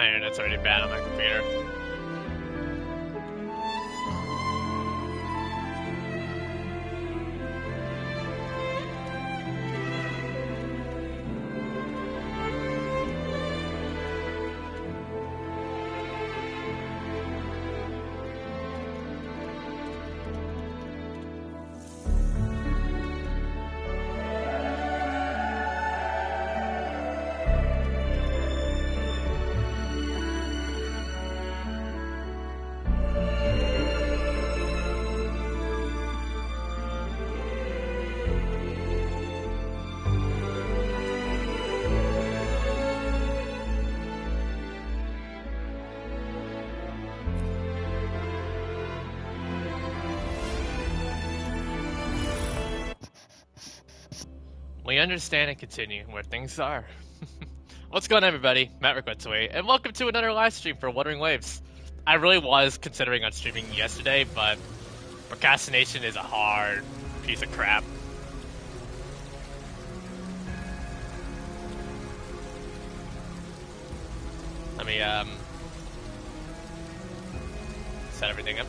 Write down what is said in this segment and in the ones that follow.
My internet's already bad on my computer. We understand and continue where things are. What's going on, everybody? Matt Away, and welcome to another live stream for Wuthering Waves. I really was considering on streaming yesterday, but procrastination is a hard piece of crap. Let me set everything up.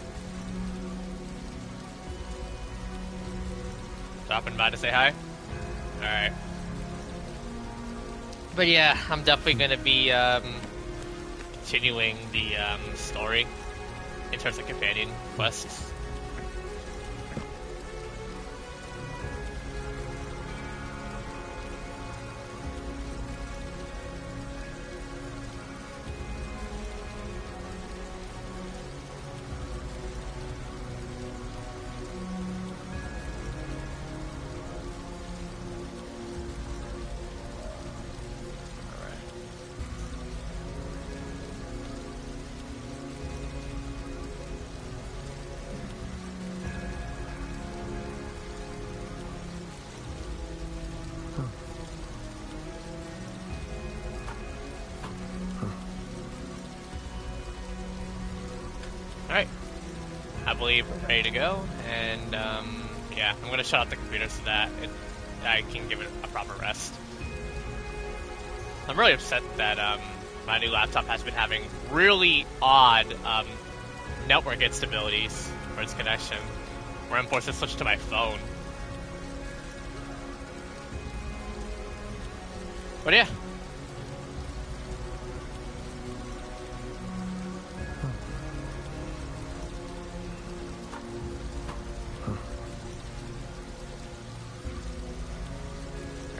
Dropping by to say hi. Alright. But yeah, I'm definitely going to be continuing the story in terms of companion quests. Alright, I believe we're ready to go, and yeah, I'm going to shut off the computer so that I can give it a proper rest. I'm really upset that my new laptop has been having really odd network instabilities for its connection, where I'm forced to switch to my phone. But yeah.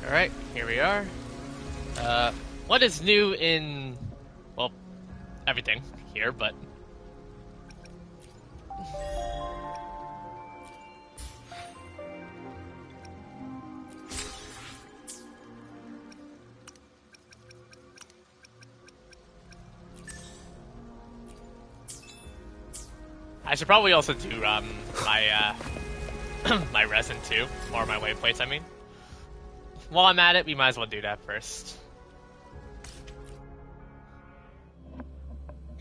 Alright, here we are. What is new in, well, everything here, but... I should probably also do my my resin too, or my waypoints, I mean. While I'm at it, we might as well do that first.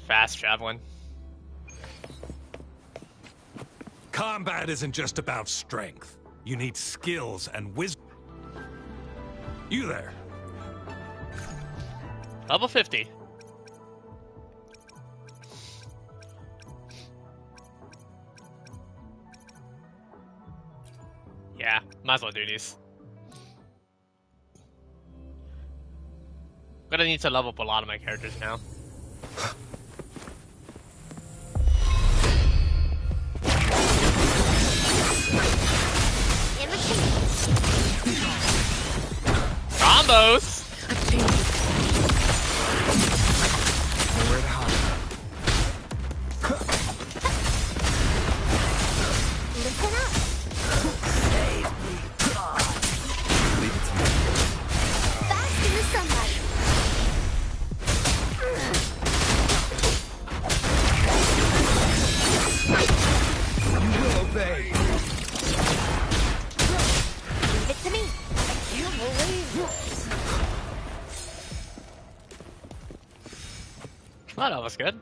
Fast traveling. Combat isn't just about strength. You need skills and wisdom. You there? Level 50. Yeah, might as well do these. Gonna need to level up a lot of my characters now. Combos! Nowhere to hide. Listen up. Leave it to me. Fast in the sunlight. You will obey. Leave it to me. You believe this. Well, that was good.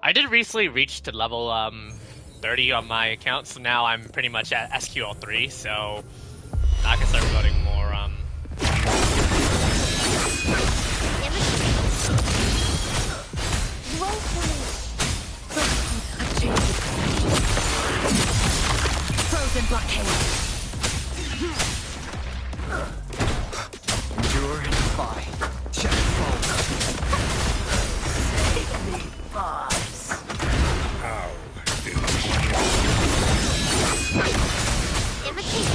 I did recently reach to level 30 on my account, so now I'm pretty much at SQL3, so I can start voting more, Frozen blockade. Endure and defy. Check foes. How Imitate.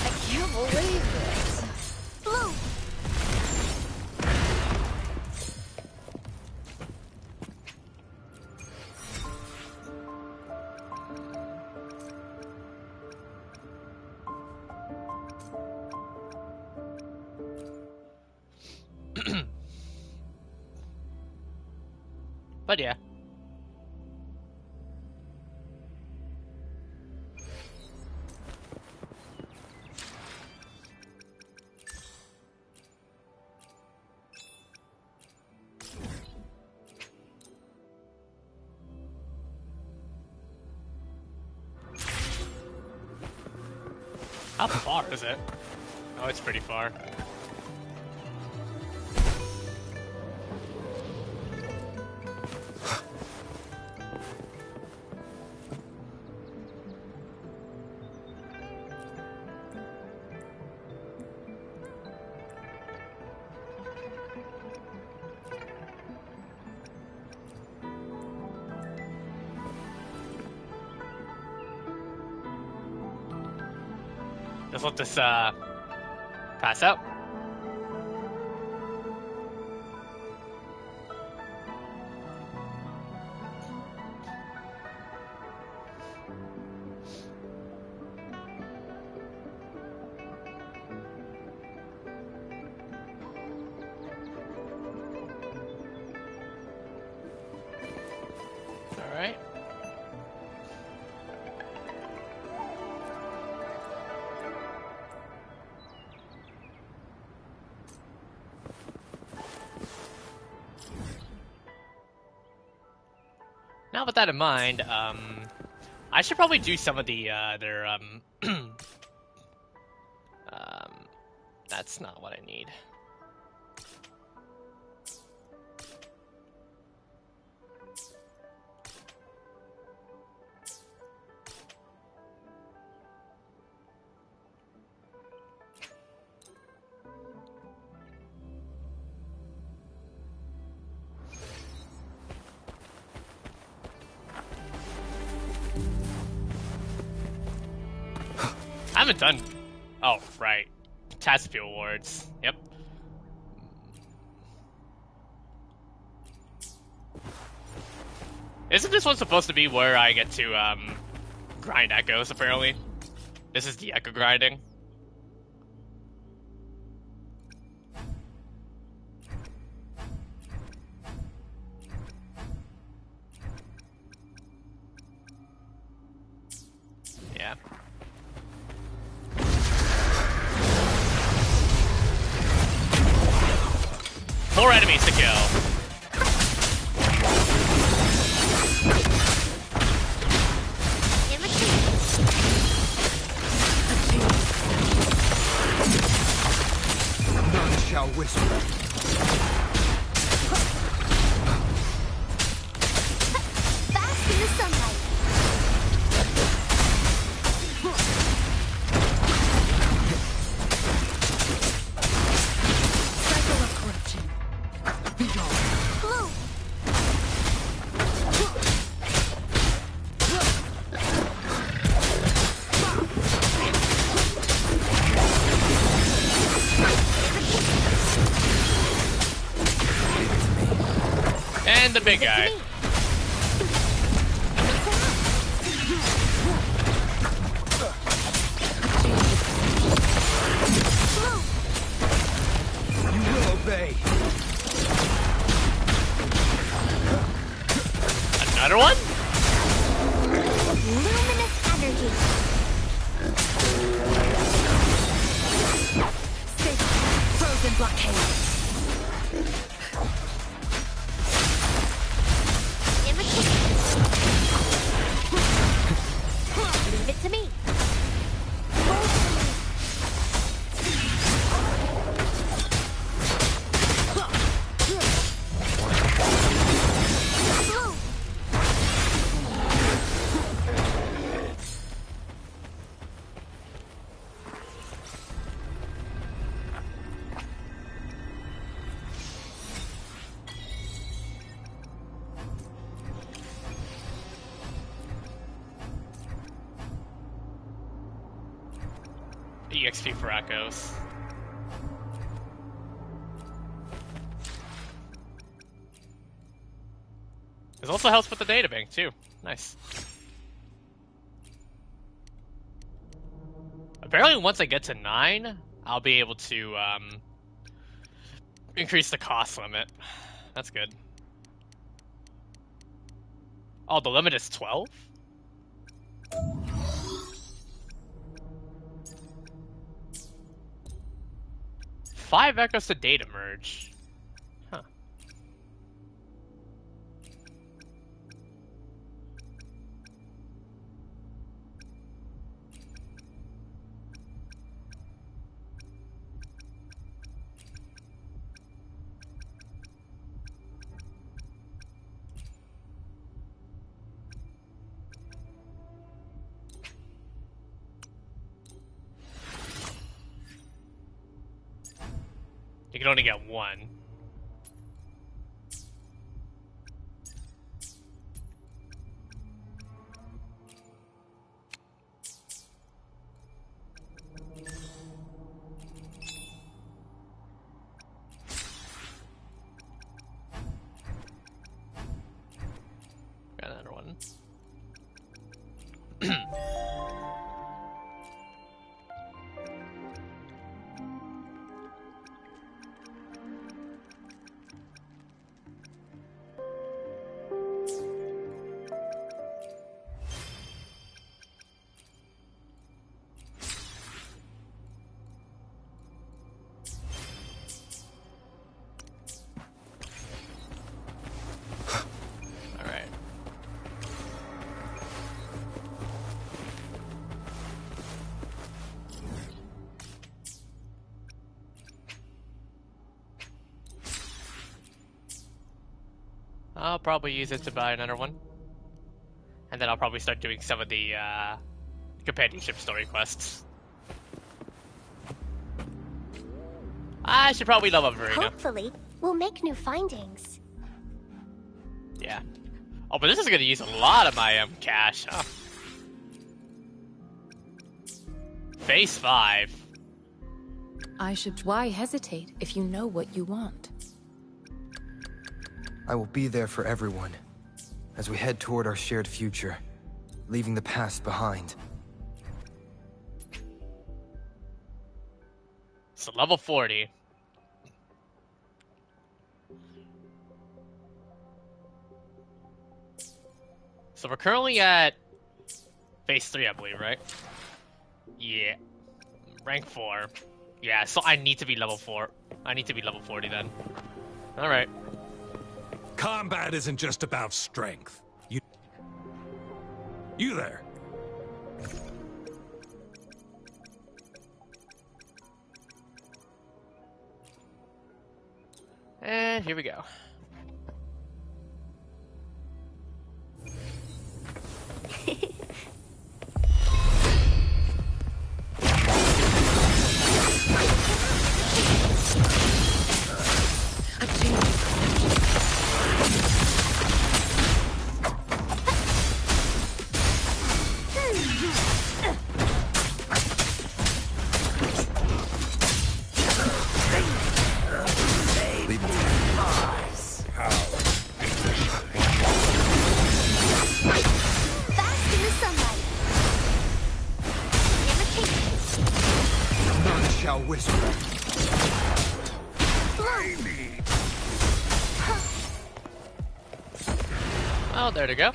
I can't believe this. Blue. but yeah. How far is it? Oh, it's pretty far. Just let this pass out. All right. Now, with that in mind, I should probably do some of the their that's not what I need. I haven't done. Oh, right. Catastrophe Awards. Yep. Isn't this one supposed to be where I get to grind echoes? Apparently, this is the echo grinding. Yeah. 4 enemies to kill. None shall whisper. Bask in the sunlight. Cycle of corruption. Be gone. Blue. And the big guy. You will obey. Another one? Luminous energy. Poison blockade. Imitation. Leave it to me. EXP for Echoes. This also helps with the databank too. Nice. Apparently once I get to 9, I'll be able to increase the cost limit. That's good. Oh, the limit is 12? 5 echoes to data merge. Huh. You can only get 1. Got another one. I'll probably use it to buy another one. And then I'll probably start doing some of the companionship story quests. I should probably level up Verena. Hopefully, we'll make new findings. Yeah. Oh, but this is gonna use a lot of my cash, huh? Phase 5. Why hesitate if you know what you want? I will be there for everyone as we head toward our shared future, leaving the past behind. So level 40. So we're currently at phase 3, I believe, right? Yeah. Rank 4. Yeah, so I need to be level 4. I need to be level 40 then. Alright. Combat isn't just about strength. You there. And here we go. Oh, there to go.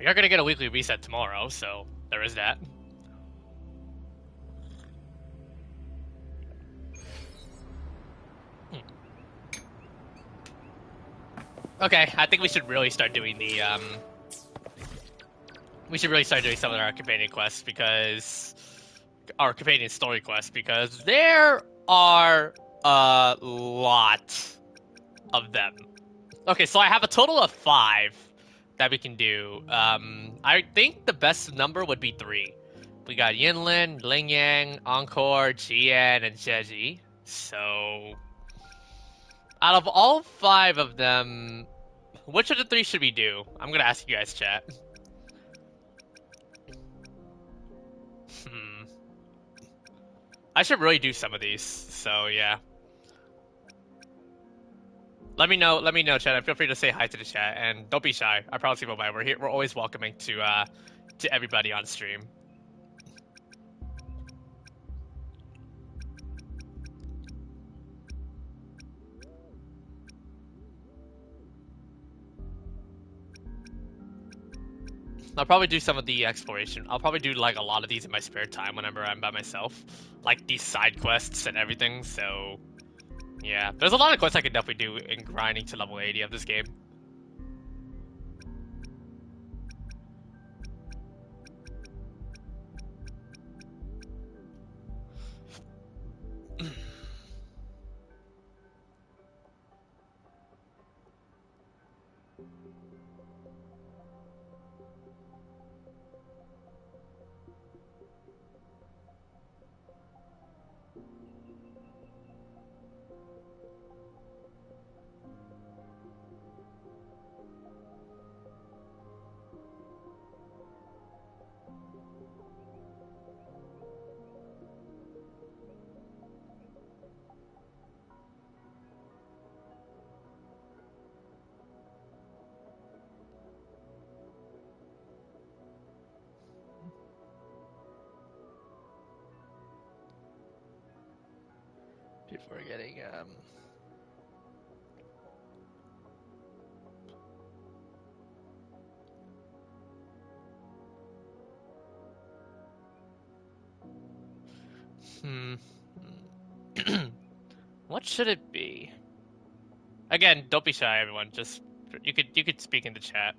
You're not gonna get a weekly reset tomorrow, so there is that. Okay, I think we should really start doing the we should really start doing some of our companion quests because our companion story quests because there are a lot of them. Okay, so I have a total of 5 that we can do. I think the best number would be 3. We got Yinlin, Lingyang, Encore, Jian, and Jeji. So, out of all 5 of them, which of the 3 should we do? I'm gonna ask you guys, chat. Hmm. I should really do some of these. So yeah. Let me know, chat. And feel free to say hi to the chat, and don't be shy. I promise you, we're here. We're always welcoming to everybody on stream. I'll probably do some of the exploration. I'll probably do like a lot of these in my spare time whenever I'm by myself, like these side quests and everything. So yeah, there's a lot of quests I could definitely do in grinding to level 80 of this game. Before getting what should it be? Again, don't be shy, everyone. Just you could speak in the chat.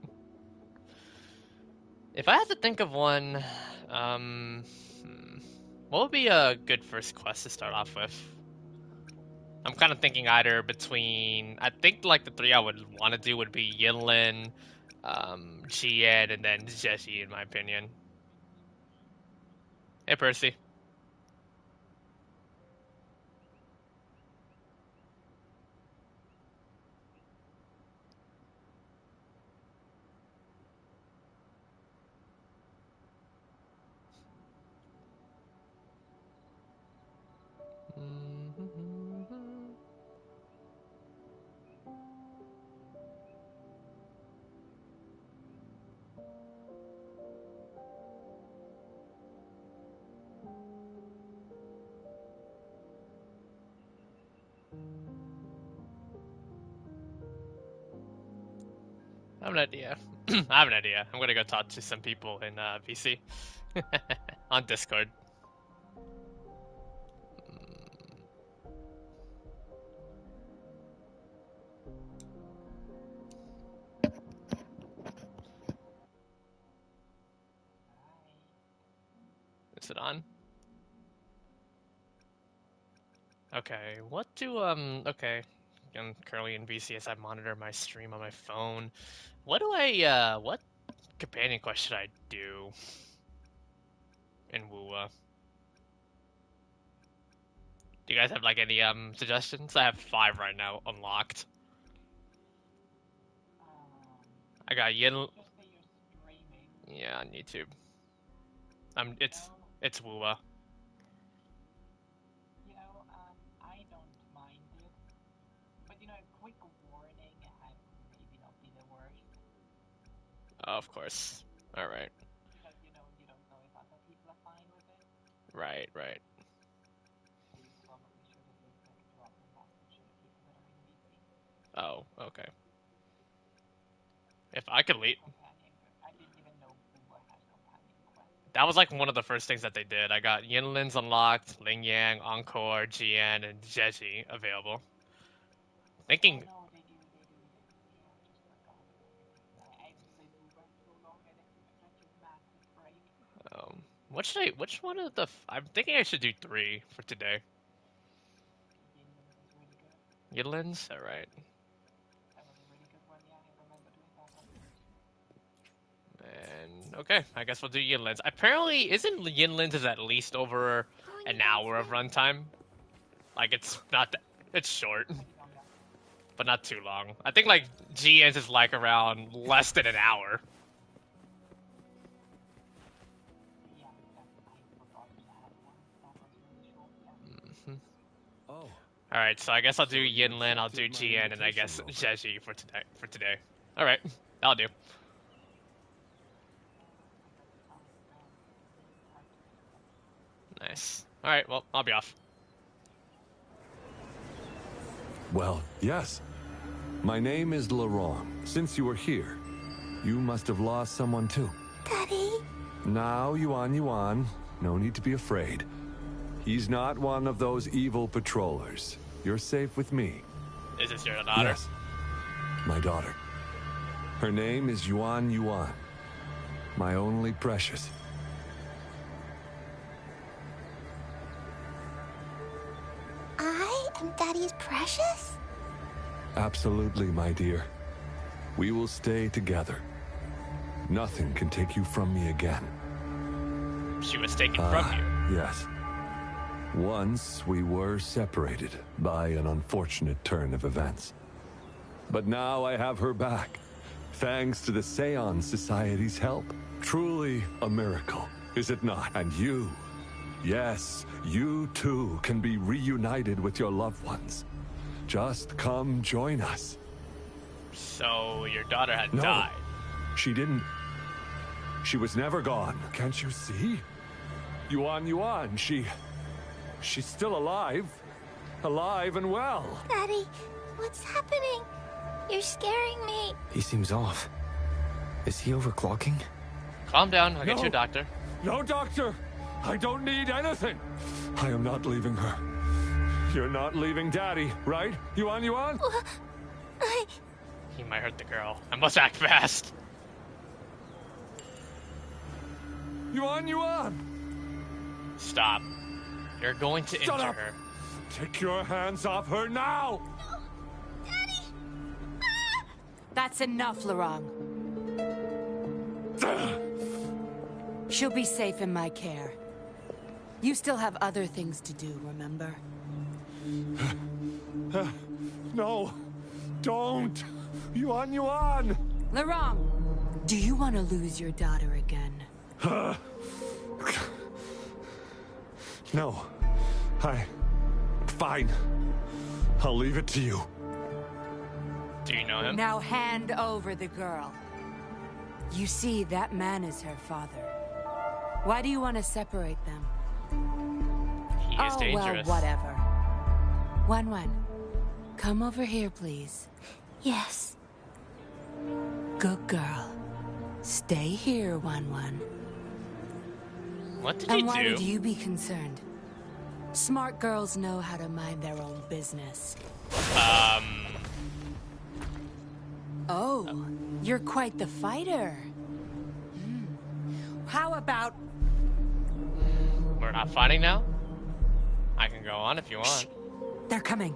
If I had to think of one, what would be a good first quest to start off with? I'm kind of thinking either between. I think like the 3 I would want to do would be Yinlin, Jian, and then Jeji, in my opinion. Hey, Percy. I have an idea. I have an idea. I'm gonna go talk to some people in VC on Discord. Is it on? Okay. What do Okay. I'm currently in VC as I monitor my stream on my phone. What do what companion quest should I do in Wua? Do you guys have like any suggestions? I have 5 right now unlocked. I got Yin. Yeah, on YouTube. It's Wua. Oh, of course. All right. Right, right. Oh, okay. If I could lead. That was like one of the first things that they did. I got Yinlin's unlocked, Ling Yang, Encore, Jian, and Jeji available. Thinking, what should I? Which one of the? I'm thinking I should do 3 for today. Yinlin's, all right. And okay, I guess we'll do Yinlin's. Apparently, isn't Yinlin's is at least over an hour of runtime? Like it's not that, it's short, but not too long. I think like GN's is like around less than an hour. Oh. All right, so I guess I'll do Yinlin, I'll do GN, and I guess Jeji for today. All right, that'll do. Nice. All right, well, I'll be off. Well, yes. My name is Laurent. Since you are here, you must have lost someone too. Daddy? Now, Yuan, no need to be afraid. He's not one of those evil patrollers. You're safe with me. Is this your daughter? Yes. My daughter. Her name is Yuan. My only precious. I am Daddy's precious? Absolutely, my dear. We will stay together. Nothing can take you from me again. She was taken from you. Yes. Once we were separated by an unfortunate turn of events. But now I have her back, thanks to the Seance Society's help. Truly a miracle, is it not? And you, yes, you too can be reunited with your loved ones. Just come join us. So your daughter had No, died. she didn't. She was never gone. Can't you see? Yuan, she's still alive. Alive and well. Daddy, what's happening? You're scaring me. He seems off. Is he overclocking? Calm down, I'll get No. you a doctor. No, doctor! I don't need anything! I am not leaving her. You're not leaving Daddy, right? Yuan? He might hurt the girl. I must act fast. Yuan! Stop. You're going to Shut injure up. her. Take your hands off her now! Daddy! That's enough, Laurent. She'll be safe in my care. You still have other things to do, remember? No, don't! Yuan! Laurent, do you want to lose your daughter again? No. Fine. I'll leave it to you. Do you know him? Now hand over the girl. You see, that man is her father. Why do you want to separate them? He is dangerous. Well, whatever. Wan, come over here, please. Yes. Good girl. Stay here, Wan. What did And you why do? would you be concerned? Smart girls know how to mind their own business. Oh, you're quite the fighter. How about... We're not fighting now? I can go on if you want. They're coming.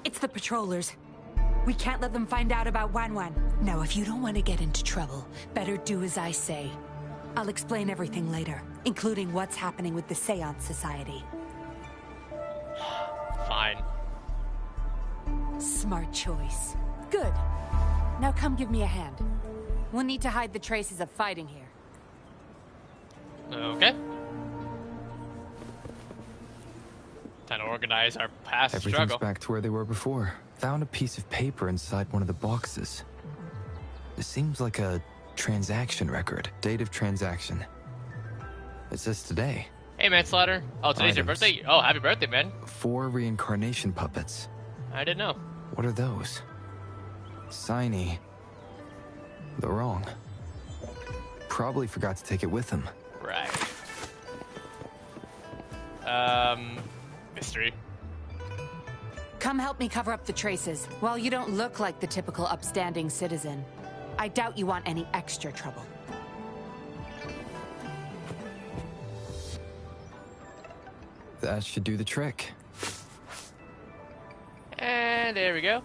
It's the patrollers. We can't let them find out about Wan. Now, if you don't want to get into trouble, better do as I say. I'll explain everything later, including what's happening with the Seance Society. Fine. Smart choice. Good. Now come give me a hand. We'll need to hide the traces of fighting here. Okay. Time to organize our past Everything's struggle. back to where they were before. Found a piece of paper inside one of the boxes. It seems like a transaction record. Date of transaction. It says today. Hey, Manslaughter. Oh, today's your Items. birthday? Oh, happy birthday, man. 4 reincarnation puppets. I didn't know. What are those? Signy. The wrong. Probably forgot to take it with him. Right. Mystery. Come help me cover up the traces. While you don't look like the typical upstanding citizen, I doubt you want any extra trouble. That should do the trick. And there we go.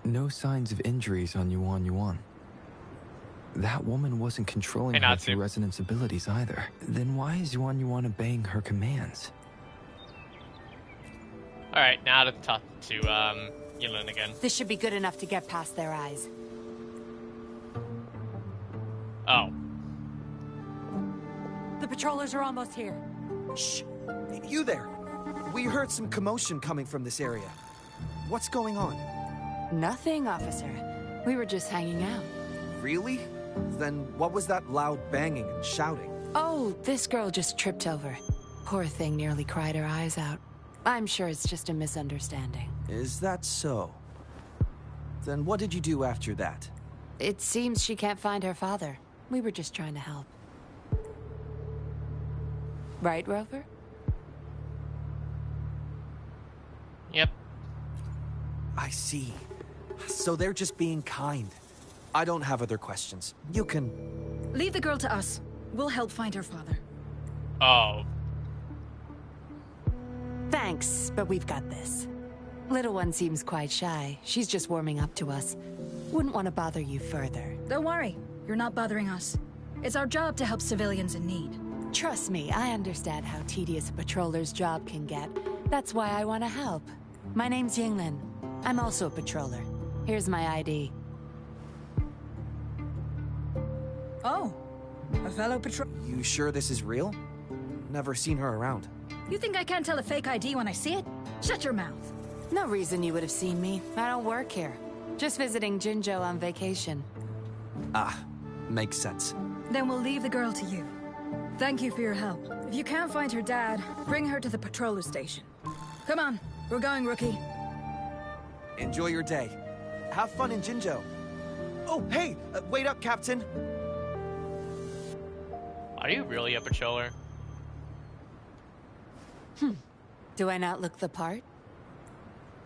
No signs of injuries on Yuan Yuan. That woman wasn't controlling Hey, her Natsu. through resonance abilities either. Then why is Yuan Yuan obeying her commands? Alright, now to talk to, Yulin again. This should be good enough to get past their eyes. Oh. The patrollers are almost here. Shh! You there! We heard some commotion coming from this area. What's going on? Nothing, officer. We were just hanging out. Really? Then what was that loud banging and shouting? Oh, this girl just tripped over. Poor thing nearly cried her eyes out. I'm sure it's just a misunderstanding. Is that so? Then what did you do after that? It seems she can't find her father. We were just trying to help. Right, Rover? Yep. I see. So they're just being kind. I don't have other questions. You can... Leave the girl to us. We'll help find her father. Oh. Thanks, but we've got this. Little one seems quite shy. She's just warming up to us. Wouldn't want to bother you further. Don't worry. You're not bothering us. It's our job to help civilians in need. Trust me, I understand how tedious a patroller's job can get. That's why I want to help. My name's Yinglin. I'm also a patroller. Here's my ID. Oh, a fellow patrol... You sure this is real? Never seen her around. You think I can't tell a fake ID when I see it? Shut your mouth. No reason you would have seen me. I don't work here. Just visiting Jinzhou on vacation. Ah, makes sense. Then we'll leave the girl to you. Thank you for your help. If you can't find her dad, bring her to the patroller station. Come on, we're going, rookie. Enjoy your day. Have fun in Jinzhou. Oh, hey! Wait up, Captain! Are you really a patroller? Do I not look the part?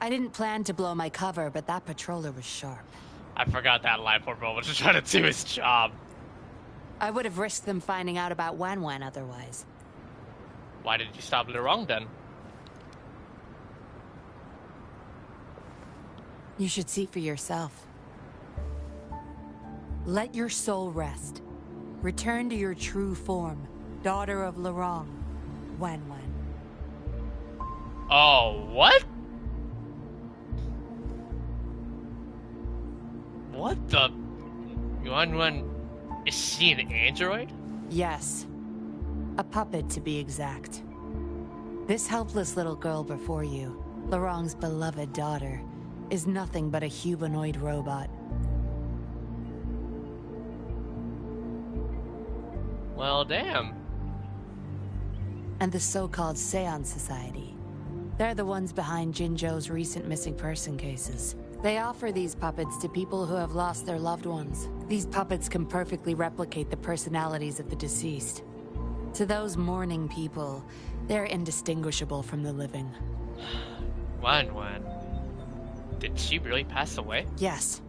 I didn't plan to blow my cover, but that patroller was sharp. I forgot that line. Poor Bro was just trying to do his job. I would have risked them finding out about Wan Wan otherwise. Why did you stop Lurong then? You should see for yourself. Let your soul rest. Return to your true form, daughter of Lurong, Wan Wan. Oh, what? What the? Yuan Yuan, is she an android? Yes. A puppet, to be exact. This helpless little girl before you, Lurong's beloved daughter, is nothing but a humanoid robot. Well, damn. And the so-called Seance Society. They're the ones behind Jinzhou's recent missing person cases. They offer these puppets to people who have lost their loved ones. These puppets can perfectly replicate the personalities of the deceased. To those mourning people, they're indistinguishable from the living. Wan Wan. Did she really pass away? Yes.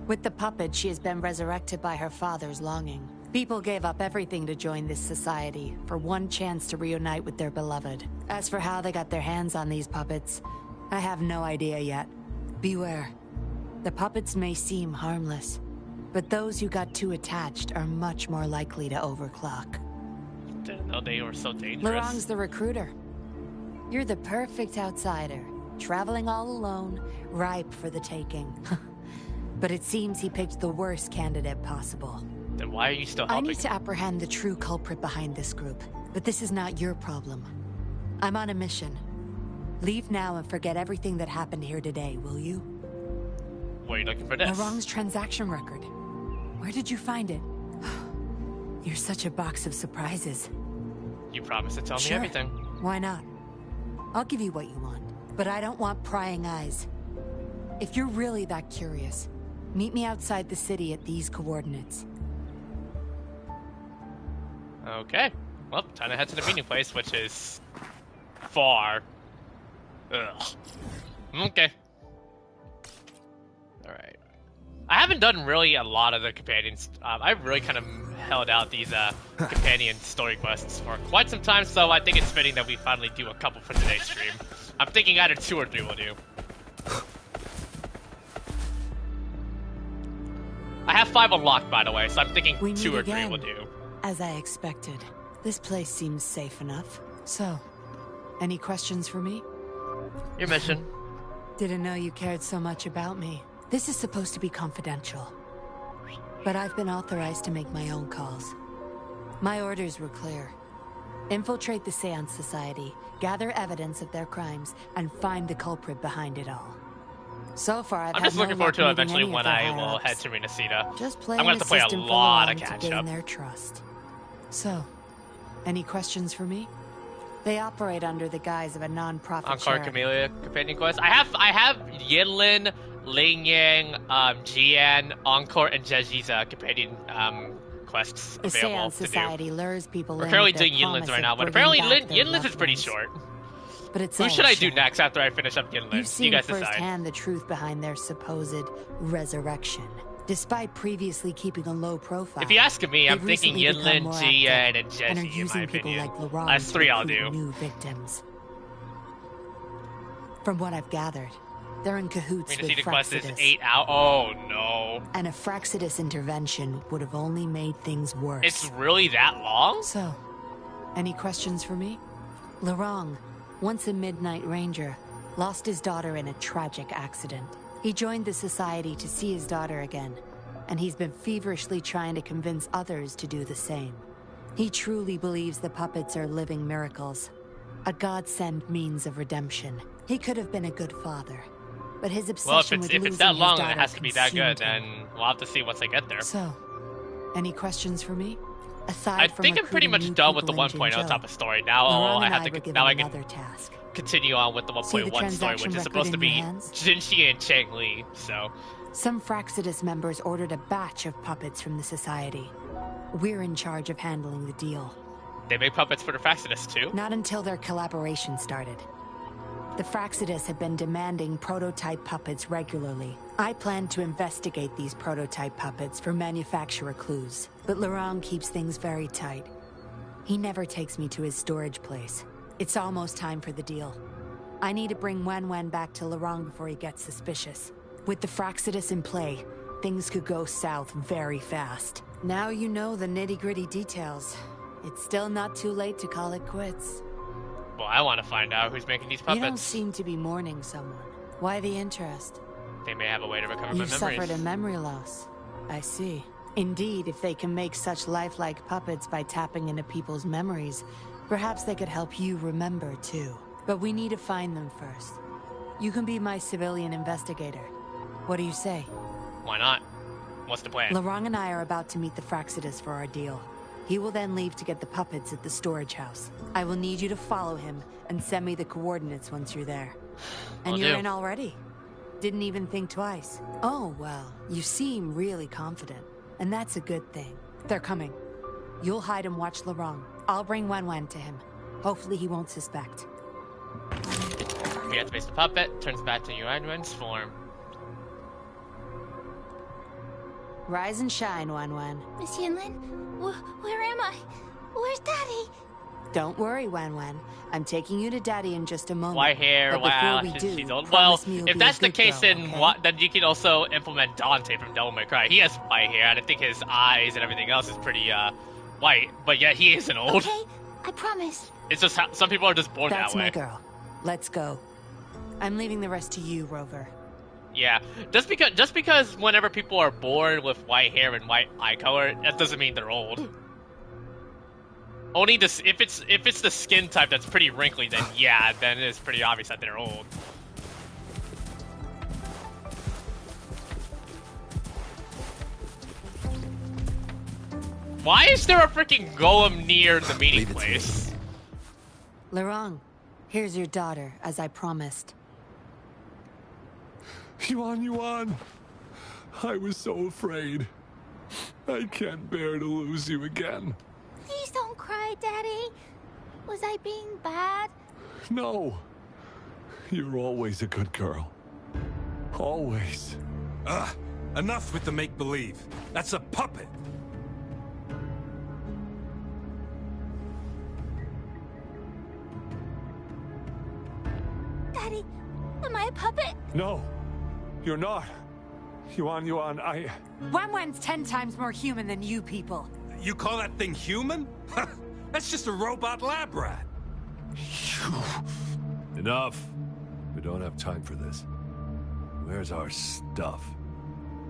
With the puppet, she has been resurrected by her father's longing. People gave up everything to join this society for one chance to reunite with their beloved. As for how they got their hands on these puppets, I have no idea yet. Beware. The puppets may seem harmless, but those who got too attached are much more likely to overclock. Didn't know they were so dangerous. Lurong's the recruiter. You're the perfect outsider, traveling all alone, ripe for the taking. But it seems he picked the worst candidate possible. Then why are you still I helping? need to apprehend the true culprit behind this group, but this is not your problem. I'm on a mission. Leave now and forget everything that happened here today, will you? What are you looking for this? Lurong's transaction record. Where did you find it? You're such a box of surprises. You promised to tell me Sure. everything. Why not? I'll give you what you want, but I don't want prying eyes. If you're really that curious, meet me outside the city at these coordinates. Okay. Well, time to head to the meeting place, which is far. Ugh. Okay. Alright. I haven't done really a lot of the companions. I've really kind of held out these companion story quests for quite some time, so I think it's fitting that we finally do a couple for today's stream. I'm thinking either 2 or 3 will do. I have 5 unlocked, by the way, so I'm thinking 2 or 3 will do. As I expected. This place seems safe enough. So, any questions for me? Your mission. Didn't know you cared so much about me. This is supposed to be confidential. But I've been authorized to make my own calls. My orders were clear. Infiltrate the Seance Society, gather evidence of their crimes, and find the culprit behind it all. So far, I'm just looking forward to eventually when I will head to Renacida. I'm going to have to play a lot of catch-up. Their trust. So, any questions for me? They operate under the guise of a non-profit Encore charity. Camellia companion quest. I have Yinlin, Ling Yang, Jian, Encore, and Jeji's companion quests The available Seance to Society do. lures people We're in currently with their doing Yinlin's promise right of now, but bringing apparently back their Yinlin's loved is pretty ones. short. But it's Who all should I do show. next after I finish up You've Yinlin's? You seen guys decide. firsthand the truth behind their supposed resurrection. Despite previously keeping a low profile, If you ask me, I'm they've thinking recently become Yinlin, more Jian, active and and are Jeji, in my using people opinion. like Laurent That's to 3 I'll recruit do. new victims. From what I've gathered, they're in cahoots with Renacida quest is Fraxidus. 8 out. Oh no. And a Fraxidus intervention would have only made things worse. It's really that long? So, any questions for me? Laurent, once a Midnight Ranger, lost his daughter in a tragic accident. He joined the society to see his daughter again, and he's been feverishly trying to convince others to do the same. He truly believes the puppets are living miracles, a godsend means of redemption. He could have been a good father, but his obsession with if losing it's that long his and daughter it has to be that good, consumed him. then we'll have to see once I get there. So, any questions for me? Aside I from think I'm pretty recruiting much new done with the people in 1.0 Jinzhou, type of story. Now Laurent I and have were to given now I can another task. continue on with the See the 1.1 story, transaction which is record supposed to in be your hands? Jinxi and Chang Li. So Some Fraxidus members ordered a batch of puppets from the Society. We're in charge of handling the deal. they make puppets for the Fraxidus too. Not until their collaboration started. The Fraxidus have been demanding prototype puppets regularly. I plan to investigate these prototype puppets for manufacturer clues, but Laurent keeps things very tight. He never takes me to his storage place. It's almost time for the deal. I need to bring Wen back to Laurent before he gets suspicious. With the Fraxidus in play, things could go south very fast. Now you know the nitty-gritty details. It's still not too late to call it quits. Well, I want to find out who's making these You puppets. don't seem to be mourning someone. Why the interest? They may have a way to recover You've my memories. suffered a memory loss. I see. Indeed, if they can make such lifelike puppets by tapping into people's memories, perhaps they could help you remember too. But we need to find them first. You can be my civilian investigator. What do you say? Why not? What's the plan? Laurent and I are about to meet the Fraxidus for our deal. He will then leave to get the puppets at the storage house. I will need you to follow him and send me the coordinates once you're there. And Will you're do. in already. Didn't even think twice. Oh, well, you seem really confident. And that's a good thing. They're coming. You'll hide and watch Laurent. I'll bring Wen to him. Hopefully he won't suspect. We activate the puppet, turns back to Yuanwen's form. Rise and shine, Wen. Miss Yinlin, where am I? Where's Daddy? Don't worry, Wen. I'm taking you to Daddy in just a moment. White hair, But white before we eyelashes, do, she's old. Well, promise me you'll if be that's a the good case, girl, then okay? then you can also implement Dante from Devil May Cry. He has white hair, and I think his eyes and everything else is pretty white. But yet he isn't old. Okay, I promise. It's just how some people are just born That's that way. my girl. Let's go. I'm leaving the rest to you, Rover. Yeah, just because whenever people are born with white hair and white eye color, that doesn't mean they're old. Only this if it's the skin type that's pretty wrinkly, then yeah, then it's pretty obvious that they're old. Why is there a freaking golem near the meeting place? Laurent, here's your daughter, as I promised. Yuan. I was so afraid. I can't bear to lose you again. Please don't cry, Daddy? Was I being bad? No. You're always a good girl. Always. Enough with the make-believe. That's a puppet. Daddy, am I a puppet? No. You're not. Yuan, Wan-Wan's 10 times more human than you people. You call that thing human? That's just a robot lab rat. Enough. We don't have time for this. Where's our stuff?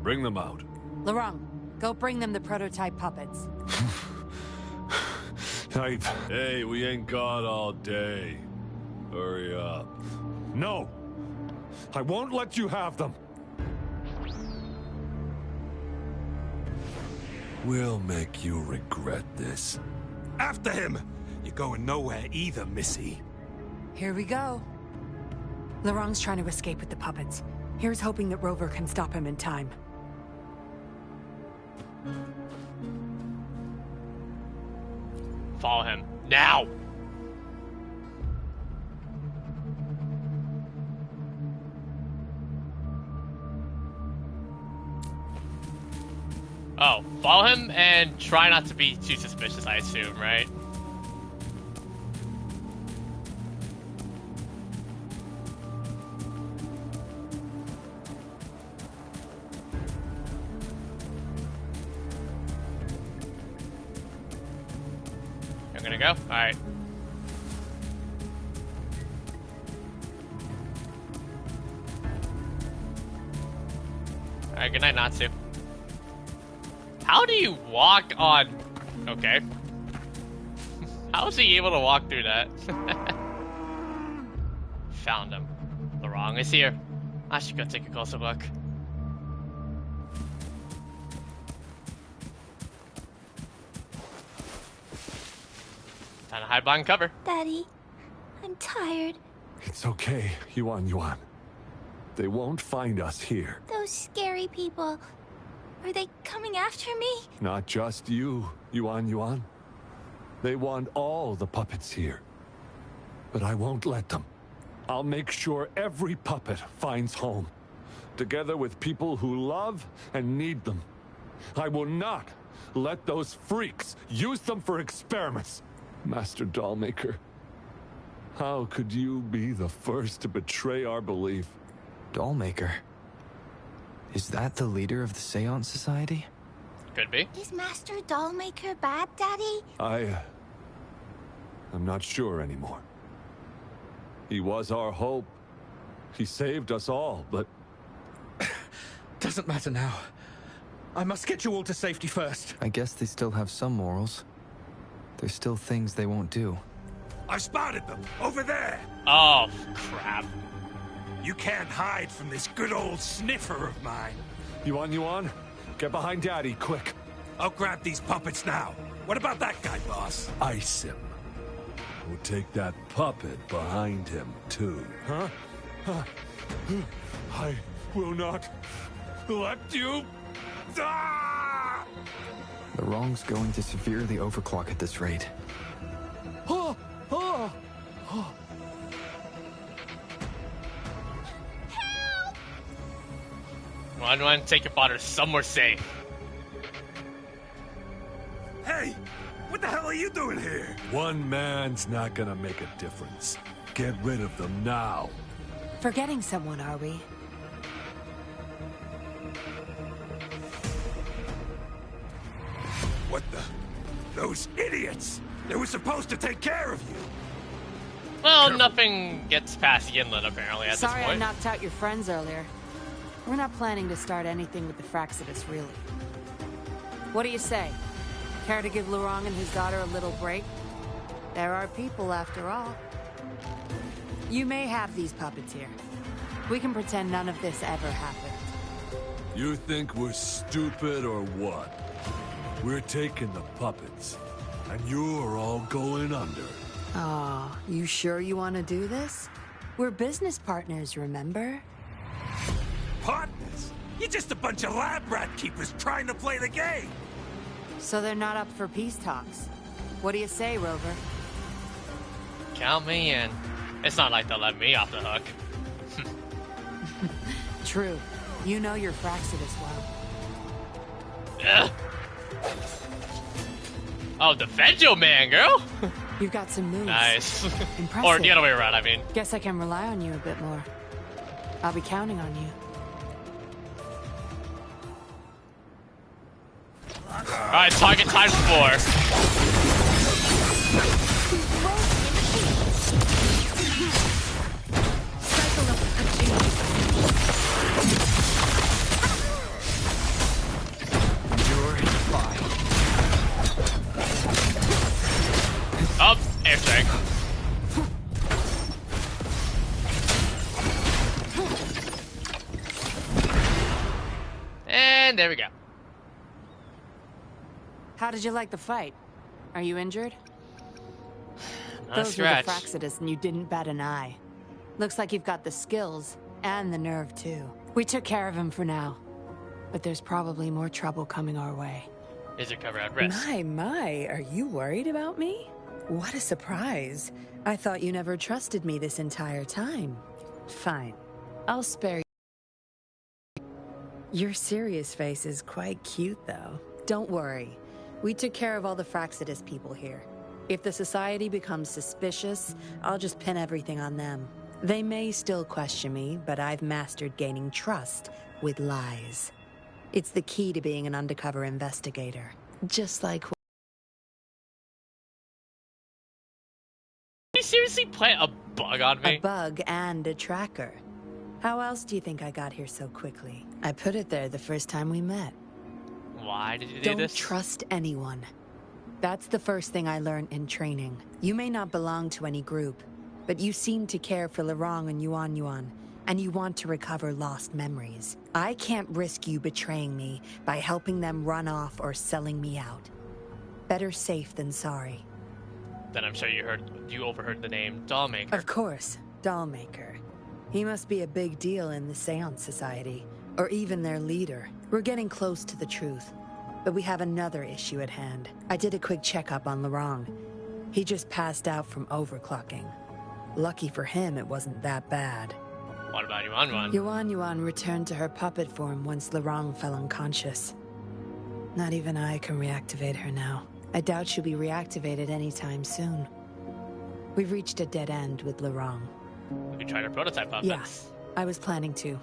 Bring them out. Laurent, go bring them the prototype puppets. Hey, we ain't got all day. Hurry up. No! I won't let you have them! We'll make you regret this. After him! You're going nowhere either, Missy. Here we go. Laurent's trying to escape with the puppets. Here's hoping that Rover can stop him in time. Follow him. Now! Oh, follow him and try not to be too suspicious, I assume, right? I'm gonna go? Alright. Alright, good night, Natsu. How do you walk on... Okay. How is he able to walk through that? Found him. Laurent is here. I should go take a closer look. Time to hide behind cover. Daddy, I'm tired. It's okay, Yuan. They won't find us here. Those scary people. Are they coming after me? Not just you, Yuan. They want all the puppets here. But I won't let them. I'll make sure every puppet finds home, together with people who love and need them. I will not let those freaks use them for experiments. Master Dollmaker, how could you be the first to betray our belief? Dollmaker? Is that the leader of the Seance Society? Could be. Is Master Dollmaker bad, Daddy? I'm not sure anymore. He was our hope. He saved us all, but... Doesn't matter now. I must get you all to safety first. I guess they still have some morals. There's still things they won't do. I spotted them! Over there! Oh, crap. You can't hide from this good old sniffer of mine. Yuan, get behind Daddy, quick. I'll grab these puppets now. What about that guy, boss? Ice him. We'll take that puppet behind him, too. Huh? I will not let you... Ah! The wrong's going to severely overclock at this rate. Run, take your father somewhere safe. Hey! What the hell are you doing here? One man's not gonna make a difference. Get rid of them now. Forgetting someone, are we? What the... Those idiots! They were supposed to take care of you! Well, nothing gets past the inlet, apparently, at Sorry this I point. knocked out your friends earlier. We're not planning to start anything with the Fraxidus, really. What do you say? Care to give Laurent and his daughter a little break? There are people, after all. You may have these puppets here. We can pretend none of this ever happened. You think we're stupid or what? We're taking the puppets, and you're all going under. Aw, you sure you want to do this? We're business partners, remember? Partners? You're just a bunch of lab rat keepers trying to play the game! So they're not up for peace talks. What do you say, Rover? Count me in. It's not like they'll let me off the hook. True. You know your Fraxidus well. Ugh. Oh, defend your man, girl! You've got some moves. Nice. Impressive. Or the other way around, I mean. Guess I can rely on you a bit more. I'll be counting on you. Alright, target times 4. Oh, airstrike. And there we go. How did you like the fight? Are you injured? Not a Those were the scratch. Fraxidus and you didn't bat an eye. Looks like you've got the skills and the nerve too. We took care of him for now. But there's probably more trouble coming our way. Is your cover at risk? My, are you worried about me? What a surprise. I thought you never trusted me this entire time. Fine. I'll spare you. Your serious face is quite cute, though. Don't worry. We took care of all the Fraxidus people here. If the Society becomes suspicious, I'll just pin everything on them. They may still question me, but I've mastered gaining trust with lies. It's the key to being an undercover investigator. Just like... Did you seriously plant a bug on me? A bug and a tracker. How else do you think I got here so quickly? I put it there the first time we met. Why did you do Don't this? trust anyone. That's the first thing I learned in training. You may not belong to any group, but you seem to care for Lorong and Yuan Yuan, and you want to recover lost memories. I can't risk you betraying me by helping them run off or selling me out. Better safe than sorry. Then I'm sure you overheard the name Dollmaker. Of course, Dollmaker. He must be a big deal in the Seance Society, or even their leader. We're getting close to the truth, but we have another issue at hand. I did a quick checkup on Lorong. He just passed out from overclocking. Lucky for him, it wasn't that bad. What about Yuan Yuan? Yuan Yuan returned to her puppet form once Lorong fell unconscious. Not even I can reactivate her now. I doubt she'll be reactivated anytime soon. We've reached a dead end with Lorong. We tried our prototype puppets. Yes, I was planning to.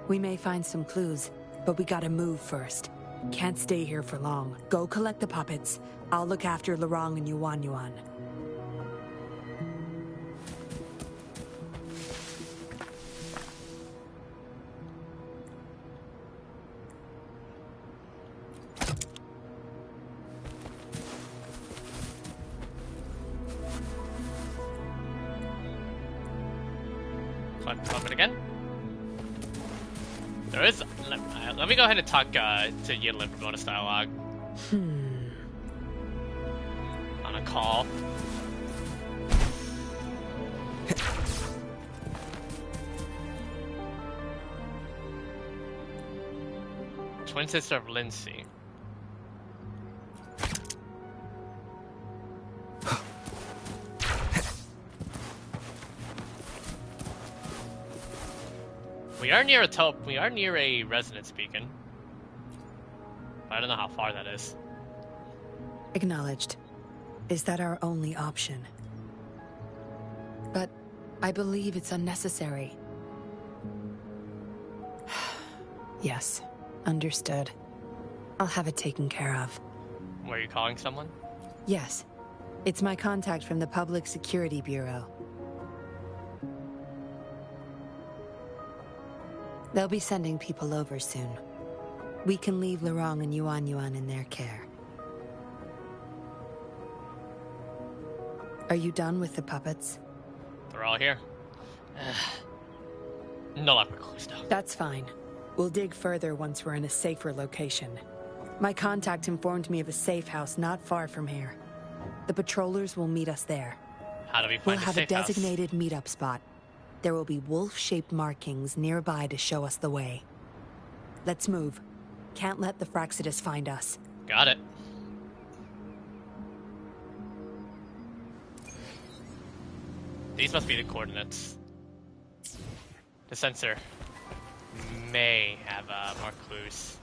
We may find some clues, but we gotta move first. Can't stay here for long. Go collect the puppets. I'll look after Lorong and Yuan Yuan. Collect the puppet again. There is. Let me go ahead and talk to Yinlin for bonus dialogue. On a call. Twin sister of Lindsay. We are near a resonance beacon. I don't know how far that is. Acknowledged. Is that our only option? But I believe it's unnecessary. Yes, understood. I'll have it taken care of. Were you calling someone? Yes. It's my contact from the Public Security Bureau. They'll be sending people over soon. We can leave Lorong and Yuan Yuan in their care. Are you done with the puppets? They're all here. No luck with clues, though. That's fine. We'll dig further once we're in a safer location. My contact informed me of a safe house not far from here. The patrollers will meet us there. How do we find We'll the have a safe house? designated meetup spot. There will be wolf-shaped markings nearby to show us the way. Let's move. Can't let the Fraxidus find us. Got it. These must be the coordinates. The sensor may have more clues.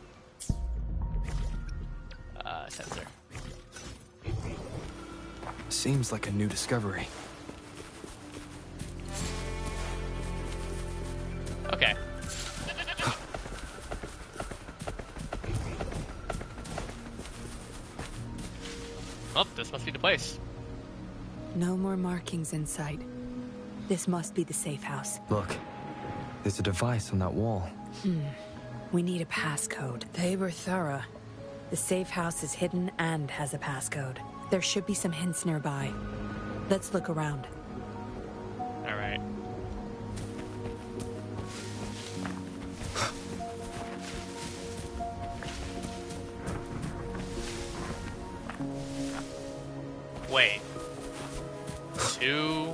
Sensor. Seems like a new discovery. Okay. Oh, this must be the place. No more markings in sight. This must be the safe house. Look, there's a device on that wall. We need a passcode. They were thorough. The safe house is hidden and has a passcode. There should be some hints nearby. Let's look around. All right. Wait. 2.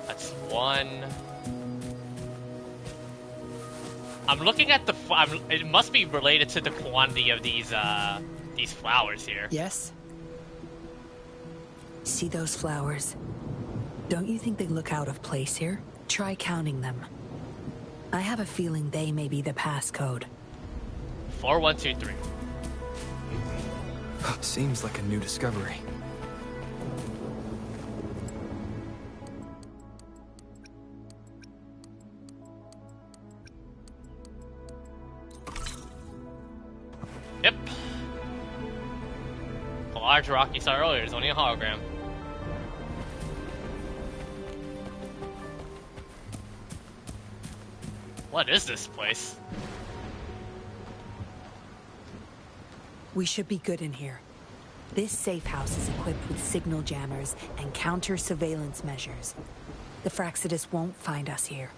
That's 1. I'm looking at the. It must be related to the quantity of these flowers here. Yes? See those flowers? Don't you think they look out of place here? Try counting them. I have a feeling they may be the passcode. 4, 1, 2, 3. Seems like a new discovery. Yep. The large rock you saw earlier is only a hologram. What is this place? We should be good in here. This safe house is equipped with signal jammers and counter-surveillance measures. The Fraxidus won't find us here.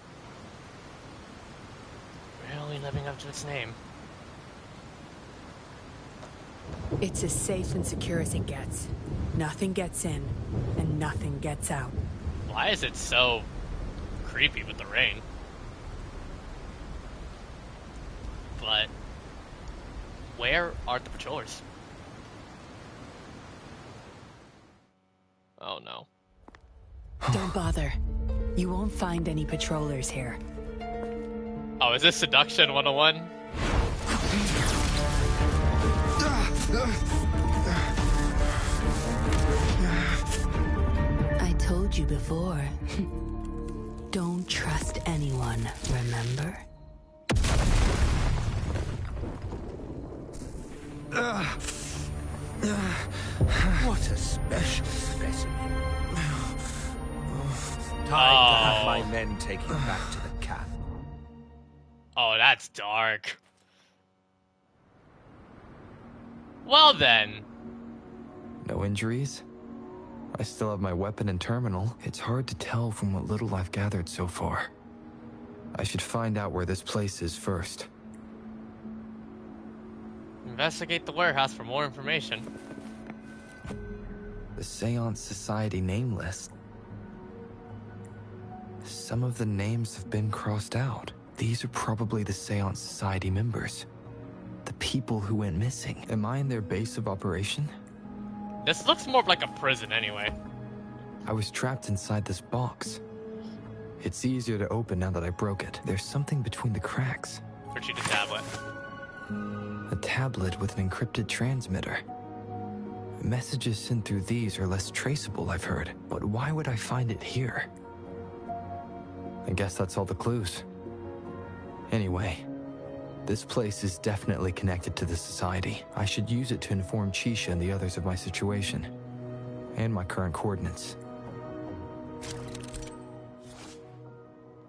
Really living up to its name. It's as safe and secure as it gets. Nothing gets in, and nothing gets out. Why is it so creepy with the rain? But where are the patrollers? Oh no. Don't bother. You won't find any patrollers here. Oh, is this Seduction 101? I told you before. Don't trust anyone, remember? What a special specimen. Time to have my men take him back to the camp. Oh, that's dark. Well then. No injuries? I still have my weapon and terminal. It's hard to tell from what little I've gathered so far. I should find out where this place is first. Investigate the warehouse for more information. The Seance Society name list. Some of the names have been crossed out. These are probably the Seance Society members. The people who went missing. Am I in their base of operation? This looks more like a prison anyway. I was trapped inside this box. It's easier to open now that I broke it. There's something between the cracks. Retrieve the tablet. A tablet with an encrypted transmitter. Messages sent through these are less traceable, I've heard. But why would I find it here? I guess that's all the clues. Anyway, this place is definitely connected to the Society. I should use it to inform Chisha and the others of my situation. And my current coordinates.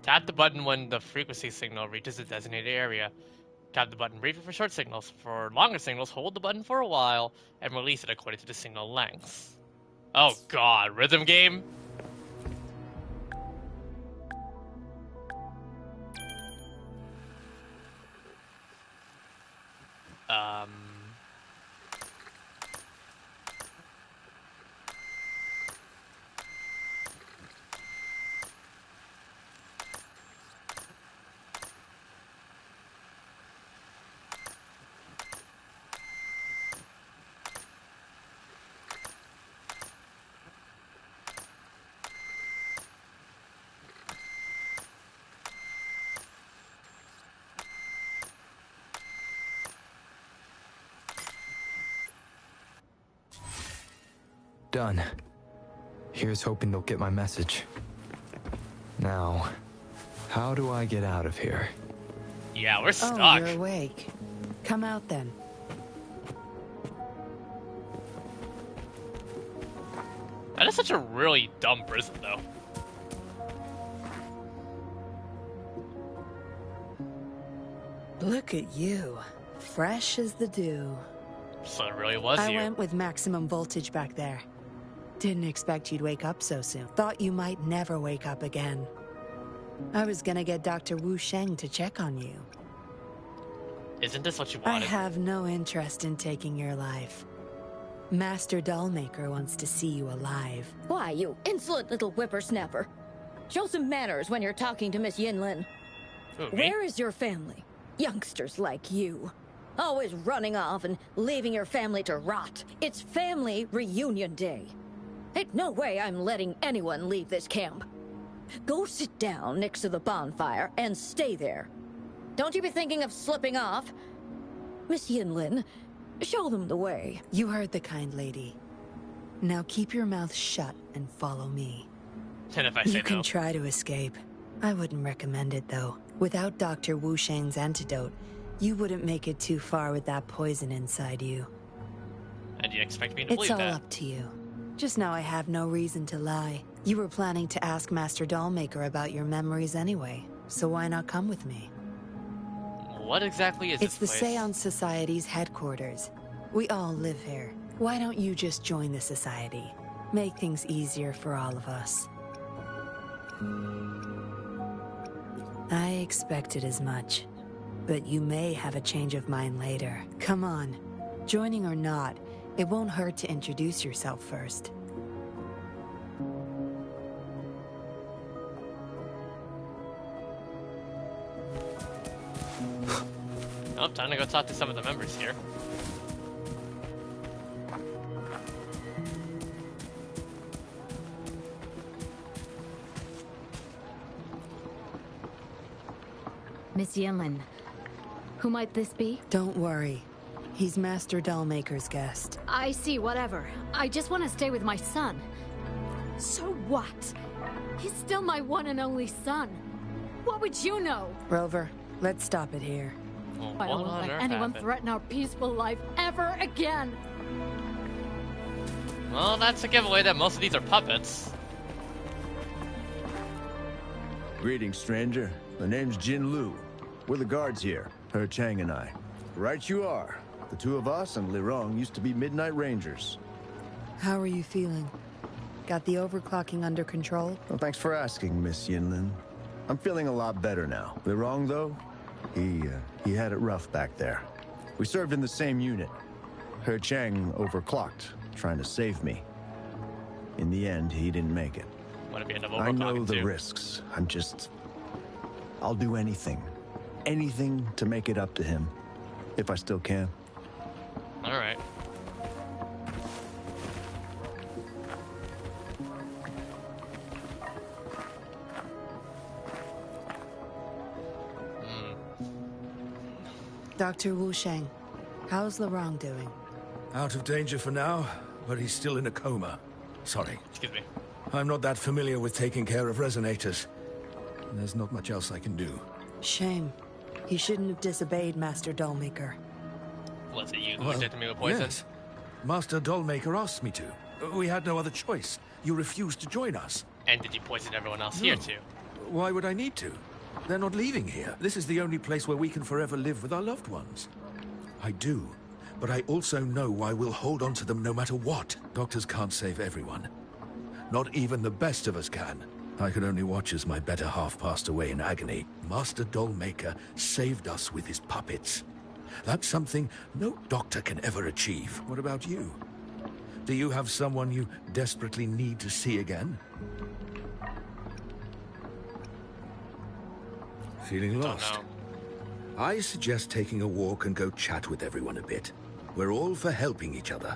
Tap the button when the frequency signal reaches the designated area. Tap the button briefly for short signals. For longer signals, hold the button for a while and release it according to the signal length. Oh god, rhythm game? done. Here's hoping they'll get my message. Now, how do I get out of here? Yeah, we're stuck. Oh, you're awake. Come out then. That is such a really dumb prison, though. Look at you. Fresh as the dew. So it really was I you. went with maximum voltage back there. Didn't expect you'd wake up so soon. Thought you might never wake up again. I was gonna get Dr. Wu Sheng to check on you. Isn't this what you I wanted? have no interest in taking your life. Master Dollmaker wants to see you alive. Why, you insolent little whippersnapper. Show some manners when you're talking to Miss Yinlin. Who, me? Where is your family? Youngsters like you. Always running off and leaving your family to rot. It's family reunion day. Ain't no way I'm letting anyone leave this camp. Go sit down next to the bonfire and stay there. Don't you be thinking of slipping off. Miss Yinlin, show them the way. You heard the kind lady. Now keep your mouth shut and follow me. And if I say You can no? try to escape. I wouldn't recommend it, though. Without Dr. Wu Sheng's antidote, you wouldn't make it too far with that poison inside you. And you expect me to It's believe all that? up to you. Just now I have no reason to lie. You were planning to ask Master Dollmaker about your memories anyway, so why not come with me? What exactly is It's the this place? Seance Society's headquarters. We all live here. Why don't you just join the Society? Make things easier for all of us. I expected as much, but you may have a change of mind later. Come on. Joining or not, it won't hurt to introduce yourself first. Oh, time to go talk to some of the members here. Miss Yinlin, who might this be? Don't worry. He's Master Dollmaker's guest. I see, whatever. I just want to stay with my son. So what? He's still my one and only son. What would you know? Rover, let's stop it here. Well, I what won't on let earth anyone happened? threaten our peaceful life ever again. Well, that's a giveaway that most of these are puppets. Greetings, stranger. The name's Jin Lu. We're the guards here, He Chang and I. Right you are. The two of us and Lirong used to be Midnight Rangers. How are you feeling? Got the overclocking under control? Well, thanks for asking, Miss Yinlin. I'm feeling a lot better now. Lirong, though, he had it rough back there. We served in the same unit. He Chang overclocked, trying to save me. In the end, he didn't make it. What if you end up I know overclocking the too? risks. I'll do anything. Anything to make it up to him. If I still can. Alright. Dr. Wu Sheng, how's Lirong doing? Out of danger for now, but he's still in a coma. Sorry. Excuse me. I'm not that familiar with taking care of resonators. There's not much else I can do. Shame. He shouldn't have disobeyed Master Dollmaker. Was it you who injected me with poison? Yes. Master Dollmaker asked me to. We had no other choice. You refused to join us. And did you poison everyone else here too? Why would I need to? They're not leaving here. This is the only place where we can forever live with our loved ones. I do, but I also know I will hold on to them no matter what. Doctors can't save everyone. Not even the best of us can. I could only watch as my better half passed away in agony. Master Dollmaker saved us with his puppets. That's something no doctor can ever achieve. What about you? Do you have someone you desperately need to see again? Feeling lost? I suggest taking a walk and go chat with everyone a bit. We're all for helping each other.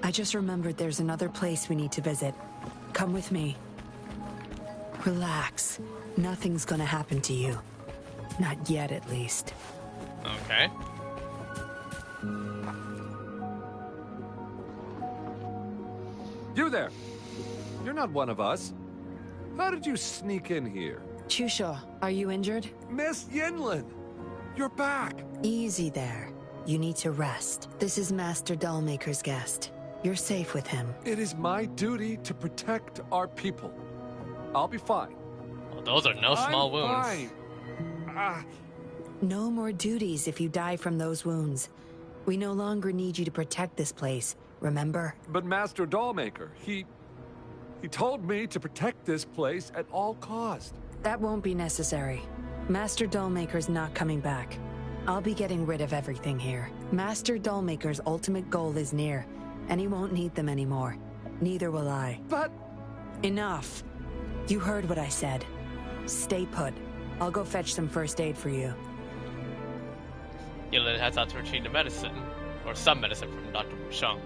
I just remembered there's another place we need to visit. Come with me. Relax. Nothing's gonna happen to you. Not yet, at least. Okay. You there! You're not one of us. How did you sneak in here? Chusha, are you injured? Miss Yinlin! You're back! Easy there. You need to rest. This is Master Dollmaker's guest. You're safe with him. It is my duty to protect our people. I'll be fine. Well, those are no small wounds. Fine. Ah. No more duties if you die from those wounds. We no longer need you to protect this place, remember? But Master Dollmaker, he told me to protect this place at all cost. That won't be necessary. Master Dollmaker's not coming back. I'll be getting rid of everything here. Master Dollmaker's ultimate goal is near, and he won't need them anymore. Neither will I. But... Enough. You heard what I said. Stay put. I'll go fetch some first aid for you. Yilin heads out to retrieve the medicine, or some medicine from Dr. Wusheng.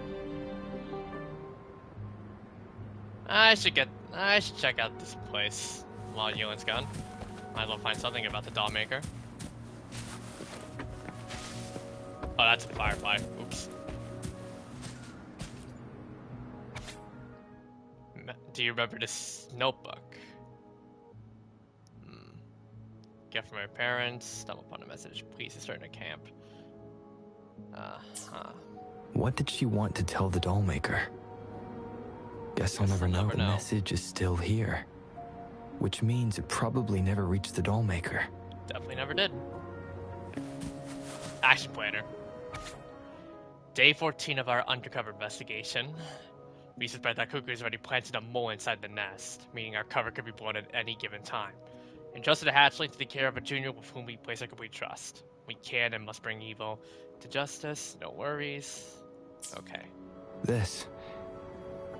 I should check out this place while Yilin's gone. Might as well find something about the Dollmaker. Oh, that's a firefly. Oops. Do you remember this notebook? Gift from my parents. Stumble upon a message. Please return to camp. What did she want to tell the Dollmaker? Guess I'll never know. The message is still here. Which means it probably never reached the Dollmaker. Definitely never did. Action planner. Day 14 of our undercover investigation. We suspect that Cuckoo has already planted a mole inside the nest, meaning our cover could be blown at any given time. Entrusted the hatchling to the care of a junior with whom we place our complete trust. We can and must bring evil to justice, no worries. Okay.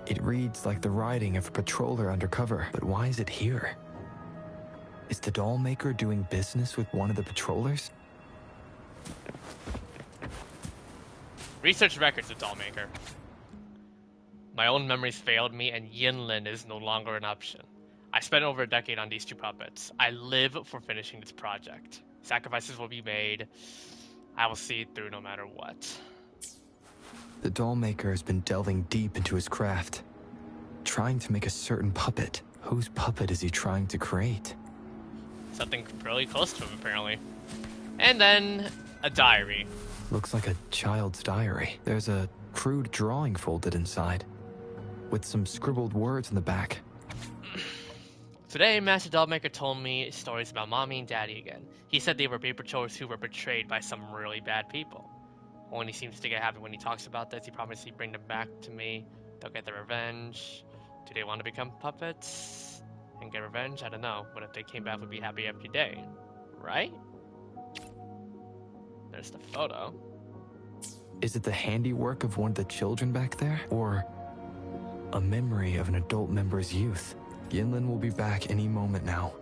It reads like the writing of a patroller undercover, but why is it here? Is the Dollmaker doing business with one of the patrollers? Research records of Dollmaker. My own memories failed me, and Yinlin is no longer an option. I spent over a decade on these two puppets. I live for finishing this project. Sacrifices will be made. I will see it through no matter what. The Dollmaker has been delving deep into his craft, trying to make a certain puppet. Whose puppet is he trying to create? Something really close to him, apparently. And then, a diary. Looks like a child's diary. There's a crude drawing folded inside, with some scribbled words in the back. Today, Master Dollmaker told me stories about Mommy and Daddy again. He said they were paper patrollers who were betrayed by some really bad people. Only seems to get happy when he talks about this. He promised he'd bring them back to me. They'll get their revenge. Do they want to become puppets and get revenge? I don't know. But if they came back, we'd be happy every day. Right? There's the photo. Is it the handiwork of one of the children back there? Or a memory of an adult member's youth? Yinlin will be back any moment now.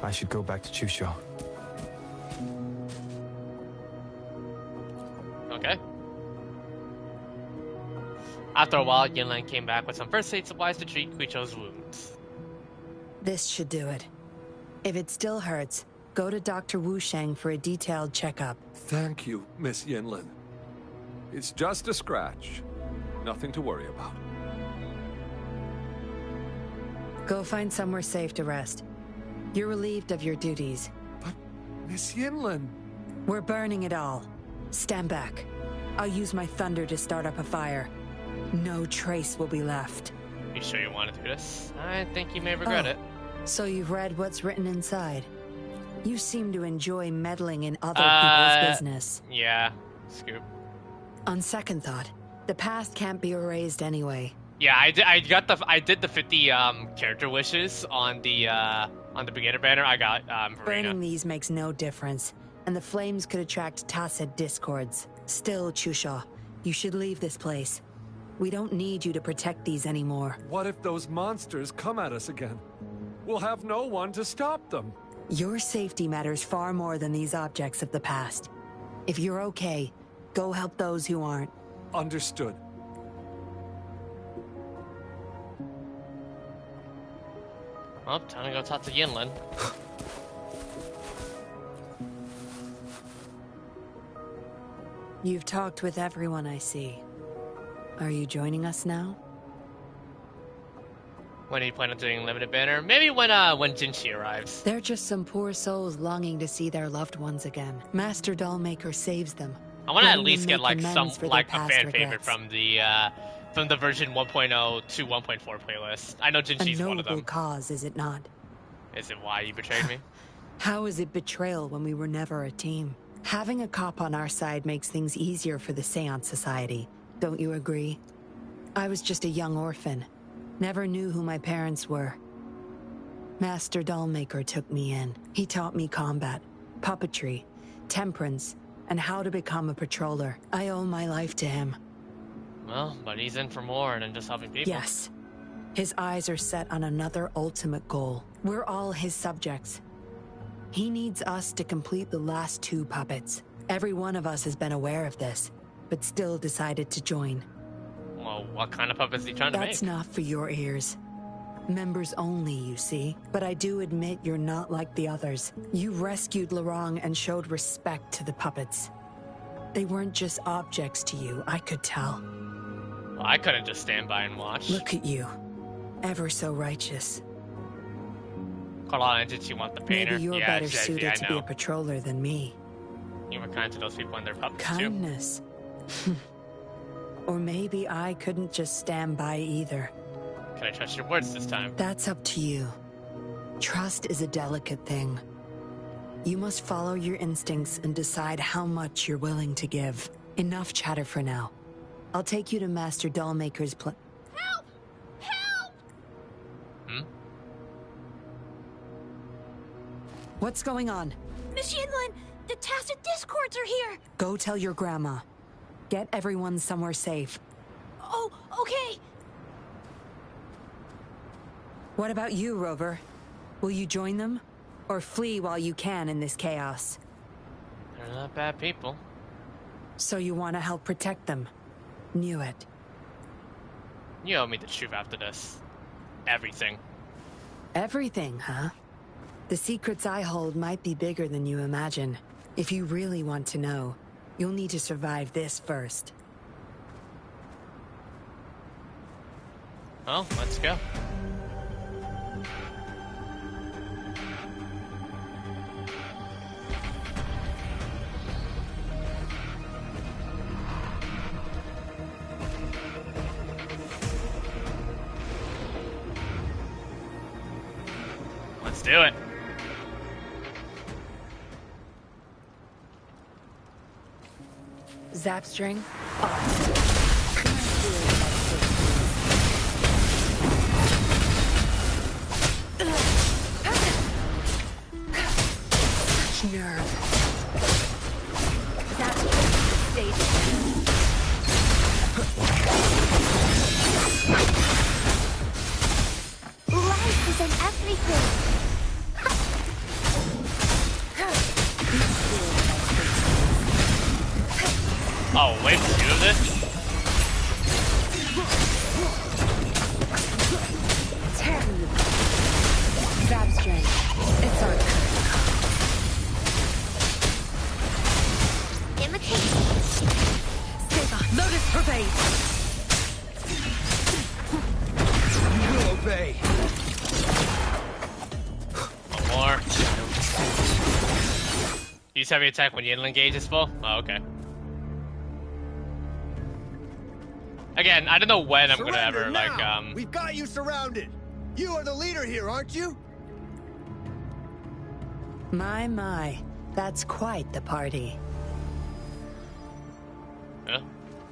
I should go back to Chusho. Okay. After a while, Yinlin came back with some first aid supplies to treat Quicho's wounds. This should do it. If it still hurts, go to Dr. Wusheng for a detailed checkup. Thank you, Miss Yinlin. It's just a scratch. Nothing to worry about. Go find somewhere safe to rest. You're relieved of your duties. But, Miss Yinlin... We're burning it all. Stand back. I'll use my thunder to start up a fire. No trace will be left. You sure you want to do this? I think you may regret it. So you've read what's written inside. You seem to enjoy meddling in other people's business. Yeah, scoop. On second thought, the past can't be erased anyway. Yeah, I did the 50 character wishes on the beginner banner. I got Verena. Burning these makes no difference, and the flames could attract tacit discords. Still, Chusha, you should leave this place. We don't need you to protect these anymore. What if those monsters come at us again? We'll have no one to stop them. Your safety matters far more than these objects of the past. If you're okay, go help those who aren't. Understood. Well, time to go talk to Yinlin. You've talked with everyone I see. Are you joining us now? When do you plan on doing limited banner? Maybe when Jinchi arrives. They're just some poor souls longing to see their loved ones again. Master Dollmaker saves them. I want to at letting least them get make like amends some for like their a past fan favorite regrets. from the version 1.0 to 1.4 playlist. I know A Jinchi's one of noble them. cause, is it not? Is it why you betrayed me? How is it betrayal when we were never a team? Having a cop on our side makes things easier for the Seance Society. Don't you agree? I was just a young orphan. Never knew who my parents were. Master Dollmaker took me in. He taught me combat, puppetry, temperance, and how to become a patroller. I owe my life to him. Well, but he's in for more than just helping people. Yes. His eyes are set on another ultimate goal. We're all his subjects. He needs us to complete the last 2 puppets. Every one of us has been aware of this, but still decided to join. Well, what kind of puppets is he trying to make? That's not for your ears. Members only, you see. But I do admit you're not like the others. You rescued Lorong and showed respect to the puppets. They weren't just objects to you, I could tell. Well, I couldn't just stand by and watch. Look at you. Ever so righteous. Hold on, did you want the painter? Maybe you're yeah, better yeah, suited I to be know. a patroller than me. You were kind to those people and their puppets Kindness. Or maybe I couldn't just stand by either. too. Can I trust your words this time? That's up to you. Trust is a delicate thing. You must follow your instincts and decide how much you're willing to give. Enough chatter for now. I'll take you to Master Dollmaker's Help! Help! What's going on? Miss Yinlin, the Tacit Discords are here! Go tell your grandma. Get everyone somewhere safe. Oh, okay. What about you, Rover? Will you join them? Or flee while you can in this chaos? They're not bad people. So you want to help protect them? Knew it. You owe me the truth after this. Everything. Everything, huh? The secrets I hold might be bigger than you imagine. If you really want to know, you'll need to survive this first. Well, let's go. Let's do it. Zapstring? Such nerve. Zapstring, stage. Life is in everything. Oh, wait, 2 of this? Terry. Zapstring. It's our turn. Imitation. Steva, Lotus Pervade. You will obey. One more. Use heavy attack when Yinlin gauge is full? Oh, okay. Again, I don't know when I'm gonna ever, like, We've got you surrounded! You are the leader here, aren't you? My. That's quite the party. Huh?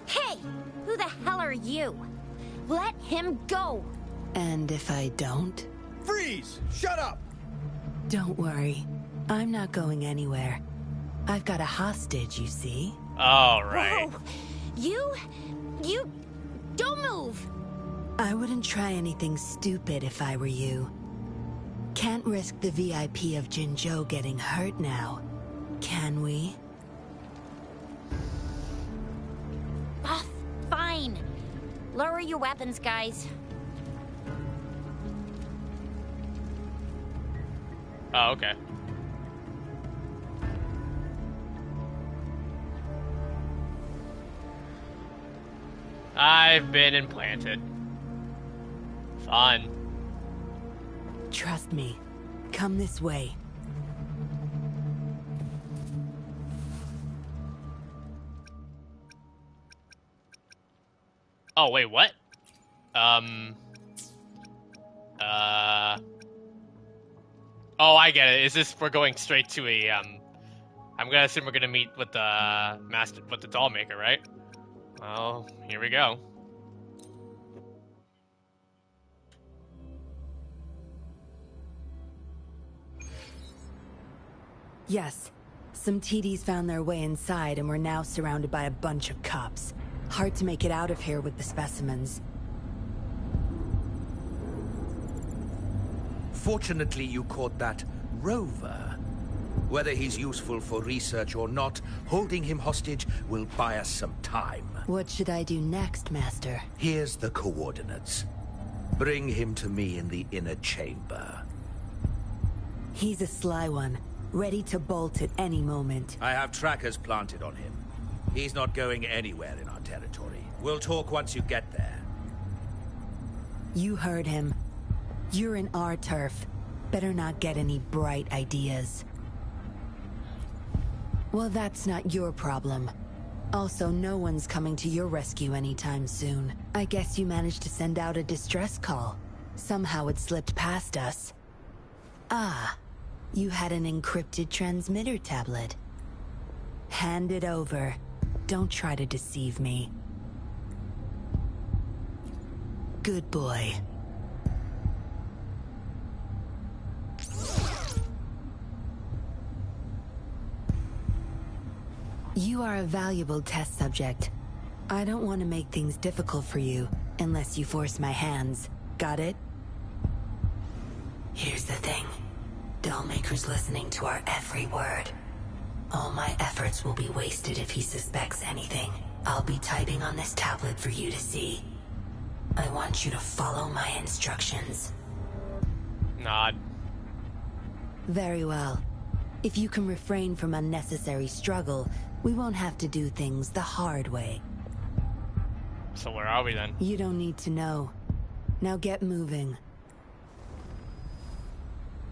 Hey, who the hell are you? Let him go. And if I don't? Freeze! Shut up! Don't worry. I'm not going anywhere. I've got a hostage, you see. All right. Whoa. You don't move. I wouldn't try anything stupid if I were you. Can't risk the VIP of Jinzhou getting hurt now, can we? Oh, fine. Lower your weapons, guys. Oh, okay. I've been implanted. Fun. Trust me. Come this way. Oh, wait, what? Oh, I get it. Is this, we're going straight to a, I'm gonna assume we're gonna meet with the with the doll maker, right? Well, here we go. Yes. Some TDs found their way inside and we're now surrounded by a bunch of cops. Hard to make it out of here with the specimens. Fortunately, you caught that rover. Whether he's useful for research or not, holding him hostage will buy us some time. What should I do next, Master? Here's the coordinates. Bring him to me in the inner chamber. He's a sly one, ready to bolt at any moment. I have trackers planted on him. He's not going anywhere in our territory. We'll talk once you get there. You heard him. You're in our turf. Better not get any bright ideas. Well, that's not your problem. Also, no one's coming to your rescue anytime soon. I guess you managed to send out a distress call. Somehow it slipped past us. Ah, you had an encrypted transmitter tablet. Hand it over. Don't try to deceive me. Good boy. You are a valuable test subject. I don't want to make things difficult for you, unless you force my hands. Got it? Here's the thing. Dollmaker's listening to our every word. All my efforts will be wasted if he suspects anything. I'll be typing on this tablet for you to see. I want you to follow my instructions. Nod. Very well. If you can refrain from unnecessary struggle, we won't have to do things the hard way. So where are we then? You don't need to know. Now get moving.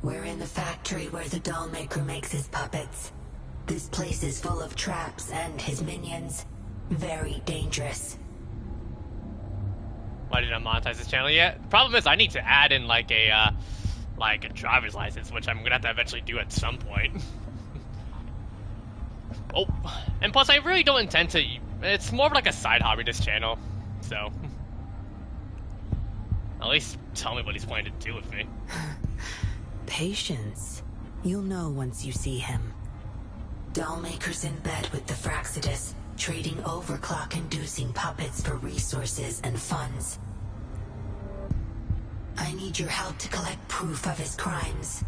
We're in the factory where the dollmaker makes his puppets. This place is full of traps and his minions. Very dangerous. Why didn't I monetize this channel yet? The problem is I need to add in like a driver's license, which I'm gonna have to eventually do at some point. Oh, and plus I really don't intend to, it's more of like a side hobby, this channel, so. At least tell me what he's planning to do with me. Patience. You'll know once you see him. Dollmaker's in bed with the Fraxidus, trading overclock-inducing puppets for resources and funds. I need your help to collect proof of his crimes.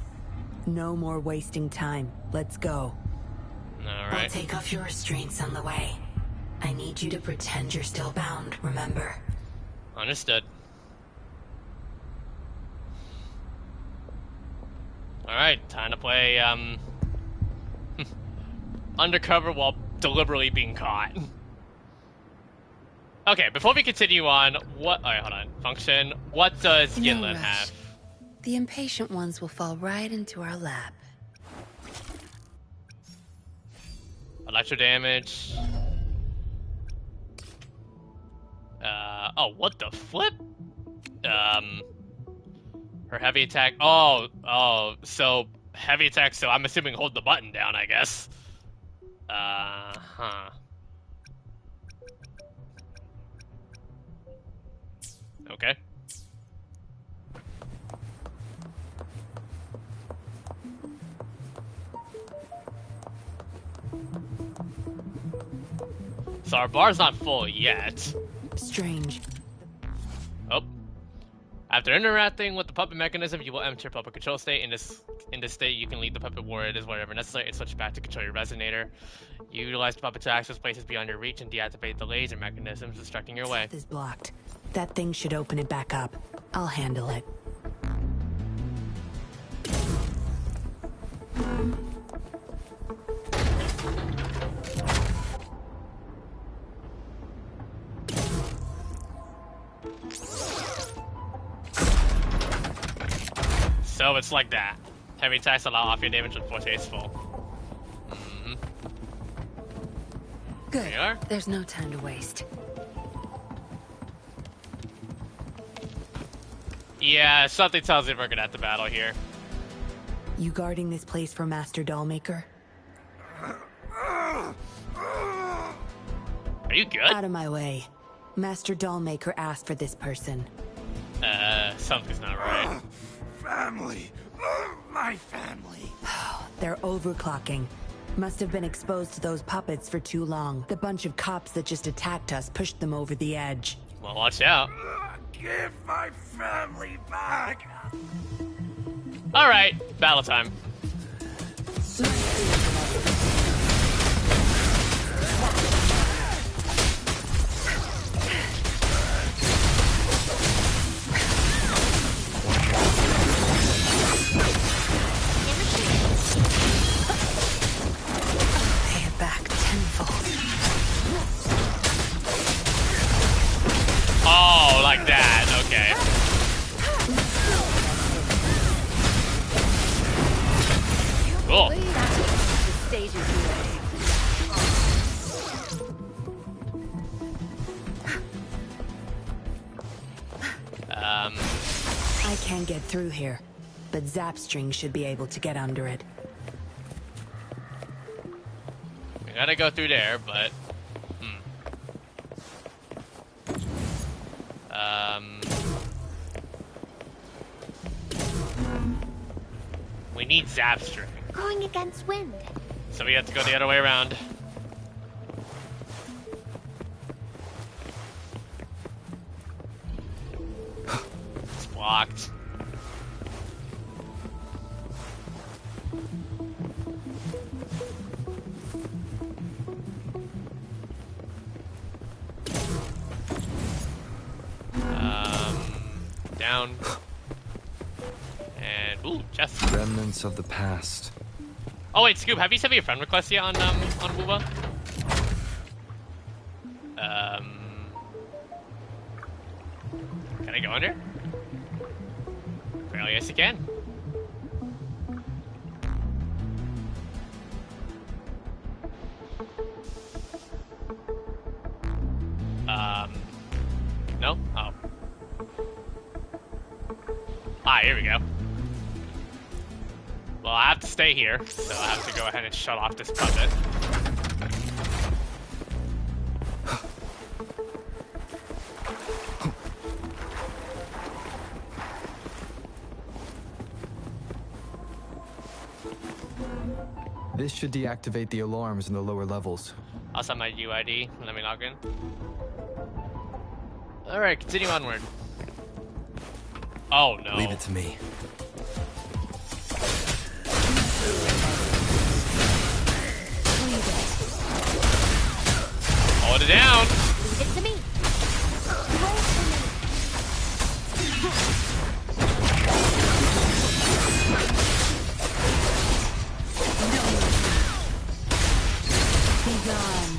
No more wasting time. Let's go. Alright. I'll take off your restraints on the way. I need you to pretend you're still bound, remember? Understood. Alright, time to play, undercover while deliberately being caught. Okay, before we continue on, alright, hold on. Function. What does Yinlin have? The impatient ones will fall right into our lap. Electro damage. Oh, what the flip? Her heavy attack. Oh, so heavy attack, so I'm assuming hold the button down, I guess. Okay. So our bar's not full yet. Strange. Oh. After interacting with the puppet mechanism, you will enter puppet control state. In this state, you can lead the puppet where it is wherever necessary and switch back to control your resonator. You utilize the puppet to access places beyond your reach and deactivate the laser mechanisms obstructing your way. Path is blocked. That thing should open it back up. I'll handle it. So it's like that. Heavy attacks allow off your damage when force is full. Good. There you are. There's no time to waste. Yeah, something tells me we're gonna have to battle here. You guarding this place for Master Dollmaker? Are you good? Out of my way. Master Dollmaker asked for this person. Something's not right. Family. My family. They're overclocking. Must have been exposed to those puppets for too long. The bunch of cops that just attacked us pushed them over the edge. Well, watch out. Give my family back. Alright, battle time. Pay it back tenfold. Oh, like that. Okay. Cool. I can't get through here, but Zapstring should be able to get under it. We gotta go through there, but... We need Zapstring. Going against wind. So we have to go the other way around. It's blocked. Down. And ooh, chest. Remnants of the past. Oh wait, Scoop, have you sent me a friend request yet on Wuba? Can I go under? Well, yes, you can. No? Oh. Ah, here we go. Well, I have to stay here, so I have to go ahead and shut off this puppet. This should deactivate the alarms in the lower levels. I'll set my UID. Let me log in. Alright, continue onward. Oh no. Leave it to me. Hold it down. Leave it to me. Be gone.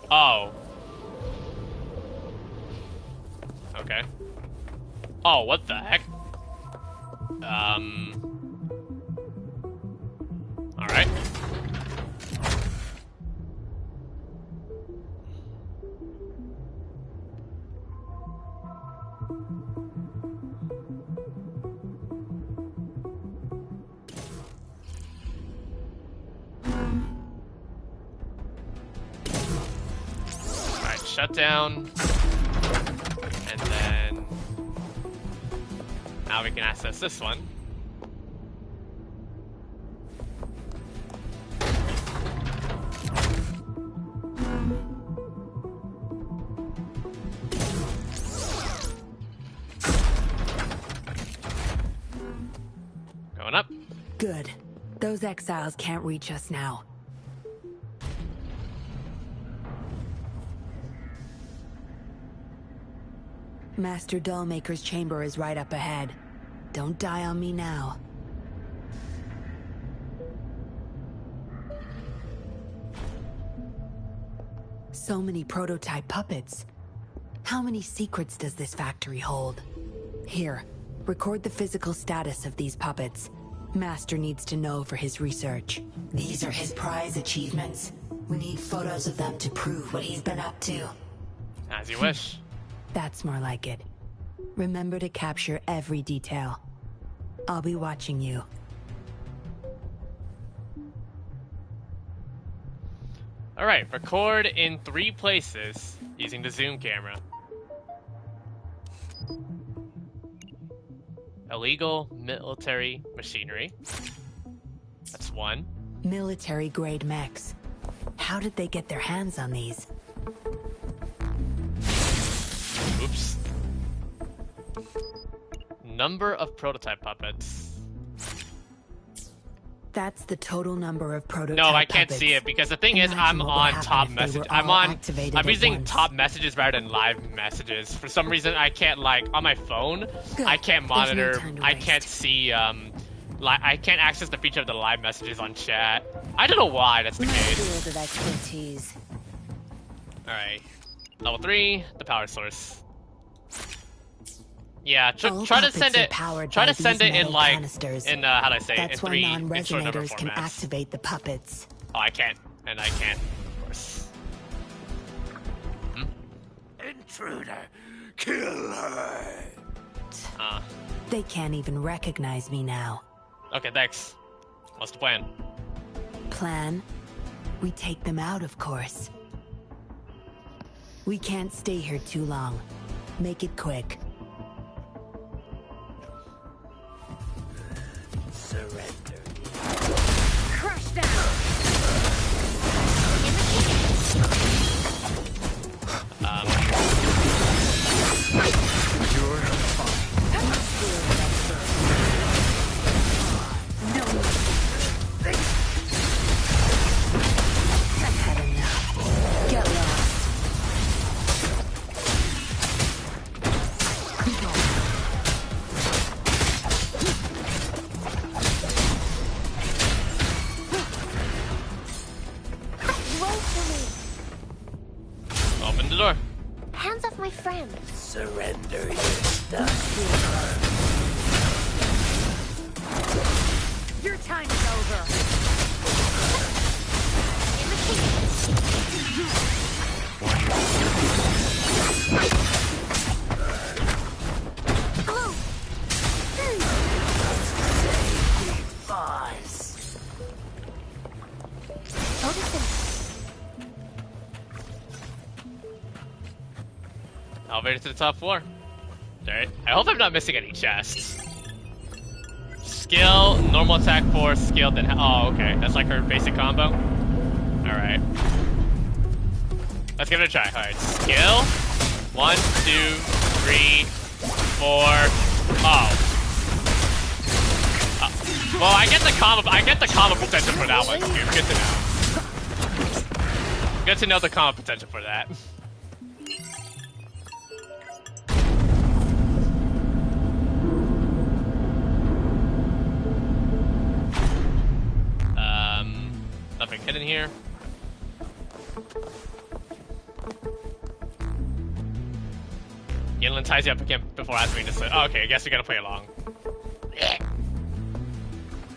Oh. Okay. Oh, what the heck? Alright. Alright, shut down. And then... now we can access this one. Going up. Good. Those exiles can't reach us now. Master Dollmaker's chamber is right up ahead. Don't die on me now. So many prototype puppets. How many secrets does this factory hold? Here, record the physical status of these puppets. Master needs to know for his research. These are his prize achievements. We need photos of them to prove what he's been up to. As you wish. That's more like it. Remember to capture every detail. I'll be watching you. Alright, record in 3 places using the zoom camera. Illegal military machinery. That's 1. Military-grade mechs. How did they get their hands on these? Oops. Number of prototype puppets. That's the total number of prototype No, I can't puppets. see it because the thing is, I'm on top message. I'm using top messages rather than live messages. For some reason, I can't on my phone. Good. I can't monitor. There's no time to I waste. can't see. I can't access the feature of the live messages on chat. I don't know why that's the My case. field of expertise. All right, level 3, the power source. Yeah, try to puppets send are it. powered Try by to send these it in metal canisters. how do I say it? That's In why 3 in short number non-resonators can formats. activate the puppets. Oh, I can't, and I can't, of course. Intruder, kill her. They can't even recognize me now. Okay, thanks. What's the plan? Plan? We take them out, of course. We can't stay here too long. Make it quick. Surrender. Crush down! You're fine. I've had enough. Get lost. Roll for Open the door. me! Hands off my friend! Surrender your stuff. Your time is over. Boss. Elevator to the top floor. Alright. I hope I'm not missing any chests. Skill, normal attack force, skill, then. Oh, okay. That's like her basic combo. Alright. Let's give it a try. Alright. Skill. 1, 2, 3, 4. Oh. Well, I get the combo potential for that one. Good to know. Good to know the combo potential for that. Nothing hidden here. Yinlin ties you up again before asking me to sit. Oh, okay, I guess we gotta play along.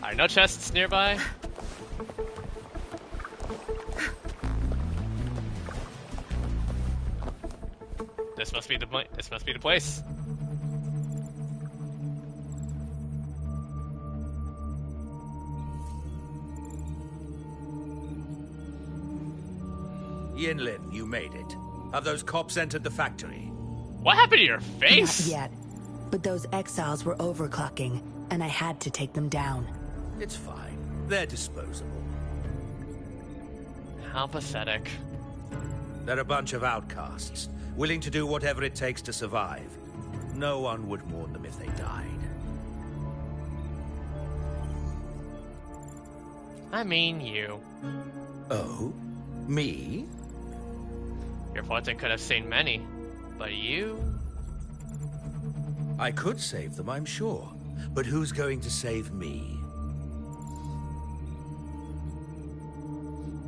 Alright, no chests nearby. This must be the place. Yinlin, you made it. Have those cops entered the factory? What happened to your face? Not yet. But those exiles were overclocking, and I had to take them down. It's fine. They're disposable. How pathetic. They're a bunch of outcasts, willing to do whatever it takes to survive. No one would mourn them if they died. I mean you. Oh? Me? Your fortune could have seen many, but you... I could save them, I'm sure. But who's going to save me?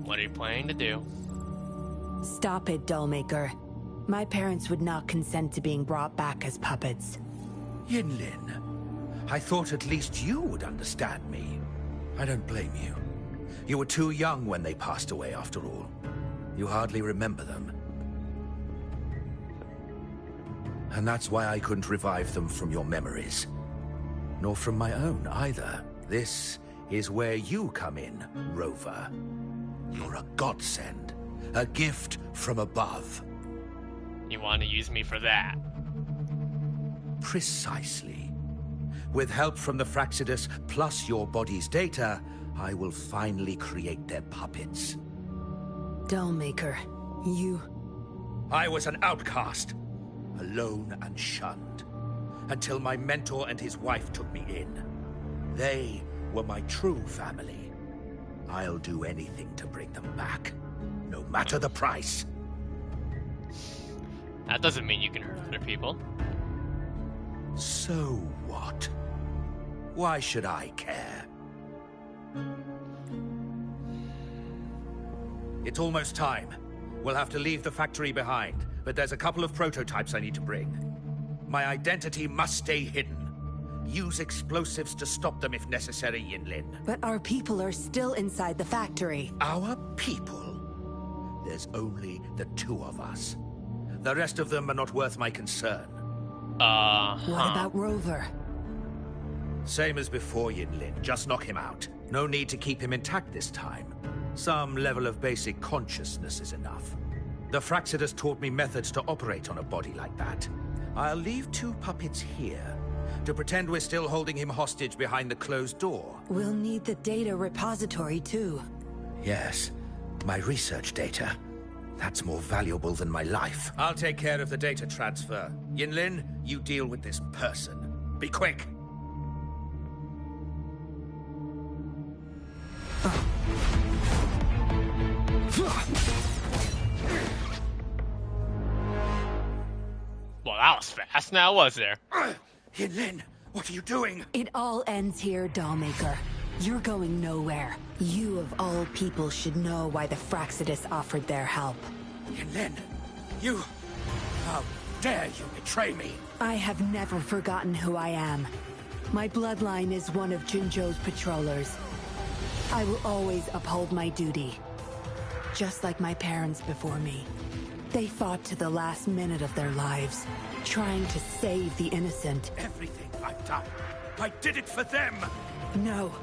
What are you planning to do? Stop it, Dollmaker. My parents would not consent to being brought back as puppets. Yinlin, I thought at least you would understand me. I don't blame you. You were too young when they passed away, after all. You hardly remember them. And that's why I couldn't revive them from your memories. Nor from my own, either. This is where you come in, Rover. You're a godsend. A gift from above. You want to use me for that? Precisely. With help from the Fraxidus plus your body's data, I will finally create their puppets. Dollmaker, you... I was an outcast. Alone and shunned. Until my mentor and his wife took me in. They were my true family. I'll do anything to bring them back. No matter the price. That doesn't mean you can hurt other people. So what? Why should I care? It's almost time. We'll have to leave the factory behind, but there's a couple of prototypes I need to bring. My identity must stay hidden. Use explosives to stop them if necessary, Yinlin. But our people are still inside the factory. Our people? There's only the two of us. The rest of them are not worth my concern. What about Rover? Same as before, Yinlin. Just knock him out. No need to keep him intact this time. Some level of basic consciousness is enough. The Fraxidus taught me methods to operate on a body like that. I'll leave two puppets here to pretend we're still holding him hostage behind the closed door. We'll need the data repository, too. Yes, my research data. That's more valuable than my life. I'll take care of the data transfer. Yinlin, you deal with this person. Be quick! Well, that was fast now, was there? Yinlin, what are you doing? It all ends here, Dollmaker. You're going nowhere. You of all people should know why the Fraxidus offered their help. Yinlin, you... How dare you betray me? I have never forgotten who I am. My bloodline is one of Jinzhou's patrollers. I will always uphold my duty. Just like my parents before me. They fought to the last minute of their lives, trying to save the innocent. Everything I've done, I did it for them! No.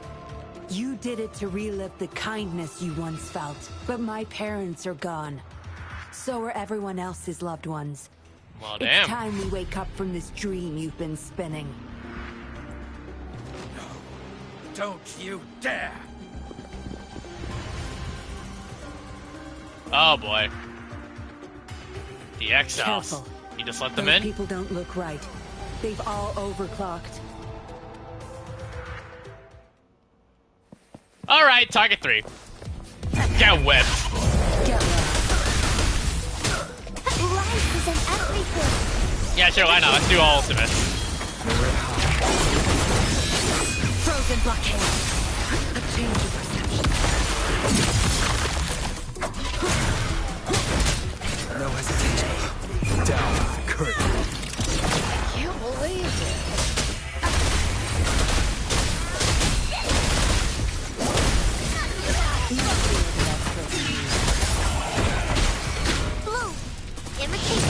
You did it to relive the kindness you once felt. But my parents are gone. So are everyone else's loved ones. Well, damn. It's time we wake up from this dream you've been spinning. No. Don't you dare! Oh boy. The Exiles. Careful. You just let them Those in? people don't look right. They've all overclocked. Alright, target 3. Get whipped. Get Life is in everything. Yeah, sure, why not? Let's do all ultimates. Frozen blockade. A change of perception. No hesitation. Down with the curtain. I can't believe it. Blue, imitate.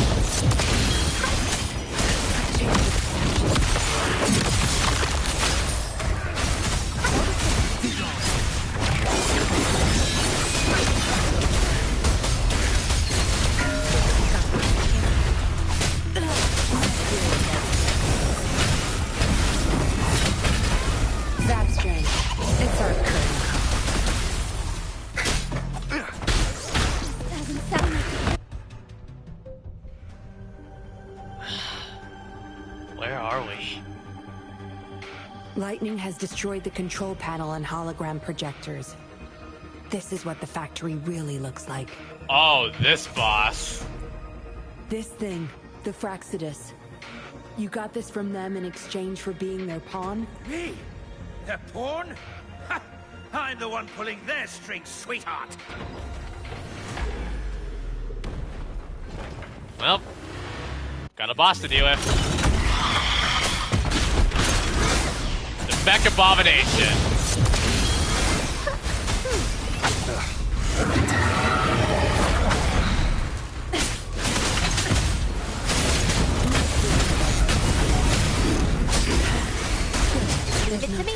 That's strange. It's our curtain. Doesn't sound like Where are we? Lightning has destroyed the control panel and hologram projectors. This is what the factory really looks like. Oh, this boss. This thing, the Fraxidus. You got this from them in exchange for being their pawn? Me? Their pawn? Ha! I'm the one pulling their strings, sweetheart! Well, got a boss to deal with. The Mech Abomination. Give it to me.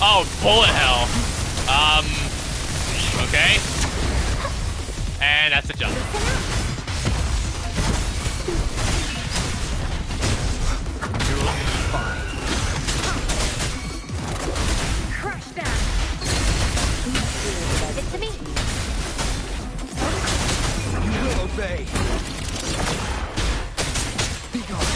Oh, bullet hell. Okay. And that's a jump. Crush that. Give it to me. You will obey. Be gone.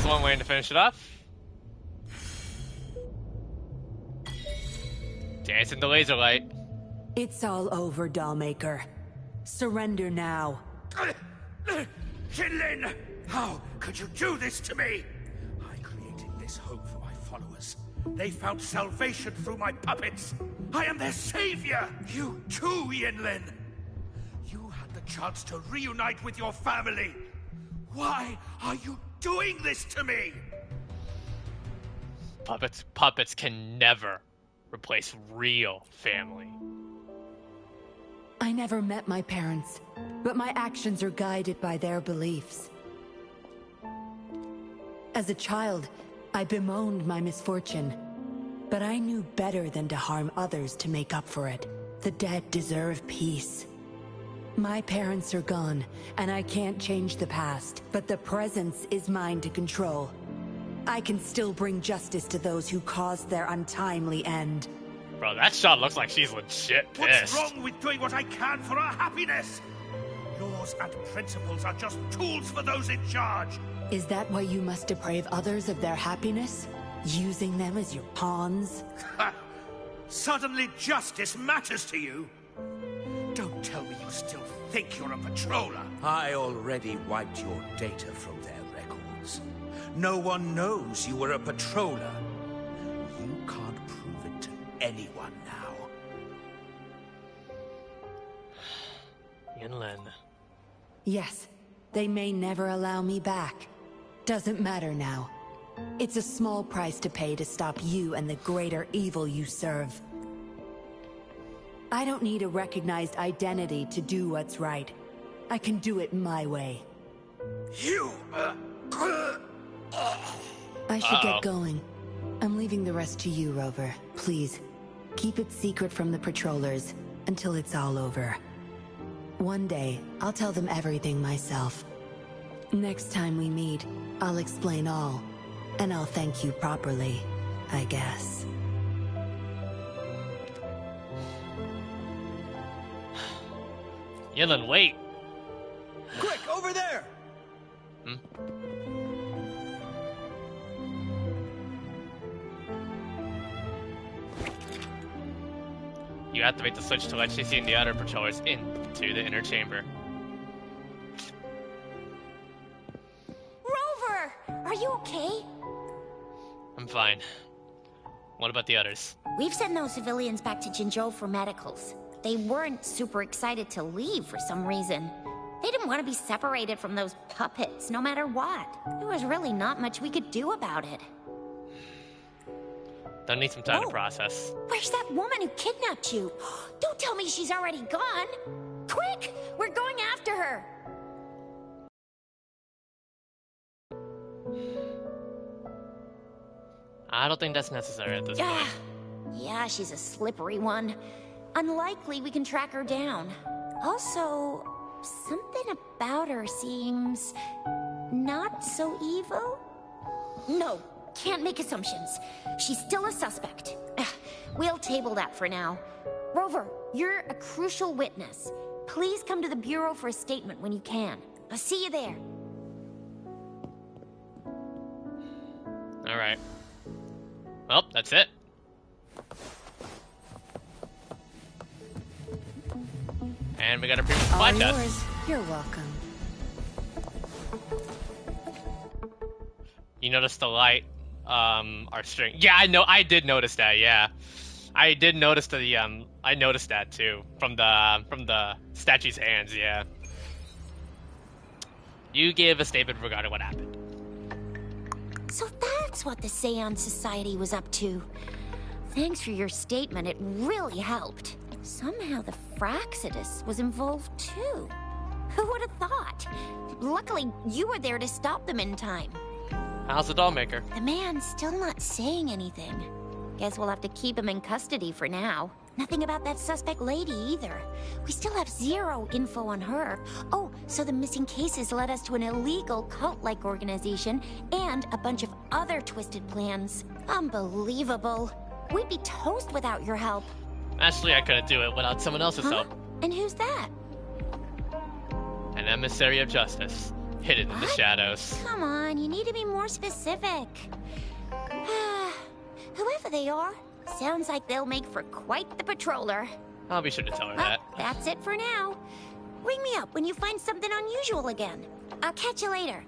One way to finish it off. Dance in the laser light. It's all over, Dollmaker. Surrender now. Jinlin! How could you do this to me? I created this home for my followers. They found salvation through my puppets. I am their savior! You too, Yinlin! You had the chance to reunite with your family. Why are you doing this to me? Puppets can never replace real family. I never met my parents, but my actions are guided by their beliefs. As a child, I bemoaned my misfortune, but I knew better than to harm others to make up for it. The dead deserve peace. My parents are gone, and I can't change the past, but the present is mine to control. I can still bring justice to those who caused their untimely end. Bro, that shot looks like she's legit pissed. What's wrong with doing what I can for our happiness? Laws and principles are just tools for those in charge. Is that why you must deprave others of their happiness? Using them as your pawns? Suddenly justice matters to you? Don't tell me you still think you're a patroller. I already wiped your data from their records. No one knows you were a patroller. You can't prove it to anyone now. Yinlin. Yes, they may never allow me back. Doesn't matter now. It's a small price to pay to stop you and the greater evil you serve. I don't need a recognized identity to do what's right. I can do it my way. You... I should get going. I'm leaving the rest to you, Rover. Please, keep it secret from the patrollers until it's all over. One day, I'll tell them everything myself. Next time we meet, I'll explain all. And I'll thank you properly, I guess. Yinlin, wait. Quick, over there! You activate the switch to let you see the other patrollers into the inner chamber. Rover! Are you okay? I'm fine. What about the others? We've sent those civilians back to Jinzhou for medicals. they weren't super excited to leave for some reason. They didn't want to be separated from those puppets, no matter what. There was really not much we could do about it. Don't need some time to process. Where's that woman who kidnapped you? Don't tell me she's already gone. Quick! We're going after her! I don't think that's necessary at this point. Yeah, she's a slippery one. Unlikely we can track her down. Also, something about her seems not so evil? No, can't make assumptions. She's still a suspect. We'll table that for now. Rover, you're a crucial witness. Please come to the Bureau for a statement when you can. I'll see you there. Alright. Well, that's it. And we got a brief supply All test. yours. You're welcome. You noticed the light, our string. Yeah, I did notice that, yeah. I did notice I noticed that too, from the statue's hands, yeah. You gave a statement regarding what happened. So that's what the Seance Society was up to. Thanks for your statement, it really helped. Somehow the Fraxidus was involved too. Who would have thought? Luckily, you were there to stop them in time. How's the doll maker? The man's still not saying anything. Guess we'll have to keep him in custody for now. Nothing about that suspect lady either. We still have zero info on her. Oh, so the missing cases led us to an illegal cult-like organization and a bunch of other twisted plans. Unbelievable. We'd be toast without your help. Actually, I couldn't do it without someone else's help. And who's that? An emissary of justice, hidden in the shadows. Come on, you need to be more specific. Whoever they are, sounds like they'll make for quite the patroller. I'll be sure to tell her that. That's it for now. Ring me up when you find something unusual again. I'll catch you later.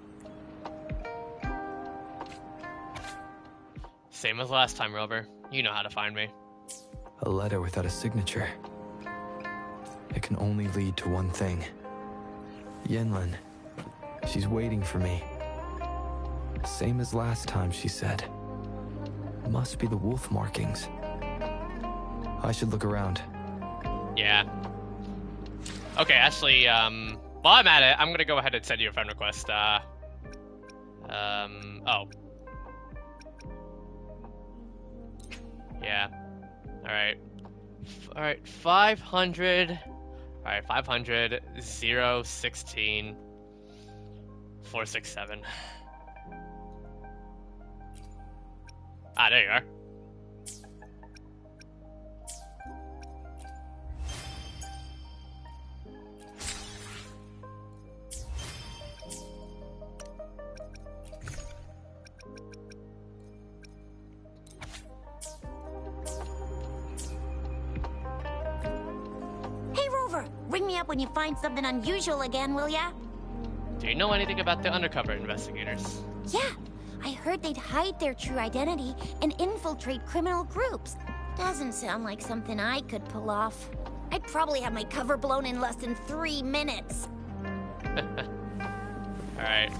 Same as last time, Rover. You know how to find me. A letter without a signature. It can only lead to one thing. Yinlin. She's waiting for me. Same as last time, she said. Must be the wolf markings. I should look around. Yeah. Okay, actually, while I'm at it, I'm gonna go ahead and send you a friend request. Oh. Yeah. Alright. Alright, 500. Alright, 500, 0, 16, 467. Ah, there you are. Hey, Rover, ring me up when you find something unusual again, will ya? Do you know anything about the undercover investigators? Yeah, I heard they'd hide their true identity and infiltrate criminal groups. Doesn't sound like something I could pull off. I'd probably have my cover blown in less than 3 minutes. Alright.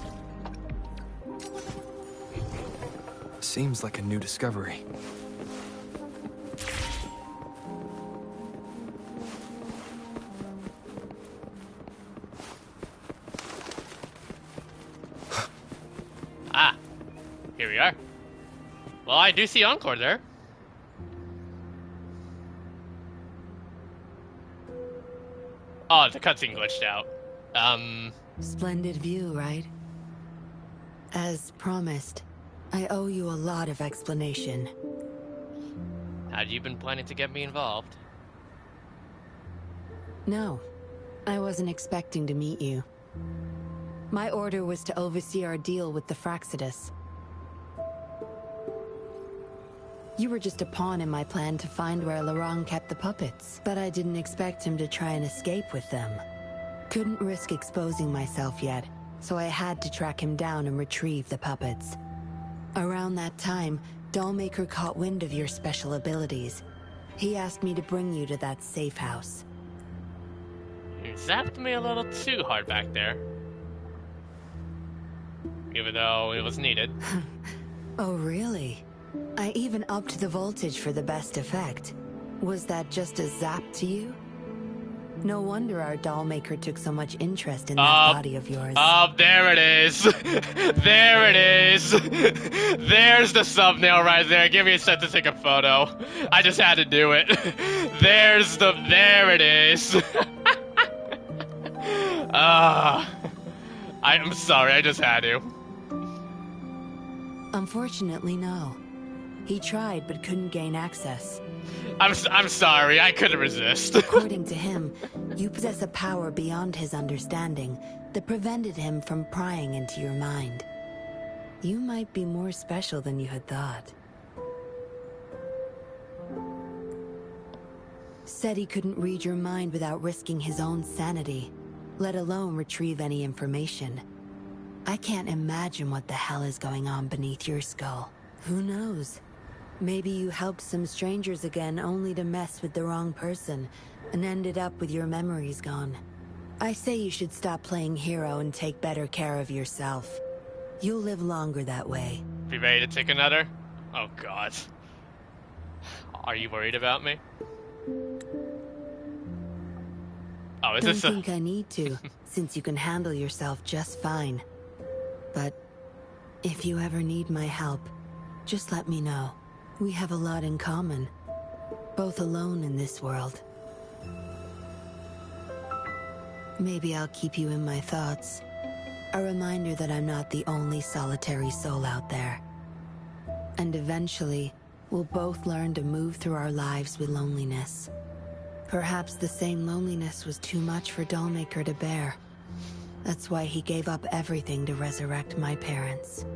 Seems like a new discovery. Ah, here we are. Well, I do see Encore there. Oh, the cutscene glitched out. Splendid view, right? As promised, I owe you a lot of explanation. Had you been planning to get me involved? No, I wasn't expecting to meet you. My order was to oversee our deal with the Fraxidus. You were just a pawn in my plan to find where Laurent kept the puppets, but I didn't expect him to try and escape with them. Couldn't risk exposing myself yet, so I had to track him down and retrieve the puppets. Around that time, Dollmaker caught wind of your special abilities. He asked me to bring you to that safe house. You zapped me a little too hard back there. Even though it was needed. Oh, really? I even upped the voltage for the best effect. Was that just a zap to you? No wonder our doll maker took so much interest in that body of yours. Oh, there it is. There it is. There's the thumbnail right there. Give me a sec to take a photo. I just had to do it. There it is. I'm sorry, I just had to. Unfortunately, no. He tried but couldn't gain access. I'm sorry, I couldn't resist. According to him, you possess a power beyond his understanding that prevented him from prying into your mind. You might be more special than you had thought. Said he couldn't read your mind without risking his own sanity, let alone retrieve any information. I can't imagine what the hell is going on beneath your skull. Who knows? Maybe you helped some strangers again only to mess with the wrong person and ended up with your memories gone. I say you should stop playing hero and take better care of yourself. You'll live longer that way. Be ready to take another? Oh god. Are you worried about me? Oh, is this Don't think I need to, since you can handle yourself just fine. But if you ever need my help, just let me know. We have a lot in common, both alone in this world. Maybe I'll keep you in my thoughts. A reminder that I'm not the only solitary soul out there. And eventually, we'll both learn to move through our lives with loneliness. Perhaps the same loneliness was too much for Dollmaker to bear. That's why he gave up everything to resurrect my parents.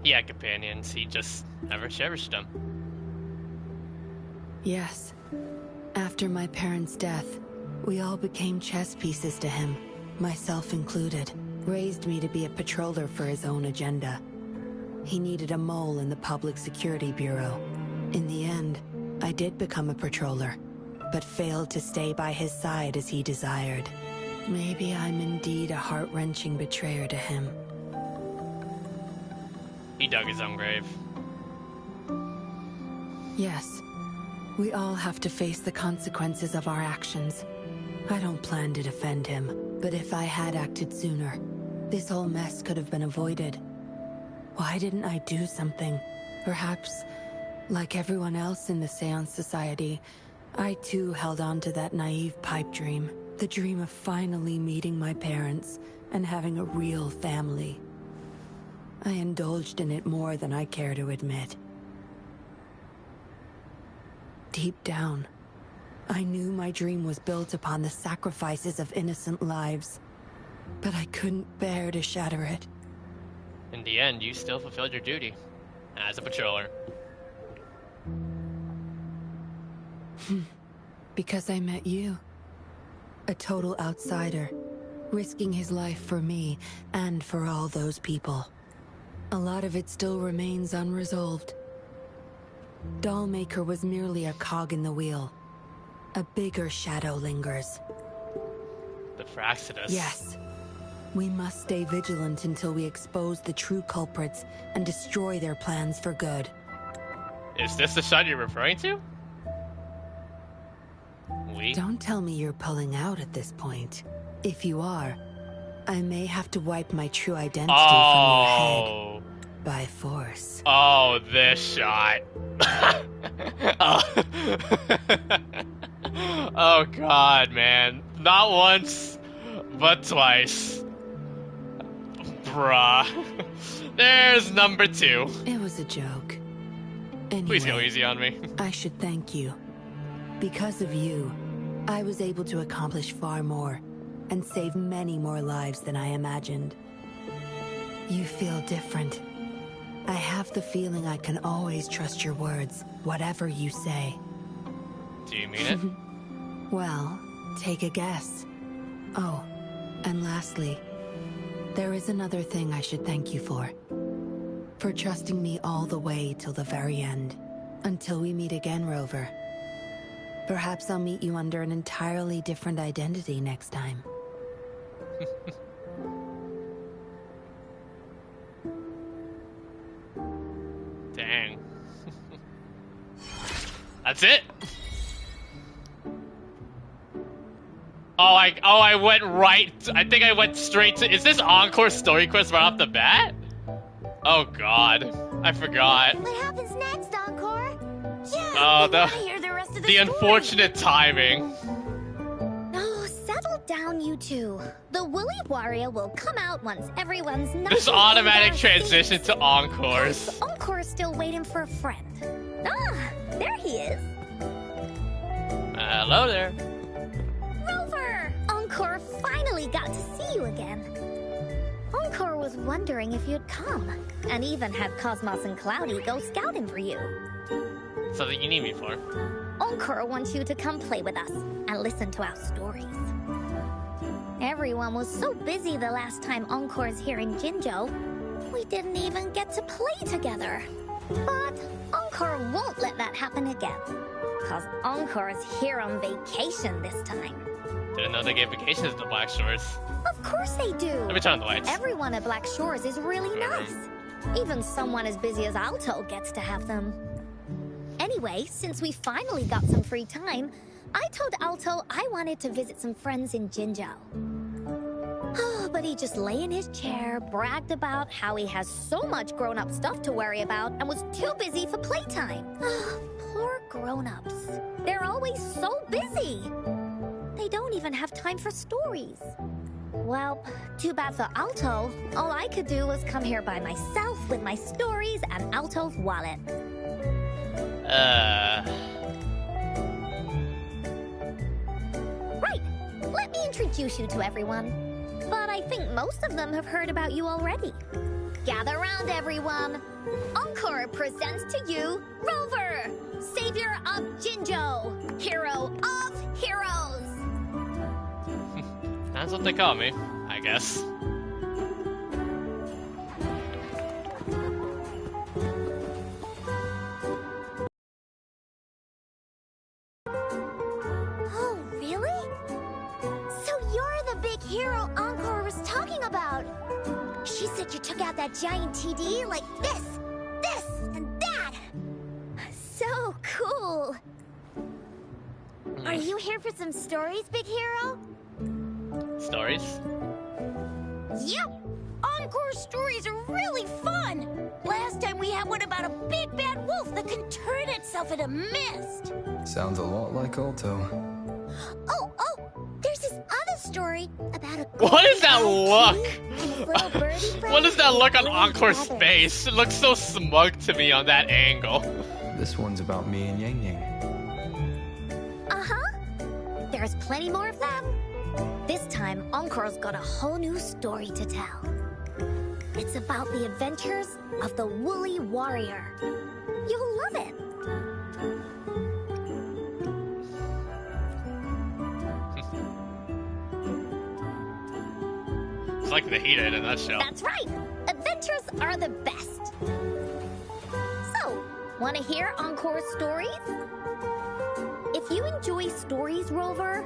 He had companions, he just never cherished them. Yes. After my parents' death, we all became chess pieces to him, myself included. Raised me to be a patroller for his own agenda. He needed a mole in the Public Security Bureau. In the end, I did become a patroller, but failed to stay by his side as he desired. Maybe I'm indeed a heart-wrenching betrayer to him. He dug his own grave. Yes. We all have to face the consequences of our actions. I don't plan to defend him, but if I had acted sooner, this whole mess could have been avoided. Why didn't I do something? Perhaps, like everyone else in the Seance Society, I too held on to that naive pipe dream. The dream of finally meeting my parents and having a real family. I indulged in it more than I care to admit. Deep down, I knew my dream was built upon the sacrifices of innocent lives, but I couldn't bear to shatter it. In the end, you still fulfilled your duty as a patroller. Because I met you. A total outsider, risking his life for me and for all those people. A lot of it still remains unresolved. Dollmaker was merely a cog in the wheel. A bigger shadow lingers. The Fraxidus. Yes. We must stay vigilant until we expose the true culprits and destroy their plans for good. Is this the shot you're referring to? Don't tell me you're pulling out at this point. If you are, I may have to wipe my true identity from your head. By force. Oh, this shot. Oh god, man. Not once, but twice. Bruh. There's number 2. It was a joke. Anyway, please go easy on me. I should thank you. Because of you, I was able to accomplish far more and save many more lives than I imagined. You feel different. I have the feeling I can always trust your words, whatever you say. Do you mean it? Well, take a guess. Oh, and lastly, there is another thing I should thank you for. For trusting me all the way till the very end. Until we meet again, Rover. Perhaps I'll meet you under an entirely different identity next time. Dang. That's it? I went right. I think I went straight to. Is this Encore story quest right off the bat? Oh god, I forgot. What happens next, Encore? Yeah, Oh, I hear the rest of the story. unfortunate timing. Oh, settle down, you two. The Woolly Warrior will come out once everyone's nice. This automatic transition to Encores. Encore's still waiting for a friend. Ah, there he is. Hello there. Rover! Encore finally got to see you again. Encore was wondering if you'd come, and even had Cosmos and Cloudy go scouting for you. Something you need me for. Encore wants you to come play with us and listen to our stories. Everyone was so busy the last time Encore's here in Jinzhou, we didn't even get to play together. But Encore won't let that happen again, cause Encore's here on vacation this time. Didn't know they gave vacations to the Black Shores. Of course they do. Let me turn on the lights. Everyone at Black Shores is really nice. Even someone as busy as Alto gets to have them. Anyway, since we finally got some free time, I told Alto I wanted to visit some friends in Jinzhou. Oh, but he just lay in his chair, bragged about how he has so much grown-up stuff to worry about, and was too busy for playtime. Poor grown-ups. They're always so busy. They don't even have time for stories. Well, too bad for Alto. All I could do was come here by myself with my stories and Alto's wallet. Right. Let me introduce you to everyone. But I think most of them have heard about you already. Gather round, everyone. Encore presents to you Rover, savior of Jinzhou, hero of heroes. That's what they call me, I guess. Oh, really? So you're the big hero Encore was talking about. She said you took out that giant TD like this, and that. So cool. Are you here for some stories, big hero? Stories? Yep! Encore's stories are really fun! Last time we had one about a big bad wolf that can turn itself into mist! Sounds a lot like Alto. Oh! There's this other story about a... What is that look? Birdie What is that look on Encore's face? It looks so smug to me on that angle. This one's about me and Yang Yang. Uh-huh. There's plenty more of them. This time, Encore's got a whole new story to tell. It's about the adventures of the Woolly Warrior. You'll love it. It's like the heat in a nutshell. That's right. Adventures are the best. So, want to hear Encore's stories? If you enjoy stories, Rover,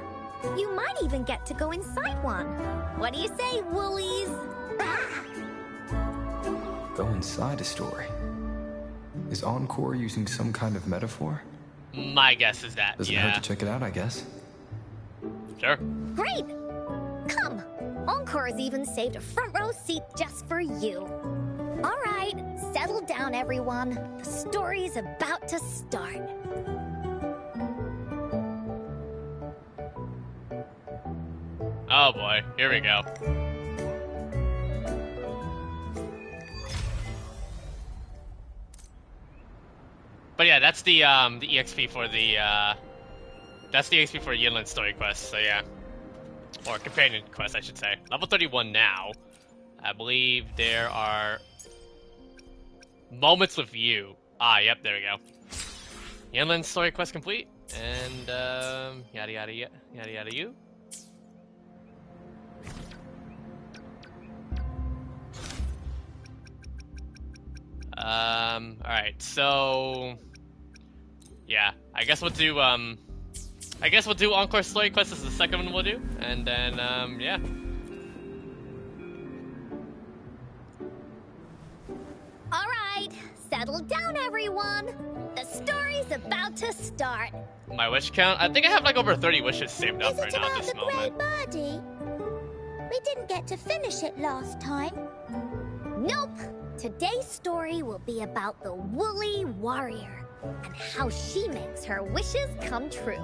you might even get to go inside one. What do you say, Woolies? Go inside a story. Is Encore using some kind of metaphor? My guess is that, Doesn't hurt to check it out, I guess. Sure. Great! Come, Encore's even saved a front row seat just for you. All right, settle down, everyone. The story's about to start. Oh boy, here we go. But yeah, that's the EXP for the that's the EXP for Yinlin's story quest. So yeah, or companion quest, I should say. Level 31 now. I believe there are moments with you. Ah, yep, there we go. Yinlin's story quest complete, and yada yada yada yada yada you. Alright, so yeah, I guess we'll do I guess we'll do Encore Story Quest as the second one we'll do, and then, yeah. Alright, settle down everyone. The story's about to start. My wish count? I think I have like over 30 wishes saved up right now at this moment. Birdie? We didn't get to finish it last time. Nope. Today's story will be about the Woolly Warrior and how she makes her wishes come true.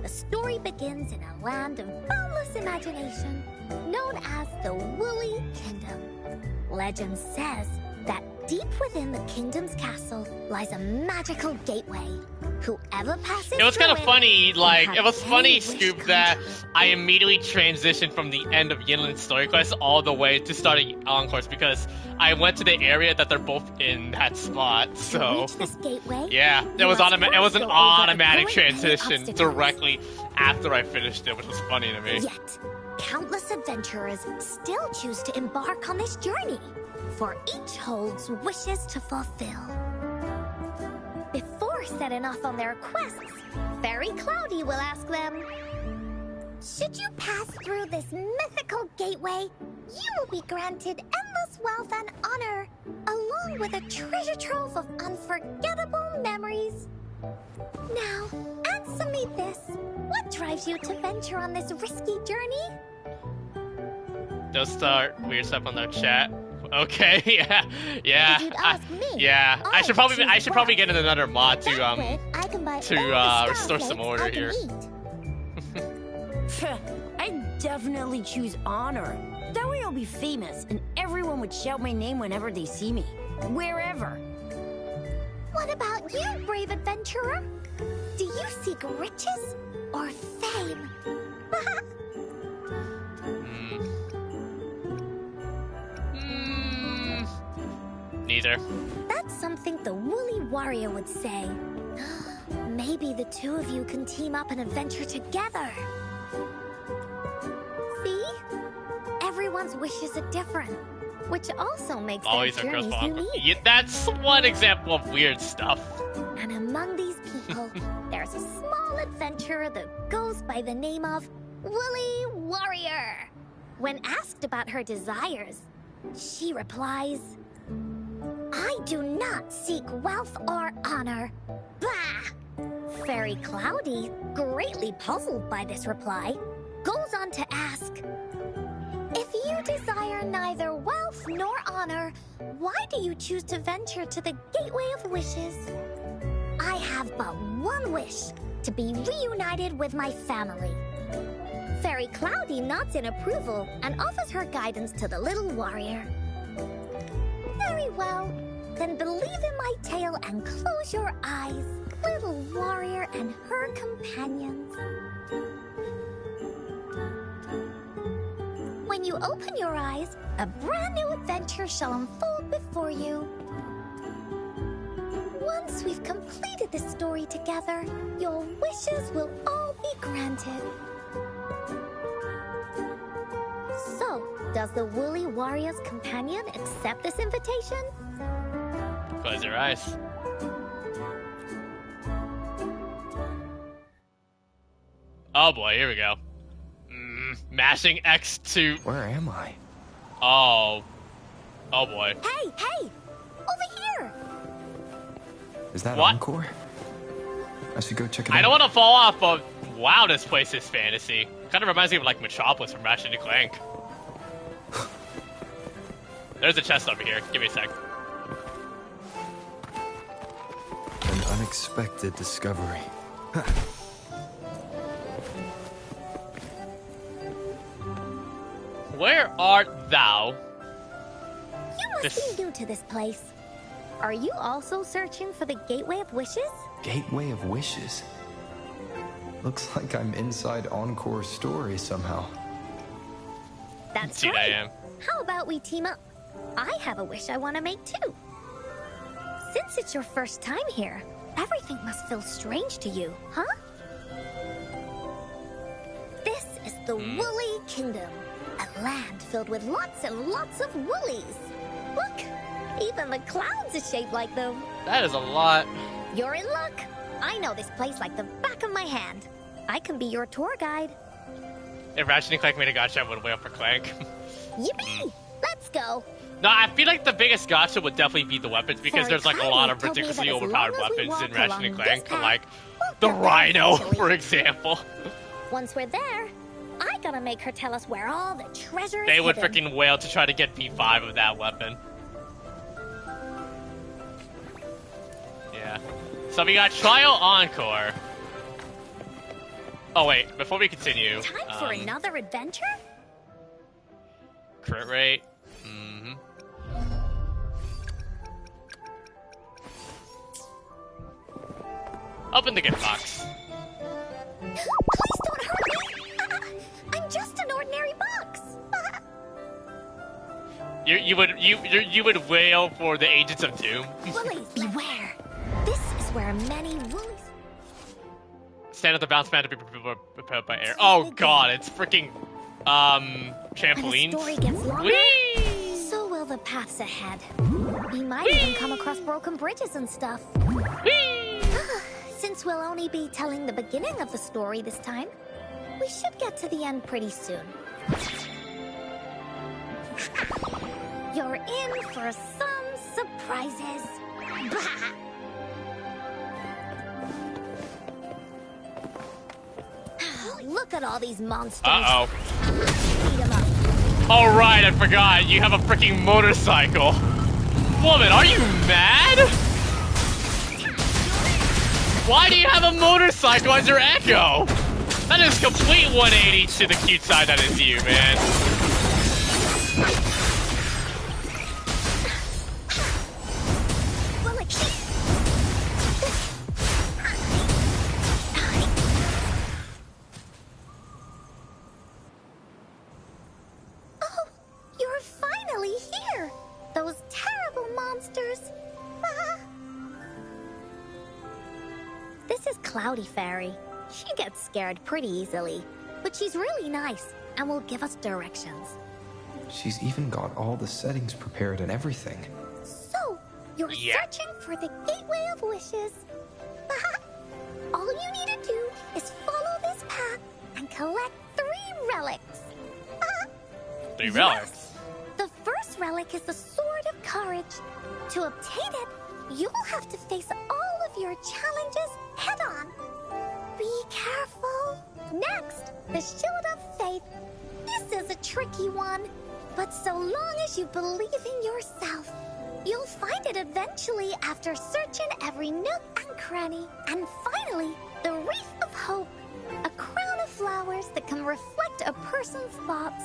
The story begins in a land of boundless imagination known as the Woolly Kingdom. Legend says that deep within the kingdom's castle lies a magical gateway. Whoever passes It was kind of funny, like, have it was any funny, wish Scoop, come that true. I immediately transitioned from the end of Yinlin's story quest all the way to starting Encore's because I went to the area that they're both in that spot, so... reach this gateway, yeah, it you was, must it was an first go over a automatic great many transition obstacles. directly after I finished it, which was funny to me. Yet, countless adventurers still choose to embark on this journey, for each holds wishes to fulfill. Before setting off on their quests, Fairy Cloudy will ask them, should you pass through this mythical gateway, you will be granted endless wealth and honor, along with a treasure trove of unforgettable memories. Now, answer me this. What drives you to venture on this risky journey? Don't start weird stuff on their chat. Okay, yeah. If you'd ask me, yeah. I should probably get in another mod to I can buy all the restore some order I can here. eat. I'd definitely choose honor. That way I'll be famous, and everyone would shout my name whenever they see me. Wherever. What about you, brave adventurer? Do you seek riches or fame? Neither. That's something the Woolly Warrior would say. Maybe the two of you can team up and adventure together. See? Everyone's wishes are different, which also makes Always their a girl's journeys fault. unique. Yeah, that's one example of weird stuff. And among these people, there's a small adventurer that goes by the name of Woolly Warrior. When asked about her desires, she replies, I do not seek wealth or honor. Bah! Fairy Cloudy, greatly puzzled by this reply, goes on to ask, if you desire neither wealth nor honor, why do you choose to venture to the Gateway of Wishes? I have but one wish, to be reunited with my family. Fairy Cloudy nods in approval and offers her guidance to the little warrior. Very well. Then believe in my tale and close your eyes, little warrior and her companions. When you open your eyes, a brand new adventure shall unfold before you. Once we've completed this story together, your wishes will all be granted. So, does the Woolly Warrior's companion accept this invitation? Close your eyes. Oh boy, here we go. Mashing X to... Where am I? Oh. Oh boy. Hey! Over here! Is that What? Encore? I should go check it out. I don't want to fall off, but wow, this place is fantasy. Kind of reminds me of like Metropolis from Ratchet & Clank. There's a chest over here. Give me a sec. An unexpected discovery. Where art thou? You must be new to this place. Are you also searching for the Gateway of Wishes? Gateway of Wishes. Looks like I'm inside Encore's story somehow. That's Indeed, right. I am. How about we team up? I have a wish I want to make too. Since it's your first time here, everything must feel strange to you, huh? This is the Woolly Kingdom, a land filled with lots and lots of woolies. Look, even the clouds are shaped like them. That is a lot. You're in luck. I know this place like the back of my hand. I can be your tour guide. If Ratchet and Clank made a gacha, I would wait up for Clank. Yippee! Let's go. No, I feel like the biggest gacha would definitely be the weapons because there's like a lot of ridiculously overpowered weapons in Ratchet and Clank, like the Rhino, for example. Once we're there, I gotta make her tell us where all the treasure is They would hidden. freaking wail to try to get V5 of that weapon. Yeah. So we got Trial Encore. Oh wait, before we continue. Time for another adventure? Crit rate. Open the gift box. Please don't hurt me! I'm just an ordinary box! You would wail for the Agents of Doom. Woolies, beware! This is where many woolies... Stand at the bounce pad to be propelled by air. Oh god, it's freaking trampolines. When the story gets longer, so will the paths ahead. We might even come across broken bridges and stuff. Since we'll only be telling the beginning of the story this time, we should get to the end pretty soon. You're in for some surprises. Look at all these monsters. Uh-oh. Oh right, I forgot. You have a freaking motorcycle. Woman, are you mad? Why do you have a motorcycle as your Echo? That is complete 180 to the cute side that is you, man. Oh, you're finally here! Those terrible monsters! This is Cloudy Fairy. She gets scared pretty easily, but she's really nice and will give us directions. She's even got all the settings prepared and everything. So, you're searching for the Gateway of Wishes. All you need to do is follow this path and collect 3 relics. 3 relics? The first relic is the Sword of Courage. To obtain it, you will have to face all of your challenges head-on. Be careful. Next, the Shield of Faith. This is a tricky one, but so long as you believe in yourself, you'll find it eventually after searching every nook and cranny. And finally, the Wreath of Hope, a crown of flowers that can reflect a person's thoughts.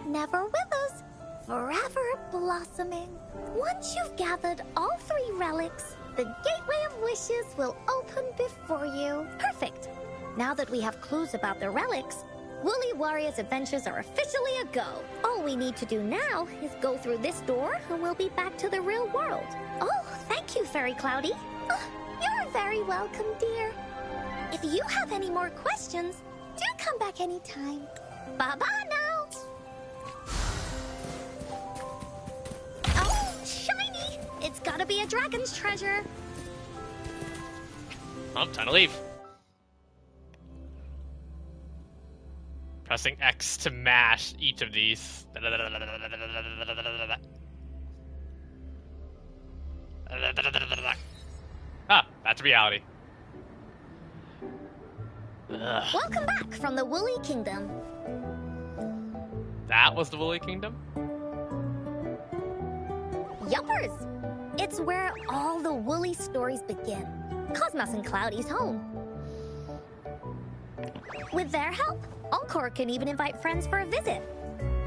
Never withers, forever blossoming. Once you've gathered all 3 relics, the Gateway of Wishes will open before you. Perfect. Now that we have clues about the relics, Woolly Warrior's adventures are officially a go. All we need to do now is go through this door and we'll be back to the real world. Oh, thank you, Fairy Cloudy. Oh, you're very welcome, dear. If you have any more questions, do come back anytime. Bye-bye now. Oh, shiny! It's gotta be a dragon's treasure. Oh, time to leave. Pressing X to mash each of these. Ah, that's reality. Ugh. Welcome back from the Woolly Kingdom. That was the Woolly Kingdom? Yuppers! It's where all the Woolly stories begin. Cosmos and Cloudy's home. With their help, Encore can even invite friends for a visit.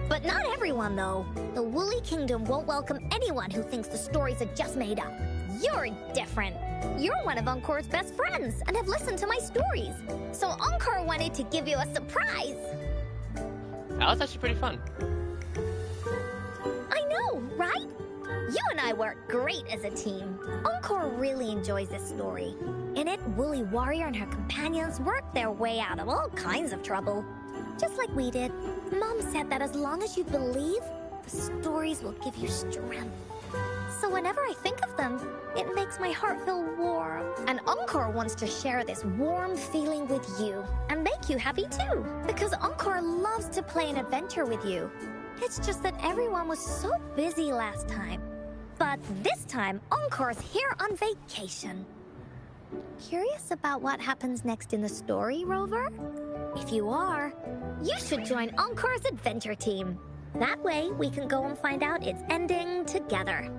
But not everyone, though. The Woolly Kingdom won't welcome anyone who thinks the stories are just made up. You're different. You're one of Encore's best friends and have listened to my stories. So Encore wanted to give you a surprise. That was actually pretty fun. I know, right? You and I work great as a team. Encore really enjoys this story. In it, Woolly Warrior and her companions work their way out of all kinds of trouble. Just like we did. Mom said that as long as you believe, the stories will give you strength. So whenever I think of them, it makes my heart feel warm. And Encore wants to share this warm feeling with you and make you happy too. Because Encore loves to play an adventure with you. It's just that everyone was so busy last time. But this time, Encore's here on vacation. Curious about what happens next in the story, Rover? If you are, you should join Encore's adventure team. That way, we can go and find out its ending together.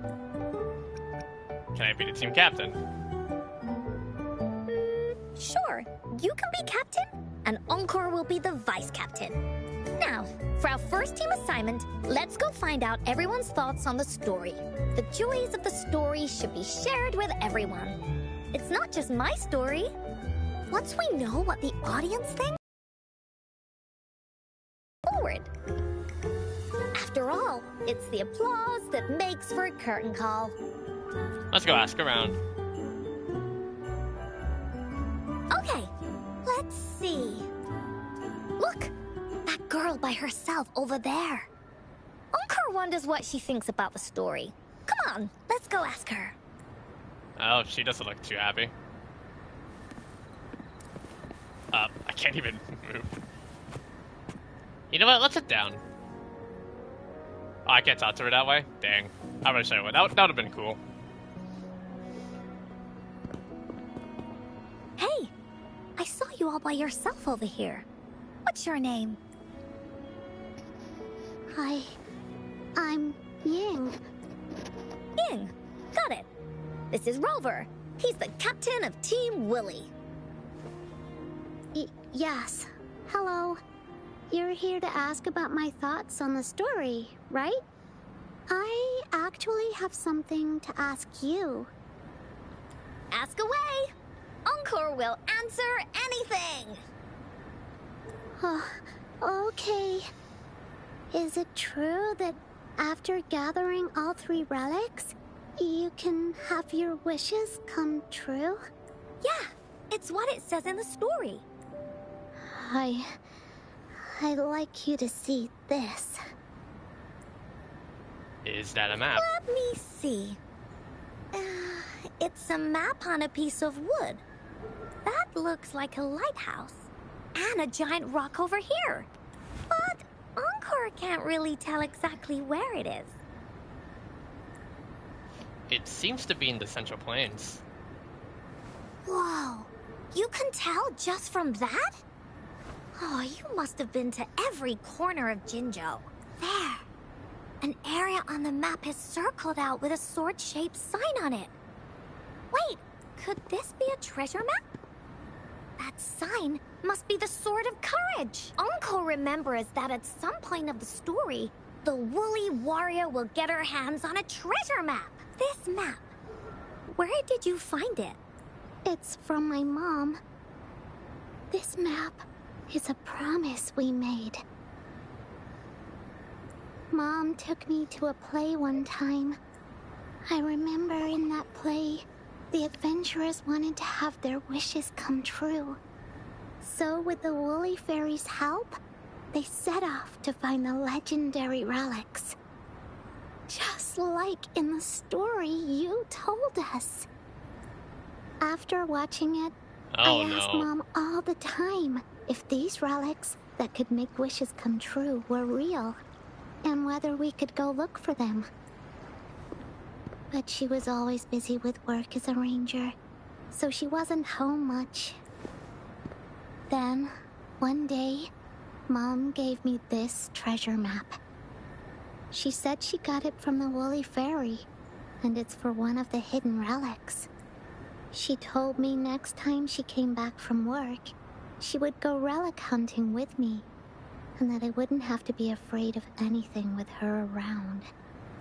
Can I be the team captain? Sure, you can be captain, and Encore will be the vice captain. Now, for our first team assignment, let's go find out everyone's thoughts on the story. The joys of the story should be shared with everyone. It's not just my story. Once we know what the audience thinks, forward. After all, it's the applause that makes for a curtain call. Let's go ask around. Okay, let's see. Look, that girl by herself over there. Encore wonders what she thinks about the story. Come on, let's go ask her. Oh, she doesn't look too happy. I can't even move. You know what? Let's sit down. Oh, I can't talk to her that way? Dang. I wish I would. That would have been cool. Hey, I saw you all by yourself over here. What's your name? I'm Ying. Ying, got it. This is Rover. He's the captain of Team Willy. Yes. Hello. You're here to ask about my thoughts on the story, right? I actually have something to ask you. Ask away. Encore will answer anything. Okay. Is it true that after gathering all 3 relics, you can have your wishes come true? Yeah, it's what it says in the story. I'd like you to see this. Is that a map? Let me see. It's a map on a piece of wood. That looks like a lighthouse. And a giant rock over here. But Encore can't really tell exactly where it is. It seems to be in the Central Plains. Whoa, you can tell just from that? Oh, you must have been to every corner of Jinzhou. There. An area on the map is circled out with a sword-shaped sign on it. Wait, could this be a treasure map? That sign must be the Sword of Courage. Encore remembers that at some point of the story, the woolly warrior will get her hands on a treasure map. This map. Where did you find it? It's from my mom. This map is a promise we made. Mom took me to a play one time. I remember in that play, the adventurers wanted to have their wishes come true. So with the Woolly Fairy's help, they set off to find the legendary relics. Just like in the story you told us. After watching it, I asked Mom all the time if these relics that could make wishes come true were real, and whether we could go look for them. But she was always busy with work as a ranger, so she wasn't home much. Then, one day, Mom gave me this treasure map. She said she got it from the Woolly Fairy, and it's for one of the hidden relics. She told me next time she came back from work, she would go relic hunting with me, and that I wouldn't have to be afraid of anything with her around.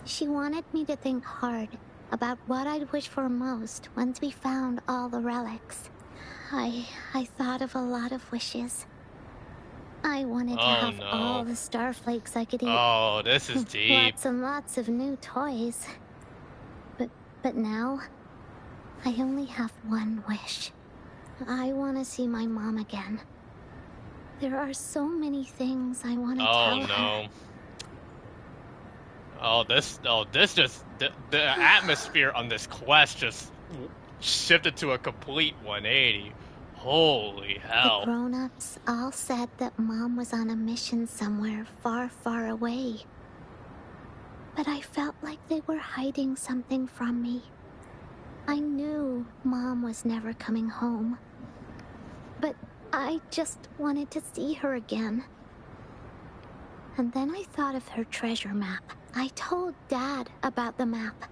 She wanted me to think hard about what I'd wish for most once we found all the relics. I thought of a lot of wishes. I wanted to have all the starflakes I could eat. Oh, this is deep. Lots and lots of new toys. But now, I only have one wish. I want to see my mom again. There are so many things I want to tell her. The atmosphere on this quest just shifted to a complete 180. Holy hell. The grown-ups all said that Mom was on a mission somewhere far, far away. But I felt like they were hiding something from me. I knew Mom was never coming home. But I just wanted to see her again. And then I thought of her treasure map. I told Dad about the map.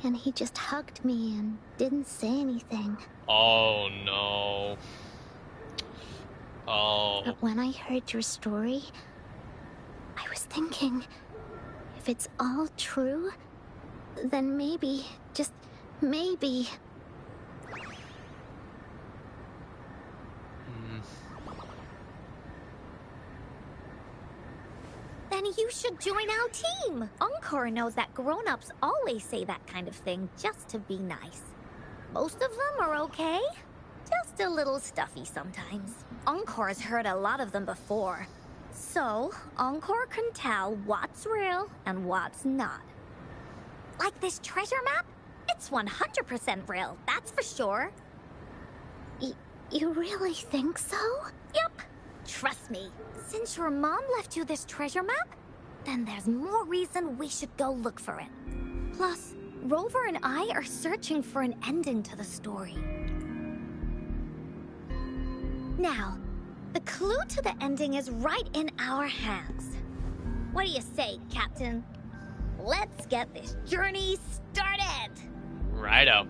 And he just hugged me and didn't say anything. Oh no. Oh. But when I heard your story, I was thinking, if it's all true, then maybe, just maybe... Then you should join our team. Encore knows that grown-ups always say that kind of thing just to be nice. Most of them are okay. Just a little stuffy sometimes. Encore's heard a lot of them before. So, Encore can tell what's real and what's not. Like this treasure map? It's 100% real, that's for sure. You really think so? Yep. Trust me. Since your mom left you this treasure map, then there's more reason we should go look for it. Plus, Rover and I are searching for an ending to the story. Now, the clue to the ending is right in our hands. What do you say, Captain? Let's get this journey started! Righto.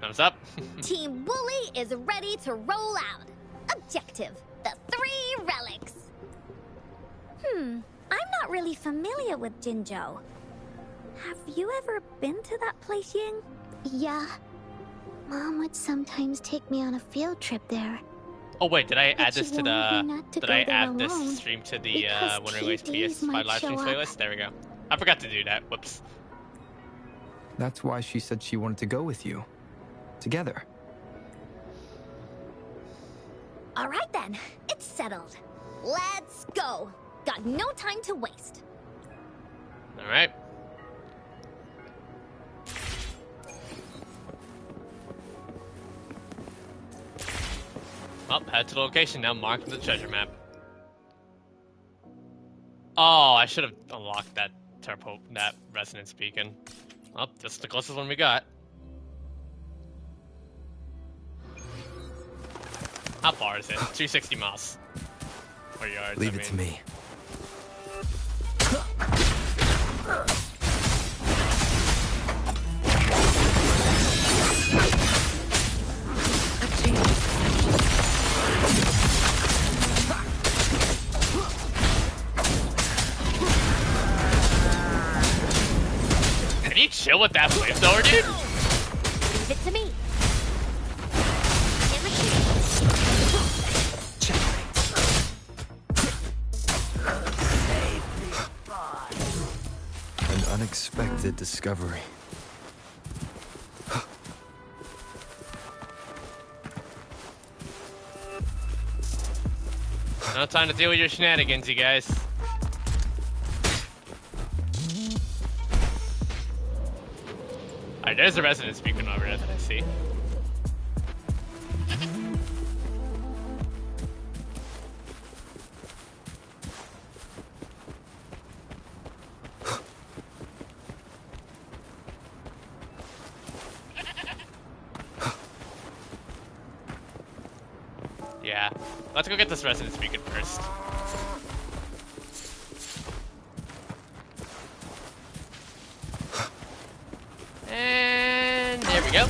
Thumbs up. Team Wooly is ready to roll out. Objective, the 3 relics. I'm not really familiar with Jinzhou. Have you ever been to that place, Ying? Yeah. Mom would sometimes take me on a field trip there. Oh wait, did I add this to the... Did I add this stream to the Wuthering PS5 live stream playlist? There we go. I forgot to do that. Whoops. That's why she said she wanted to go with you. Together. All right then, it's settled. Let's go. Got no time to waste. All right. Well, head to the location now, marked the treasure map. Oh, I should have unlocked that resonance beacon. Well, just the closest one we got. How far is it? 260 miles. Or yards, Leave it to me. Can you chill with that flamethrower, dude? Leave it to me. An unexpected discovery. No time to deal with your shenanigans, you guys. Alright, there's a resonance beacon over there that I see. Yeah, let's go get this resonance beacon first. And there we go.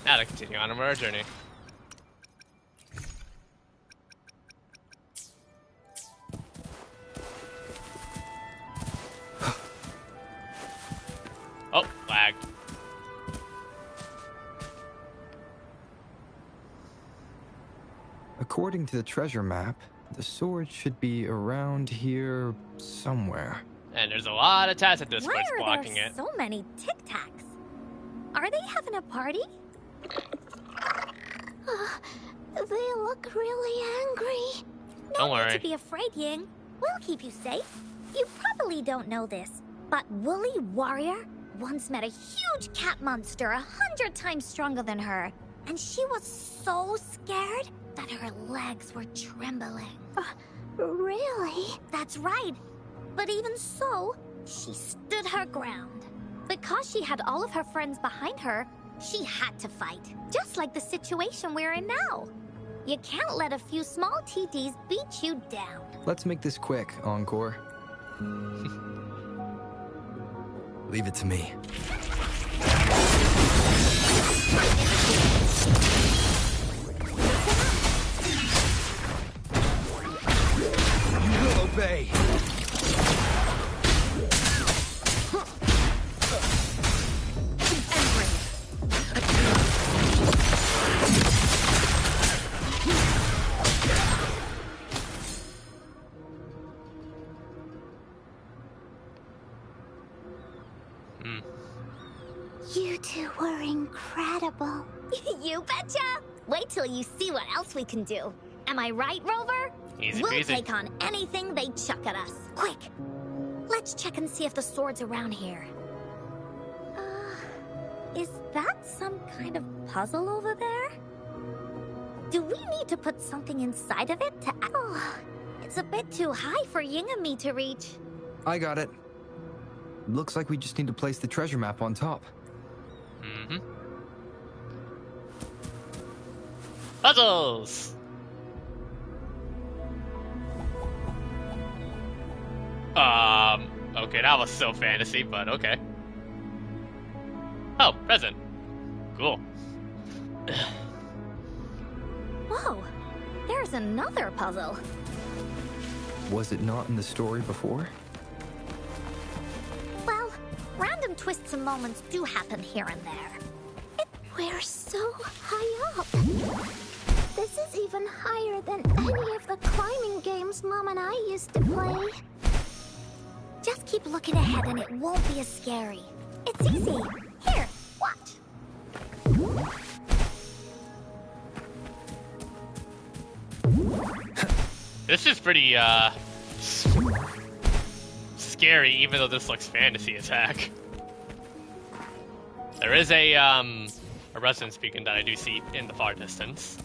Now to continue on our journey. Oh, lagged. According to the treasure map, the sword should be around here somewhere. And there's a lot of tats at this Why place are blocking there it. so many Tic Tacs? Are they having a party? They look really angry. Don't No worry. need to be afraid, Ying. We'll keep you safe. You probably don't know this, but Woolly Warrior once met a huge cat monster 100 times stronger than her. And she was so scared that her legs were trembling. Really? That's right. But even so, she stood her ground. Because she had all of her friends behind her, she had to fight. Just like the situation we're in now. You can't let a few small TDs beat you down. Let's make this quick, Encore. Leave it to me. You will obey. You two were incredible. You betcha! Wait till you see what else we can do. Am I right, Rover? Easy We'll peasy. take on anything they chuck at us. Quick! Let's check and see if the sword's around here. Is that some kind of puzzle over there? Do we need to put something inside of it to... Oh, it's a bit too high for Ying and me to reach. I got it. Looks like we just need to place the treasure map on top. Mm-hmm. Puzzles! Okay, that was so fantasy, but okay. Oh, present. Cool. Whoa, there's another puzzle. Was it not in the story before? Well, random twists and moments do happen here and there. We're so high up. This is even higher than any of the climbing games Mom and I used to play. Just keep looking ahead and it won't be as scary. It's easy. Here, watch. This is pretty, scary, even though this looks fantasy as heck. There is a residence beacon that I do see in the far distance.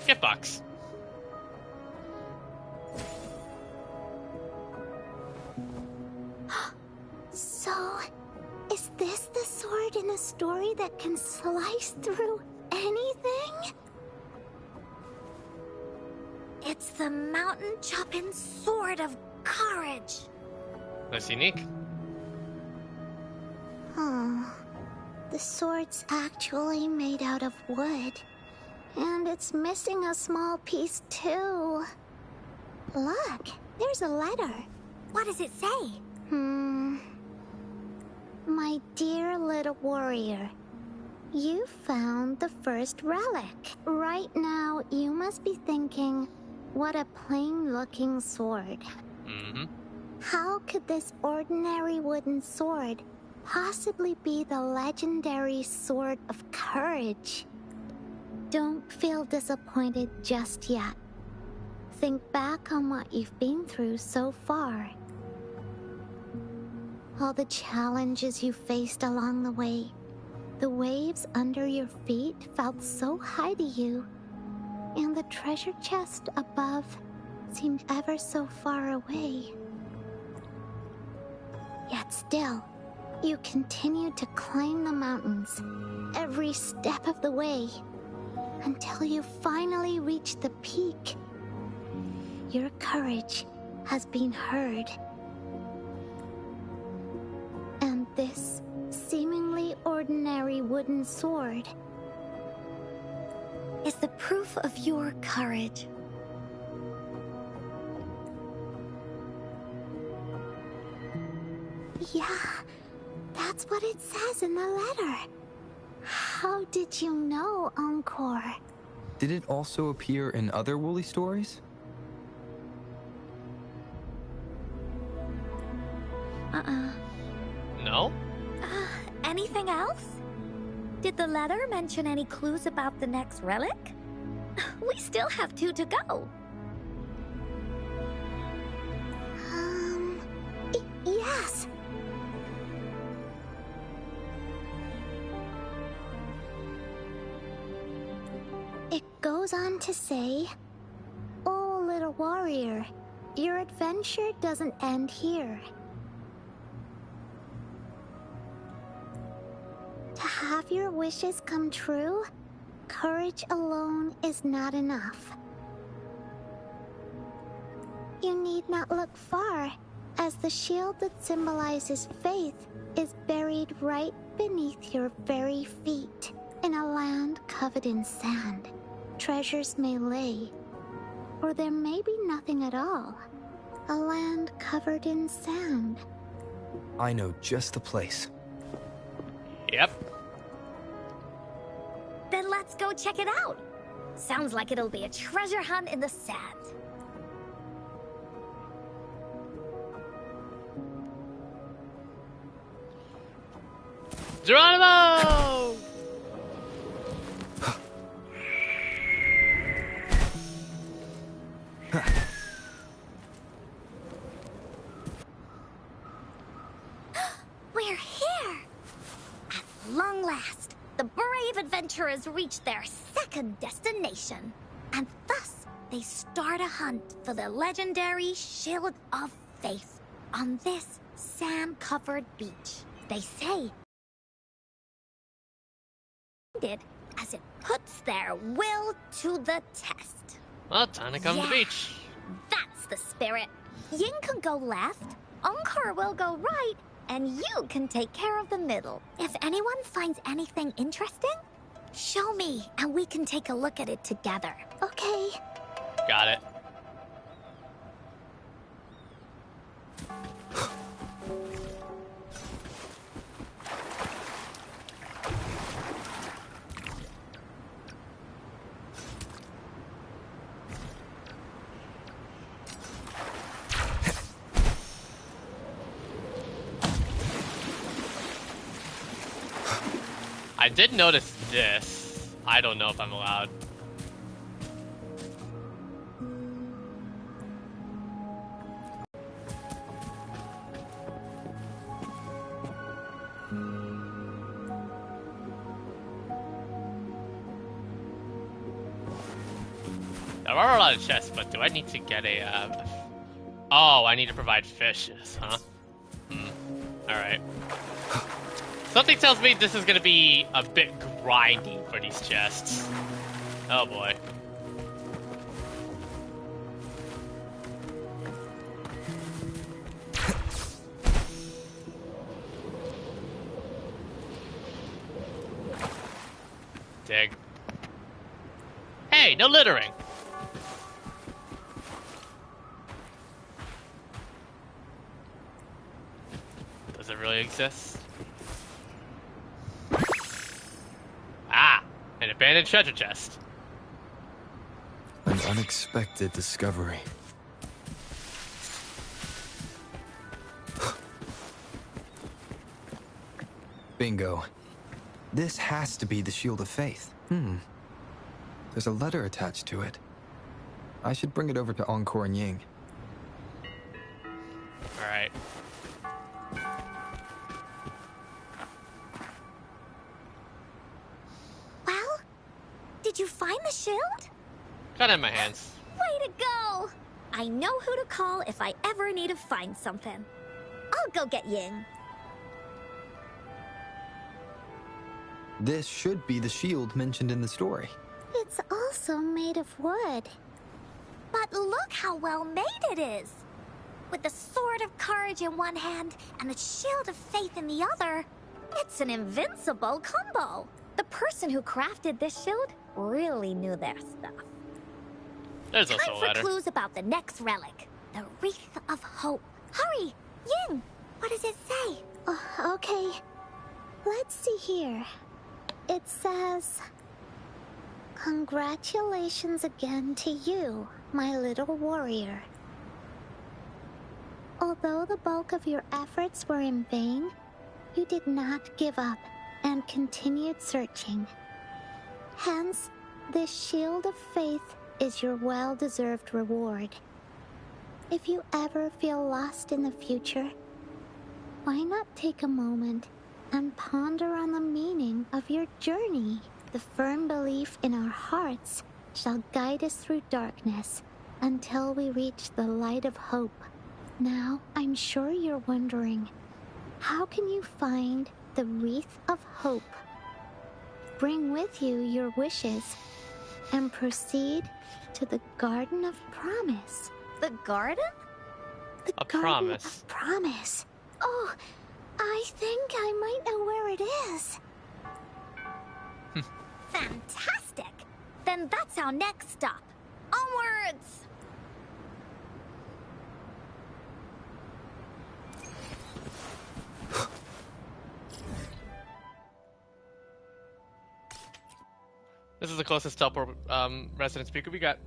Gift box. So, is this the sword in a story that can slice through anything? It's the mountain chopping sword of courage. That's unique. The sword's actually made out of wood. And it's missing a small piece too. Look, there's a letter. What does it say? My dear little warrior, you found the first relic. Right now, you must be thinking, what a plain-looking sword. How could this ordinary wooden sword possibly be the legendary sword of courage? Don't feel disappointed just yet. Think back on what you've been through so far. All the challenges you faced along the way. The waves under your feet felt so high to you. And the treasure chest above seemed ever so far away. Yet still, you continued to climb the mountains, every step of the way, until you finally reached the peak. Your courage has been heard. And this seemingly ordinary wooden sword is the proof of your courage. Yeah, that's what it says in the letter. How did you know, Encore? Did it also appear in other Woolly stories? No? Anything else? Did the letter mention any clues about the next relic? We still have 2 to go. Yes. It goes on to say, "Oh, little warrior, your adventure doesn't end here. To have your wishes come true, courage alone is not enough. You need not look far, as the shield that symbolizes faith is buried right beneath your very feet, in a land covered in sand. Treasures may lay, or there may be nothing at all. A land covered in sand." I know just the place. Yep. Then let's go check it out. Sounds like it'll be a treasure hunt in the sand. Geronimo! We're here! At long last, the brave adventurers reach their second destination. And thus, they start a hunt for the legendary Shield of Faith on this sand-covered beach. They say it as it puts their will to the test. Well, time to come to the beach. That's the spirit. Ying can go left, Encore will go right, and you can take care of the middle. If anyone finds anything interesting, show me, and we can take a look at it together. Okay. Got it. I did notice this. I don't know if I'm allowed. There are a lot of chests, but do I need to get a, Oh, I need to provide fishes, huh? Alright. Something tells me this is gonna be a bit grindy for these chests. Oh boy. Dig. Hey, no littering! Does it really exist? Ah! An abandoned treasure chest. An unexpected discovery. Bingo. This has to be the Shield of Faith. There's a letter attached to it. I should bring it over to Encore and Ying. Alright. Well, did you find the shield? Got it in my hands. Way to go! I know who to call if I ever need to find something. I'll go get Ying. This should be the shield mentioned in the story. It's also made of wood. But look how well made it is! With the Sword of Courage in one hand and the Shield of Faith in the other, it's an invincible combo. The person who crafted this shield really knew their stuff. There's also Time a for letter. clues about the next relic, the Wreath of Hope. Hurry! Ying! What does it say? Oh, okay. Let's see here. It says, "Congratulations again to you, my little warrior. although the bulk of your efforts were in vain, you did not give up and continued searching. Hence, this shield of faith is your well-deserved reward. If you ever feel lost in the future, why not take a moment and ponder on the meaning of your journey? The firm belief in our hearts shall guide us through darkness until we reach the light of hope. Now, I'm sure you're wondering, how can you find the wreath of hope? Bring with you your wishes and proceed to the Garden of Promise. The garden? The A Garden promise. of Promise. Oh, I think I might know where it is. Fantastic! Then that's our next stop. Onwards! This is the closest teleport resident speaker we got.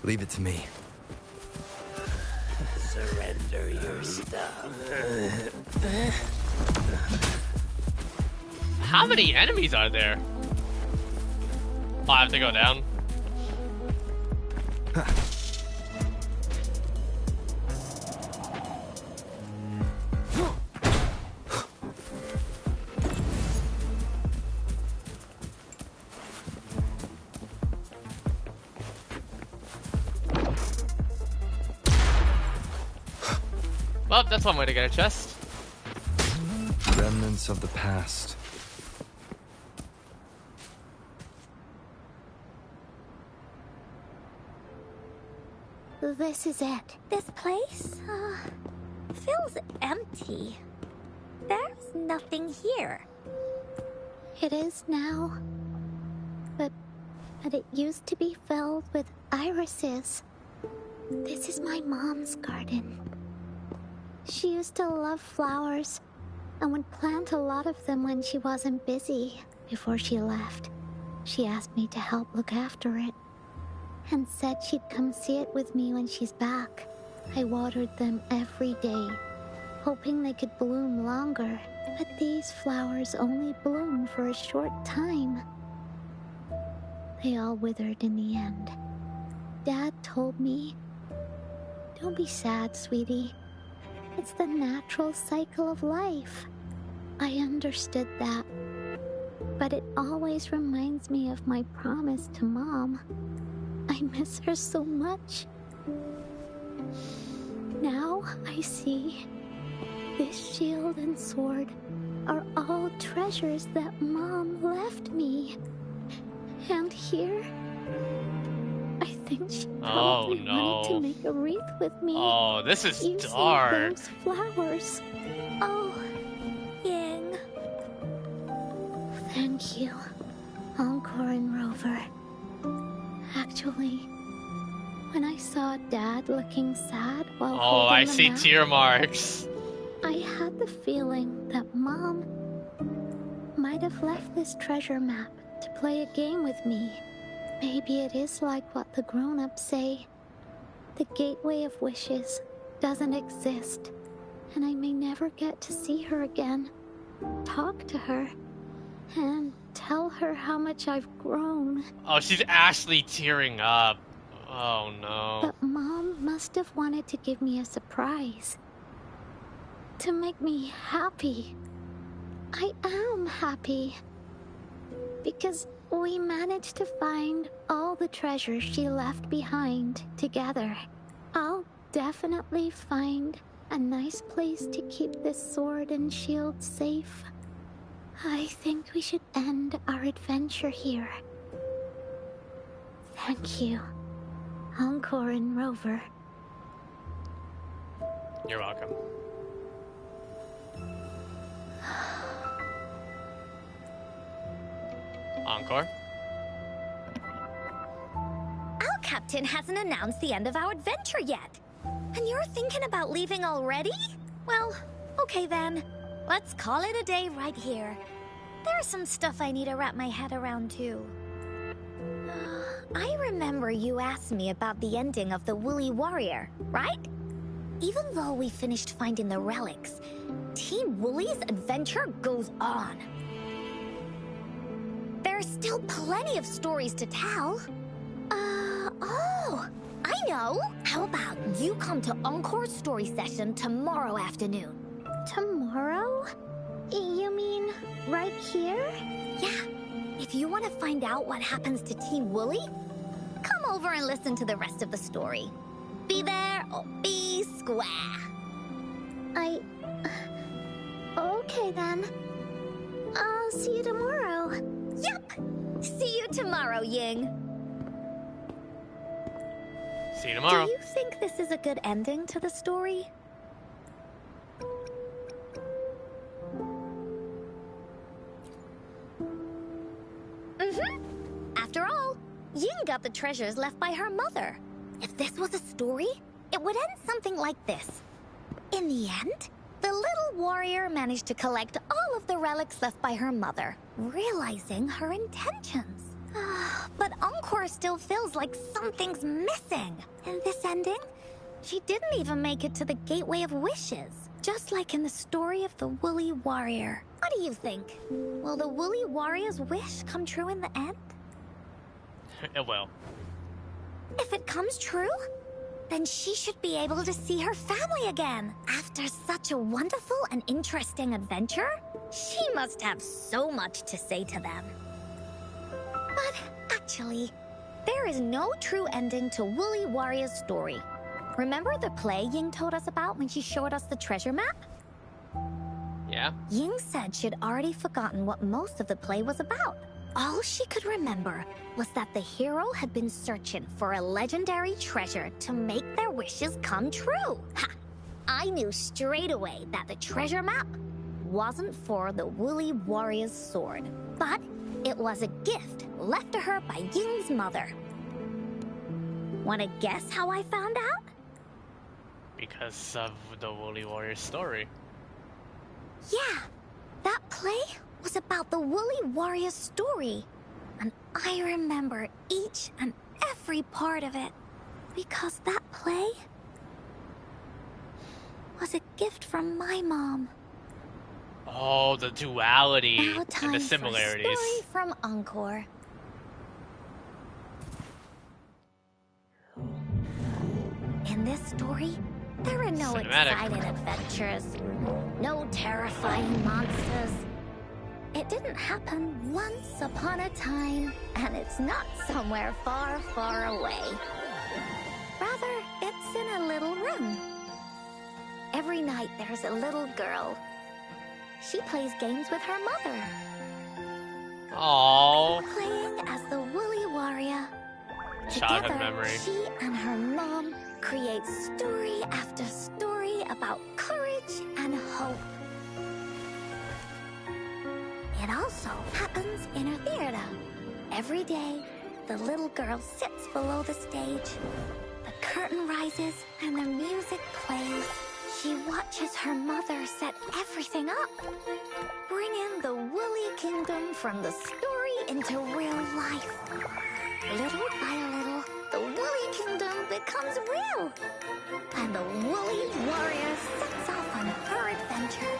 Leave it to me. Surrender your stuff. How many enemies are there? Oh, I have to go down. Well, that's one way to get a chest. Remnants of the past. This is it. This place, feels empty. There's nothing here. It is now. But it used to be filled with irises. This is my mom's garden. She used to love flowers and would plant a lot of them when she wasn't busy. Before she left, she asked me to help look after it and said she'd come see it with me when she's back. I watered them every day, hoping they could bloom longer, but these flowers only bloom for a short time. They all withered in the end. Dad told me, "Don't be sad, sweetie. It's the natural cycle of life." I understood that, but it always reminds me of my promise to Mom. I miss her so much. Now I see this shield and sword are all treasures that Mom left me. And here, I think she probably wanted to make a wreath with me. Oh, this is using dark. those flowers. Oh, Ying. Thank you, Encore and Rover. Actually, when I saw Dad looking sad while Oh, holding I the see map, tear marks. I had the feeling that Mom might have left this treasure map to play a game with me. Maybe it is like what the grown-ups say. The Gateway of Wishes doesn't exist, and I may never get to see her again, talk to her, and tell her how much I've grown. Oh, she's actually tearing up. Oh no. But Mom must have wanted to give me a surprise. To make me happy. I am happy. Because we managed to find all the treasures she left behind together. I'll definitely find a nice place to keep this sword and shield safe. I think we should end our adventure here. Thank you, Encore and Rover. You're welcome. Encore? Our captain hasn't announced the end of our adventure yet. And you're thinking about leaving already? Well, Okay then, let's call it a day right here. There's some stuff I need to wrap my head around too. I remember you asked me about the ending of the Woolly Warrior, right? Even though we finished finding the relics, Team Woolly's adventure goes on. There's still plenty of stories to tell. Oh, I know! How about you come to Encore's story session tomorrow afternoon? Tomorrow? You mean right here? Yeah. If you want to find out what happens to Team Woolly, come over and listen to the rest of the story. Be there or be square. Okay then. I'll see you tomorrow. Yup! See you tomorrow, Ying. See you tomorrow. Do you think this is a good ending to the story? After all, Ying got the treasures left by her mother. If this was a story, it would end something like this. In the end, the little warrior managed to collect all of the relics left by her mother, realizing her intentions. But Encore still feels like something's missing. In this ending, she didn't even make it to the Gateway of Wishes, just like in the story of the Woolly Warrior. What do you think? Will the Woolly Warrior's wish come true in the end? It will. If it comes true, then she should be able to see her family again. After such a wonderful and interesting adventure, she must have so much to say to them. But actually, there is no true ending to Woolly Warrior's story. Remember the play Ying told us about when she showed us the treasure map? Yeah? Ying said she'd already forgotten what most of the play was about. All she could remember was that the hero had been searching for a legendary treasure to make their wishes come true. Ha! I knew straight away that the treasure map wasn't for the Woolly Warrior's sword, but it was a gift left to her by Ying's mother. Want to guess how I found out? Because of the Woolly Warrior story. Yeah, that play was about the Woolly Warrior's story. And I remember each and every part of it. Because that play was a gift from my mom. Oh, the duality Now and time the for a similarities. story from Encore. In this story, there are no Cinematic. exciting adventures, no terrifying monsters. It didn't happen once upon a time, and it's not somewhere far, far away. Rather, it's in a little room. Every night there's a little girl. She plays games with her mother. Aww. Playing as the Woolly Warrior. Childhood Together, memory. she and her mom create story after story about courage and hope. It also happens in a theater. Every day, the little girl sits below the stage. The curtain rises and the music plays. She watches her mother set everything up, bringing the Woolly Kingdom from the story into real life. Little by little, the Woolly Kingdom becomes real, and the Woolly Warrior sets off on her adventure.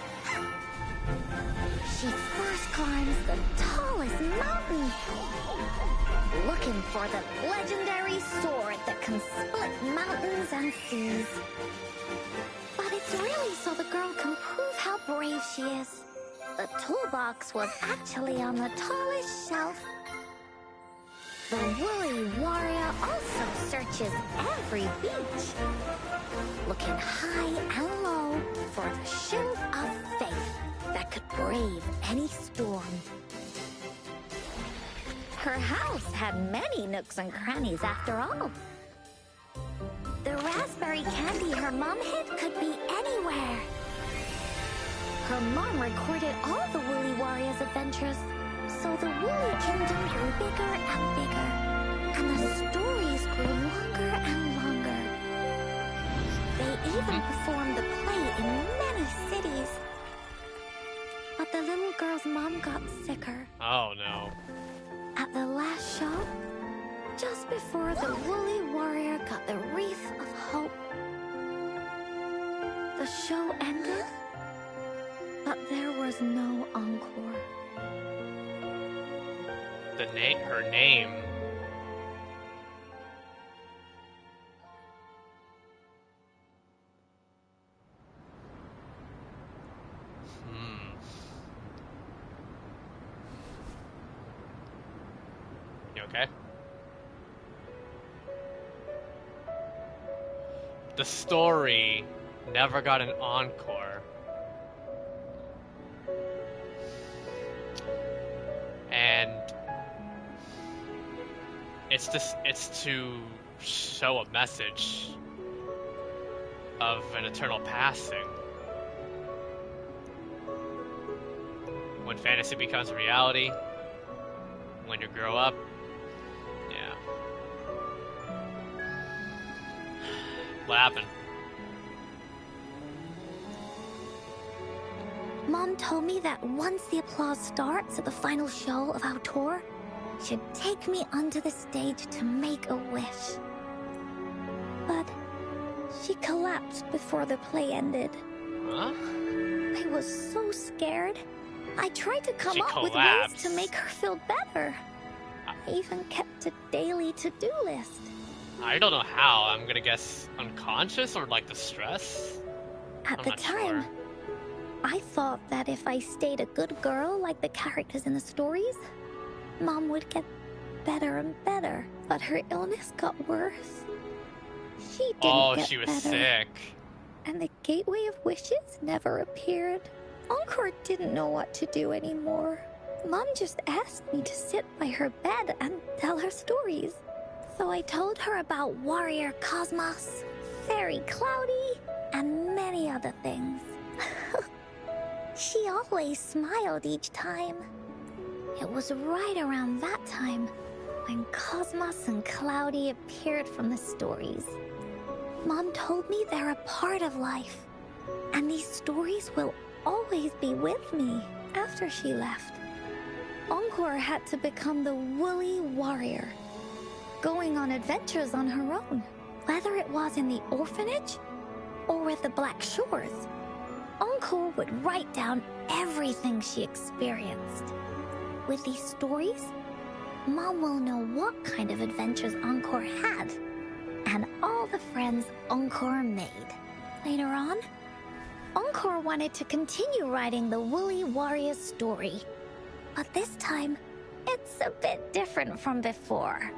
She first climbs the tallest mountain, looking for the legendary sword that can split mountains and seas. But it's really so the girl can prove how brave she is. The toolbox was actually on the tallest shelf. The Woolly Warrior also searches every beach, looking high and low for the shield of faith that could brave any storm. Her house had many nooks and crannies after all. The raspberry candy her mom hid could be anywhere. Her mom recorded all the Woolly Warrior's adventures, so the Woolly Kingdom grew bigger and bigger, and the stories grew longer and longer. They even performed the play in many cities, Mom got sicker. Oh no. At the last show, just before the Woolly Warrior got the Wreath of Hope, the show ended, but there was no encore. Her name. You okay? The story never got an encore. And it's to show a message of an eternal passing. When fantasy becomes reality, when you grow up, yeah. What happened? Mom told me that once the applause starts at the final show of our tour, she'd take me onto the stage to make a wish. But she collapsed before the play ended. Huh? I was so scared. I tried to come She up with collapsed. ways to make her feel better. I even kept a daily to-do list. I don't know how. I'm gonna guess unconscious or like the stress. At I'm the not time, sure. I thought that if I stayed a good girl like the characters in the stories, Mom would get better and better. But her illness got worse. She didn't Oh, get she was better. sick. And the Gateway of Wishes never appeared. Encore didn't know what to do anymore. Mom just asked me to sit by her bed and tell her stories. So I told her about Warrior Cosmos, Fairy Cloudy, and many other things. She always smiled each time. It was right around that time when Cosmos and Cloudy appeared from the stories. Mom told me they're a part of life, and these stories will always be with me after she left. Encore had to become the Woolly Warrior, going on adventures on her own, whether it was in the orphanage or with the Black Shores. Encore would write down everything she experienced. With these stories, Mom will know what kind of adventures Encore had, and all the friends Encore made. Later on, Encore wanted to continue writing the Woolly Warrior story, but this time, it's a bit different from before.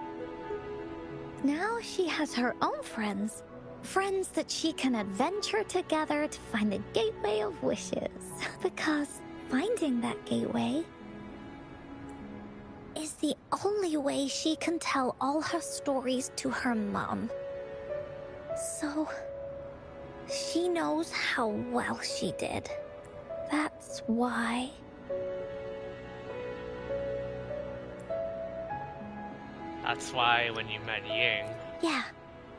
Now she has her own friends. Friends that she can adventure together to find the Gateway of Wishes. Because finding that gateway is the only way she can tell all her stories to her mom. So, she knows how well she did. That's why. That's why when you met Ying. Yeah.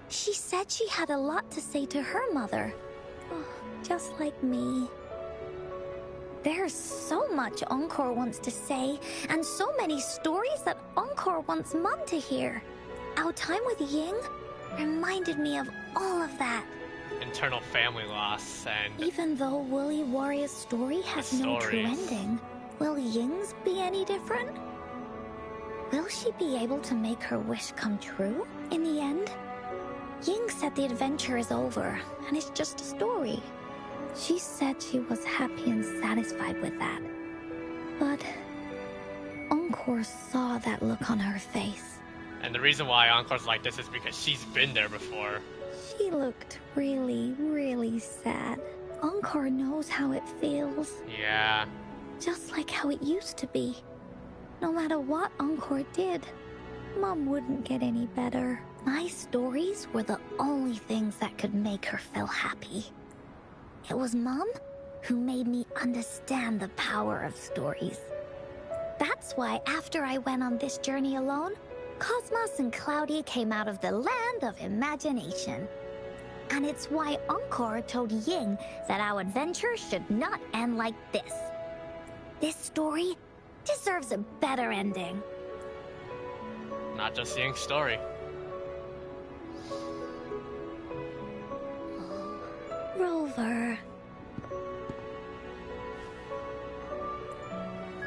She said she had a lot to say to her mother. Oh, just like me. There's so much Encore wants to say, and so many stories that Encore wants Mom to hear. Our time with Ying reminded me of all of that. Internal family loss and Even though Woolly Warrior's story has no true ending, will Ying's be any different? Will she be able to make her wish come true in the end? Ying said the adventure is over, and it's just a story. She said she was happy and satisfied with that. But Encore saw that look on her face. And the reason why Encore's like this is because she's been there before. She looked really, really sad. Encore knows how it feels. Yeah. Just like how it used to be. No matter what Encore did, Mom wouldn't get any better. My stories were the only things that could make her feel happy. It was Mom who made me understand the power of stories. That's why after I went on this journey alone, Cosmos and Cloudy came out of the land of imagination. And it's why Encore told Ying that our adventure should not end like this. This story deserves a better ending. Not just Ying's story. Rover.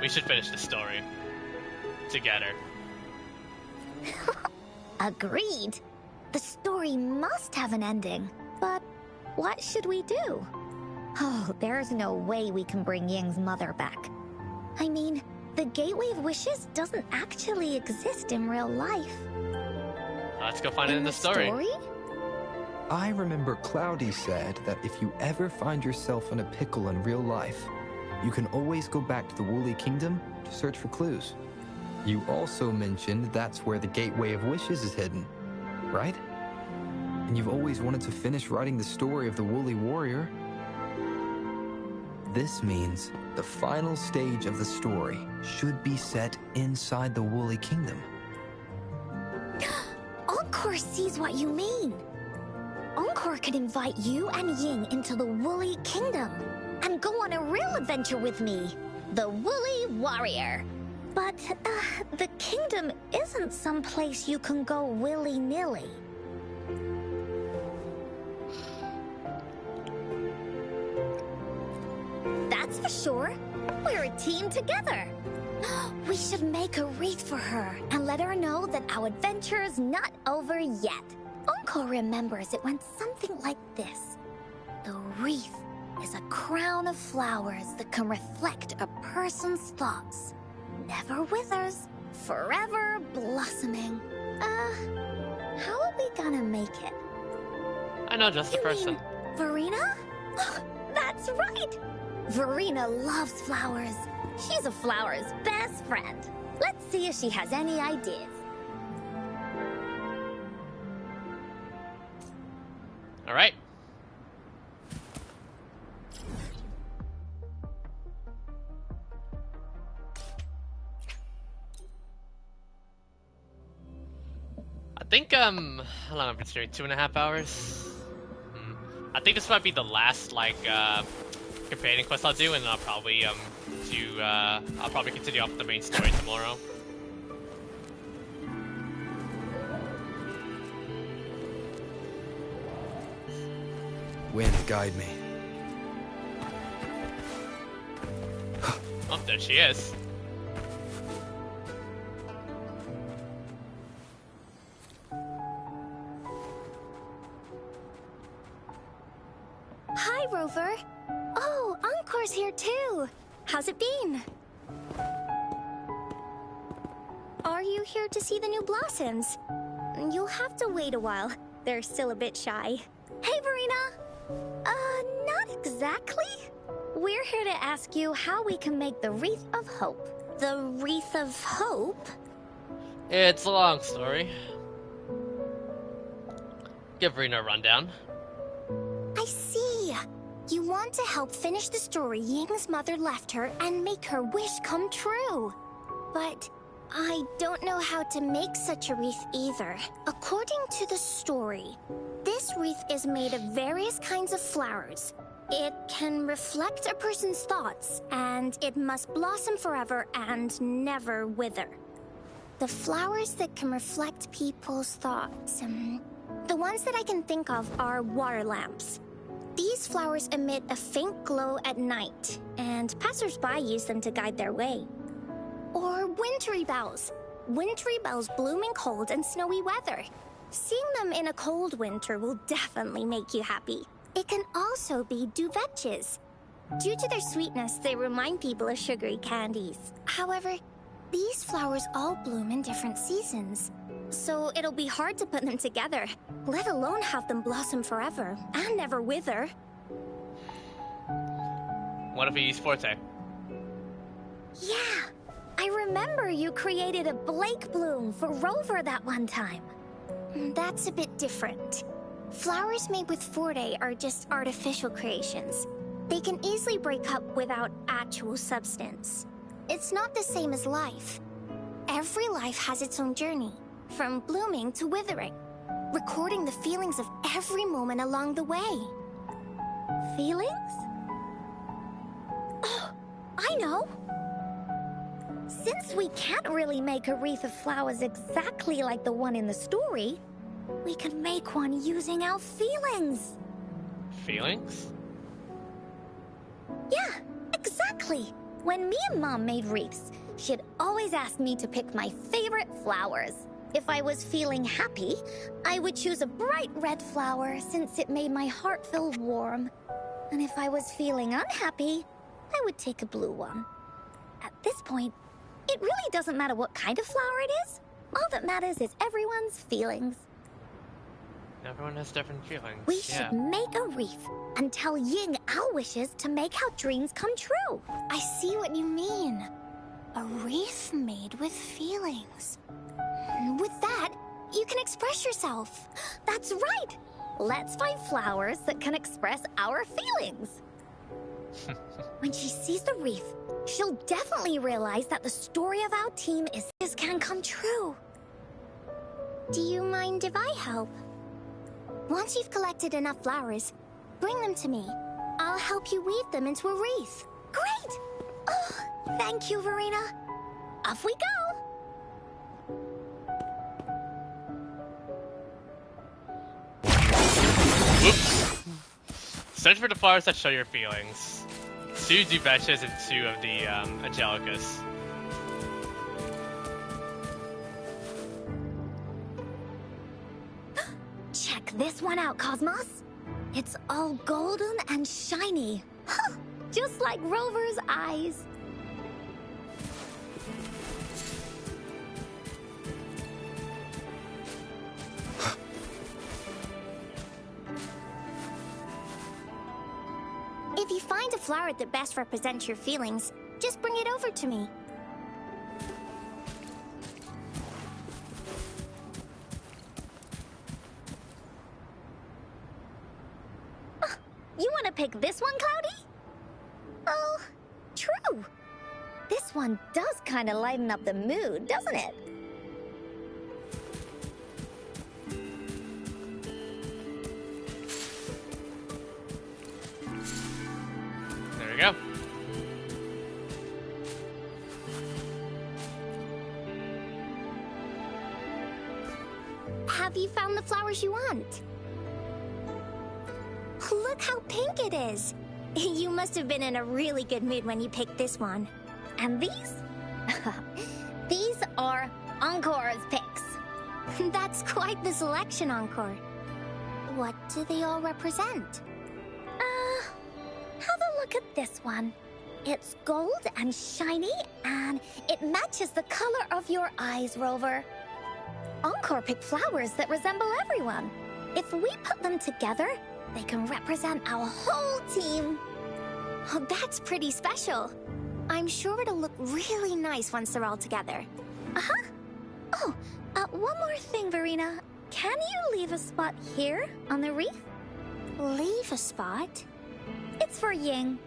We should finish the story together. Agreed. The story must have an ending. But what should we do? Oh, there's no way we can bring Ying's mother back. I mean, the Gateway of Wishes doesn't actually exist in real life. Let's go find it in the story. I remember Cloudy said that if you ever find yourself in a pickle in real life, you can always go back to the Woolly Kingdom to search for clues. You also mentioned that's where the Gateway of Wishes is hidden, right? And you've always wanted to finish writing the story of the Woolly Warrior. This means the final stage of the story should be set inside the Woolly Kingdom. Encore sees what you mean. Encore could invite you and Ying into the Woolly Kingdom and go on a real adventure with me, the Woolly Warrior. But the kingdom isn't someplace you can go willy-nilly. That's for sure. We're a team together. We should make a wreath for her and let her know that our adventure is not over yet. Encore remembers it went something like this. The wreath is a crown of flowers that can reflect a person's thoughts. Never withers, forever blossoming. How are we gonna make it? I know just the person. Verena? That's right! Verena loves flowers. She's a flower's best friend. Let's see if she has any ideas. All right. I think how long have I been streaming? 2.5 hours. I think this might be the last companion quest I'll do, and then I'll probably continue off with the main story tomorrow. Wind, guide me. Oh, there she is. Hi, Rover. Oh, Encore's here too. How's it been? Are you here to see the new blossoms? You'll have to wait a while. They're still a bit shy. Hey, Verena! Not exactly. We're here to ask you how we can make the Wreath of Hope. The Wreath of Hope? It's a long story. Give Rena a rundown. I see. You want to help finish the story Ying's mother left her and make her wish come true. But I don't know how to make such a wreath either. According to the story, this wreath is made of various kinds of flowers. It can reflect a person's thoughts, and it must blossom forever and never wither. The flowers that can reflect people's thoughts, the ones that I can think of are water lamps. These flowers emit a faint glow at night, and passers-by use them to guide their way. Or wintry bells. Wintry bells bloom in cold and snowy weather. Seeing them in a cold winter will definitely make you happy. It can also be duvetches. Due to their sweetness, they remind people of sugary candies. However, these flowers all bloom in different seasons, so it'll be hard to put them together, let alone have them blossom forever and never wither. What if we use Forte? Yeah, I remember you created a Blake bloom for Rover that one time. That's a bit different. Flowers made with Forte are just artificial creations. They can easily break up without actual substance. It's not the same as life. Every life has its own journey, from blooming to withering, recording the feelings of every moment along the way. Feelings? Oh, I know! Since we can't really make a wreath of flowers exactly like the one in the story, we can make one using our feelings. Feelings? Yeah, exactly. When me and Mom made wreaths, she'd always ask me to pick my favorite flowers. If I was feeling happy, I would choose a bright red flower since it made my heart feel warm. And if I was feeling unhappy, I would take a blue one. At this point, it really doesn't matter what kind of flower it is. All that matters is everyone's feelings. Everyone has different feelings. We should make a wreath and tell Ying our wishes to make our dreams come true. I see what you mean. A wreath made with feelings. With that, you can express yourself. That's right. Let's find flowers that can express our feelings. When she sees the wreath, she'll definitely realize that the story of our team can come true. Do you mind if I help? Once you've collected enough flowers, bring them to me. I'll help you weave them into a wreath. Great! Oh, thank you, Verena. Off we go! Whoops. Search for the flowers that show your feelings. 2 Dubetches and 2 of the Angelicus. Check this one out, Cosmos. It's all golden and shiny. Huh, just like Rover's eyes. If you find a flower that best represents your feelings, just bring it over to me. You want to pick this one, Cloudy? Oh, true. This one does kind of lighten up the mood, doesn't it? There we go. Have you found the flowers you want? Look how pink it is. You must have been in a really good mood when you picked this one. And these? These are Encore's picks. That's quite the selection, Encore. What do they all represent? Have a look at this one. It's gold and shiny, and it matches the color of your eyes, Rover. Encore picked flowers that resemble everyone. If we put them together, they can represent our whole team. Oh, that's pretty special. I'm sure it'll look really nice once they're all together. Uh-huh. Oh, one more thing, Verena. Can you leave a spot here on the wreath? Leave a spot? It's for Ying.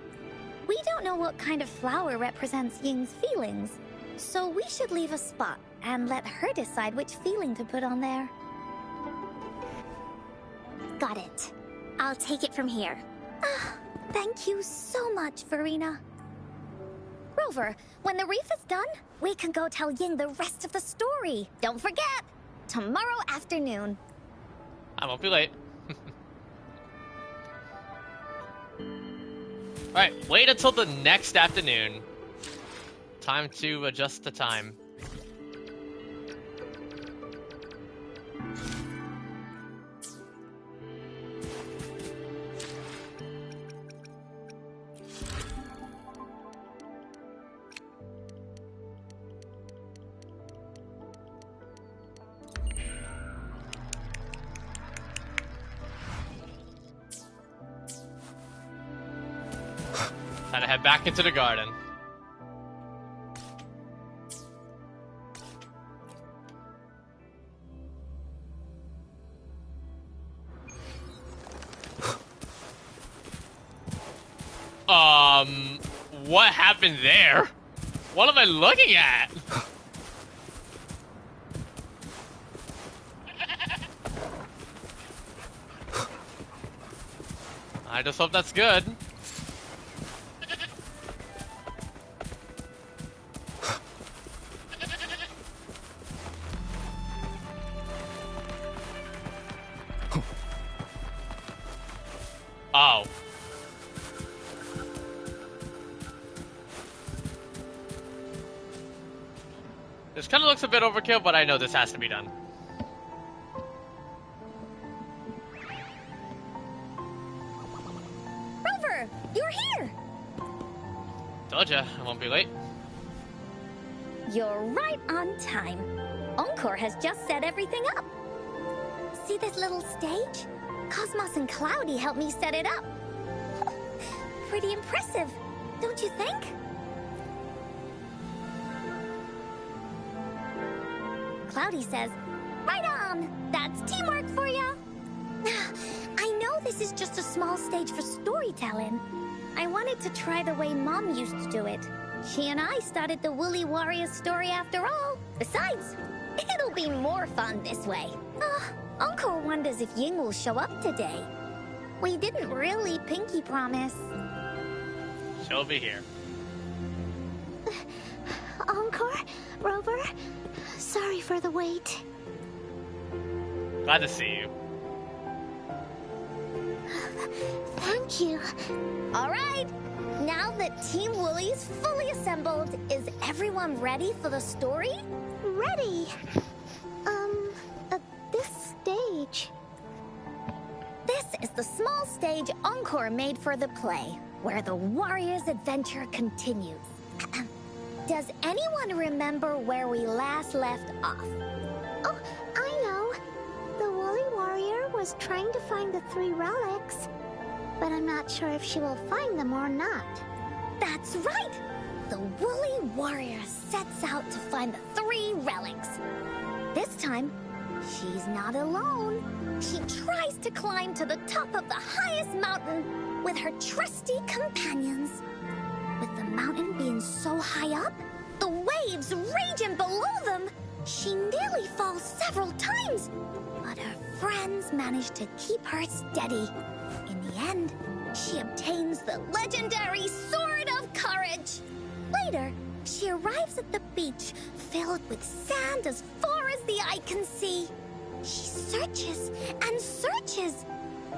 We don't know what kind of flower represents Ying's feelings, so we should leave a spot and let her decide which feeling to put on there. Got it. I'll take it from here. Thank you so much, Verena. Rover, when the wreath is done, we can go tell Ying the rest of the story. Don't forget, tomorrow afternoon. I won't be late. Alright, wait until the next afternoon. Time to adjust the time. Time to head back into the garden. What happened there? What am I looking at? I just hope that's good. This kind of looks a bit overkill, but I know this has to be done. Rover, you're here! Told ya, I won't be late. You're right on time. Encore has just set everything up. See this little stage? Cosmos and Cloudy helped me set it up. Pretty impressive, don't you think? Cloudy says, right on! That's teamwork for ya! I know this is just a small stage for storytelling. I wanted to try the way Mom used to do it. She and I started the Woolly Warrior story after all. Besides, it'll be more fun this way. Encore wonders if Ying will show up today. We didn't really pinky promise. She'll be here. Encore? Rover? Sorry for the wait. Glad to see you. Thank you. All right. Now that Team Woolly is fully assembled, is everyone ready for the story? Ready. This stage. This is the small stage Encore made for the play, where the warrior's adventure continues. Does anyone remember where we last left off? Oh, I know. The Woolly Warrior was trying to find the 3 relics, but I'm not sure if she will find them or not. That's right! The Woolly Warrior sets out to find the 3 relics. This time, she's not alone. She tries to climb to the top of the highest mountain with her trusty companions. With the mountain being so high up, the waves raging below them, she nearly falls several times. But her friends manage to keep her steady. In the end, she obtains the legendary Sword of Courage. Later, she arrives at the beach filled with sand as far as the eye can see. She searches and searches,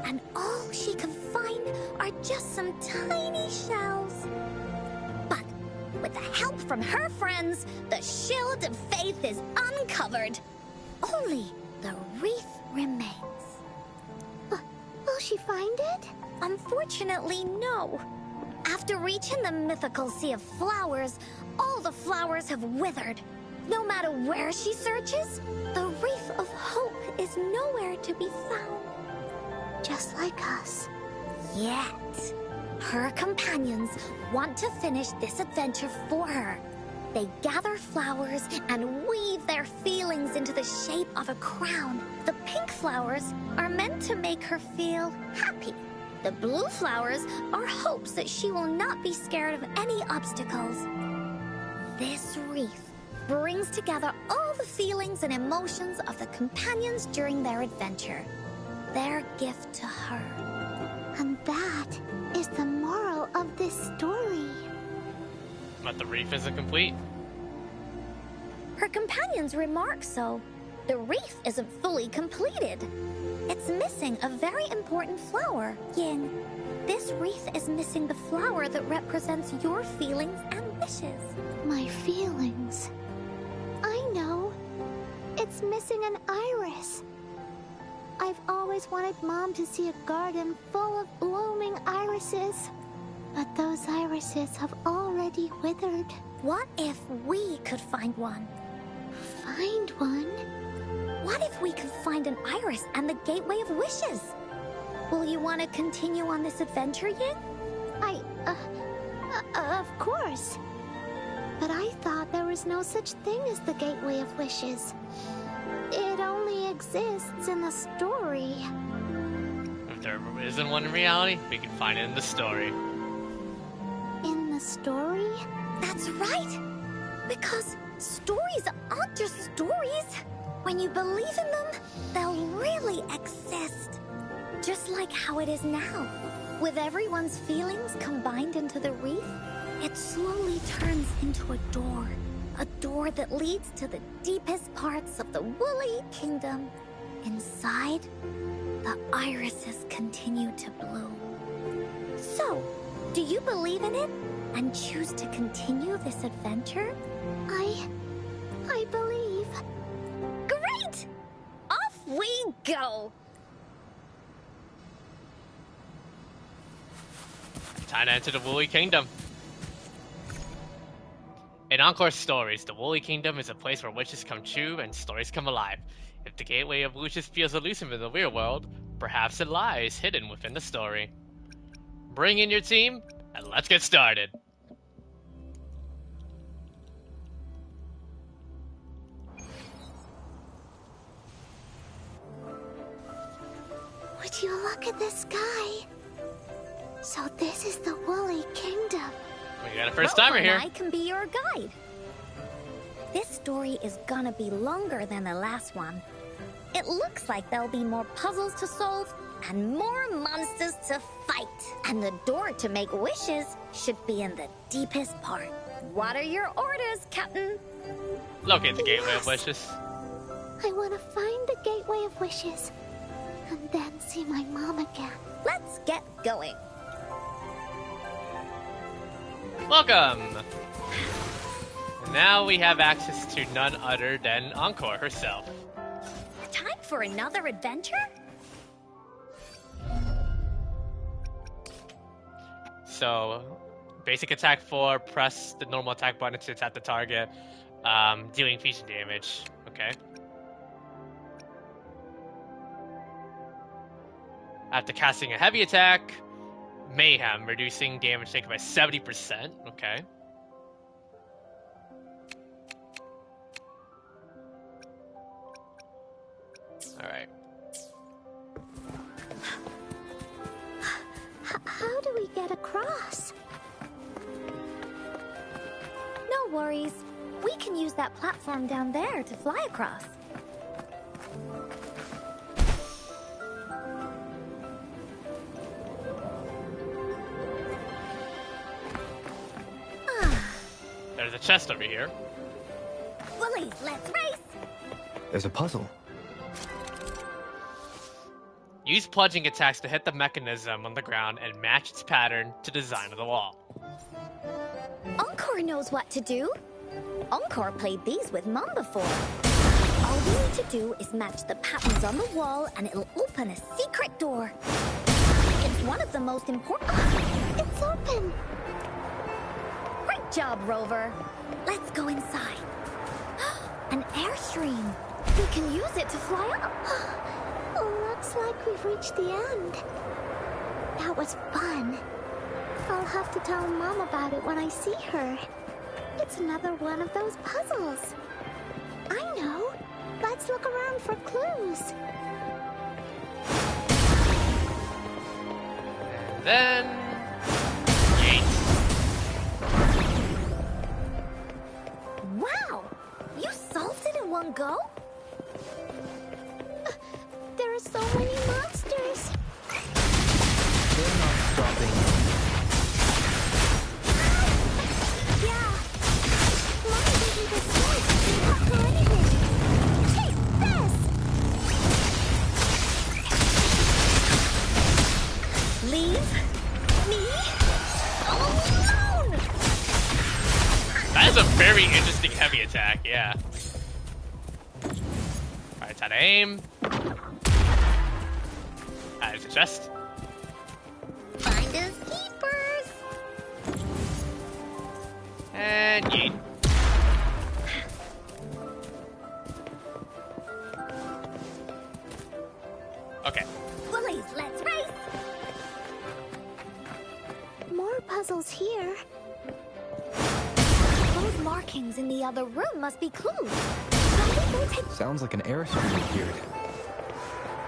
and all she can find are just some tiny shells. But with the help from her friends, the Shield of Faith is uncovered. Only the wreath remains. Will she find it? Unfortunately, no. After reaching the mythical Sea of Flowers, all the flowers have withered. No matter where she searches, the Wreath of Hope is nowhere to be found. Just like us. Yet, her companions want to finish this adventure for her. They gather flowers and weave their feelings into the shape of a crown. The pink flowers are meant to make her feel happy. The blue flowers are hopes that she will not be scared of any obstacles. This wreath brings together all the feelings and emotions of the companions during their adventure. Their gift to her. And that is the moral of this story. But the wreath isn't complete. Her companions remark so. The wreath isn't fully completed. It's missing a very important flower, Ying. This wreath is missing the flower that represents your feelings and wishes. My feelings. I know. It's missing an iris. I've always wanted Mom to see a garden full of blooming irises. But those irises have already withered. What if we could find one? Find one? What if we could find an iris and the Gateway of Wishes? Will you want to continue on this adventure, Ying? Of course. But I thought there was no such thing as the Gateway of Wishes. It only exists in the story. If there isn't one in reality, we can find it in the story. In the story? That's right! Because stories aren't just stories. When you believe in them, they'll really exist. Just like how it is now. With everyone's feelings combined into the wreath, it slowly turns into a door. A door that leads to the deepest parts of the Woolly Kingdom. Inside, the irises continue to bloom. So, do you believe in it and choose to continue this adventure? I believe. Great! Off we go! Time to enter the Woolly Kingdom. In Encore stories, the Woolly Kingdom is a place where wishes come true and stories come alive. If the gateway of wishes feels elusive in the real world, perhaps it lies hidden within the story. Bring in your team, and let's get started. Would you look at the sky? So this is the Woolly Kingdom. We got a first timer here. I can be your guide. This story is gonna be longer than the last one. It looks like there'll be more puzzles to solve and more monsters to fight. And the door to make wishes should be in the deepest part. What are your orders, Captain? Locate the Gateway of Wishes. I want to find the Gateway of Wishes and then see my mom again. Let's get going. Welcome! Now we have access to none other than Encore herself. Time for another adventure? So, basic attack 4, press the normal attack button to attack the target, dealing fusion damage. Okay. After casting a heavy attack, Mayhem, reducing damage taken by 70%. Okay. Alright. How do we get across? No worries. We can use that platform down there to fly across. There's a chest over here. Woolies, let's race! There's a puzzle. Use plunging attacks to hit the mechanism on the ground and match its pattern to the design of the wall. Encore knows what to do. Encore played these with Mom before. All we need to do is match the patterns on the wall and it'll open a secret door. It's one of the most important... It's open! Great job, Rover. Let's go inside. An airstream. We can use it to fly up. Looks like we've reached the end. That was fun. I'll have to tell Mom about it when I see her. It's another one of those puzzles. I know. Let's look around for clues. And then... Yeet. Wow! You solved it in one go? There are so many monsters. They're not stopping. Yeah. Mom gave me this sword to have to anything. Take this! Leave me alone! That is a very interesting heavy attack, yeah. Alright, time to aim. There's a chest. Finders keepers. And yeet. Okay. Woolies, let's race. More puzzles here. Those markings in the other room must be clues. Sounds like an airstream appeared.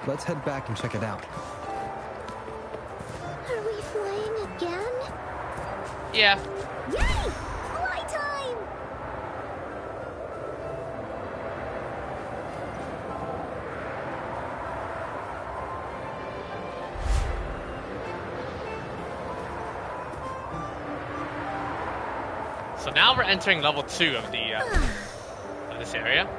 Let's head back and check it out. Are we flying again? Yeah. Yay! Fly time! So now we're entering level 2 of the of this area.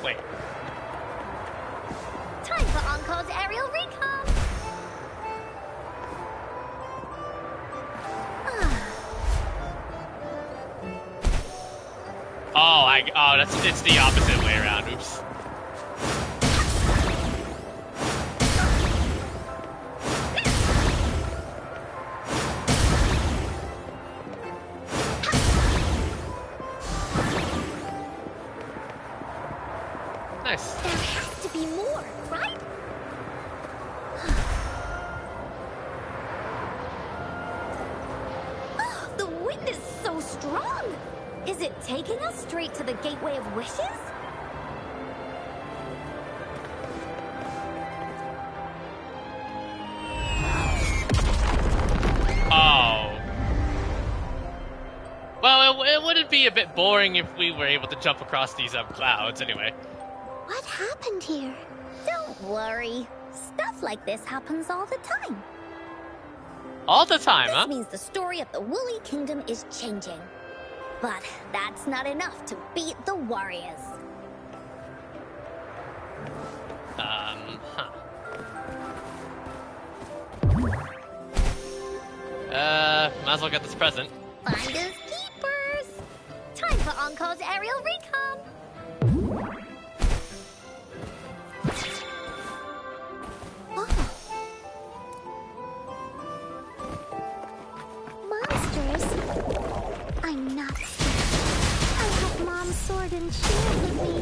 Wait. Time for Encle's aerial recon. It's the opposite way around. Oops. Nice. There has to be more, right? The wind is so strong! Is it taking us straight to the Gateway of Wishes? Oh. Well, it wouldn't be a bit boring if we were able to jump across these clouds anyway. What happened here? Don't worry. Stuff like this happens all the time. All the time, huh? This means the story of the Woolly Kingdom is changing. But that's not enough to beat the warriors. Might as well get this present. Finders keepers! Time for Encle's aerial recon! Monsters? I'm not scared. I have Mom's sword and shield with me.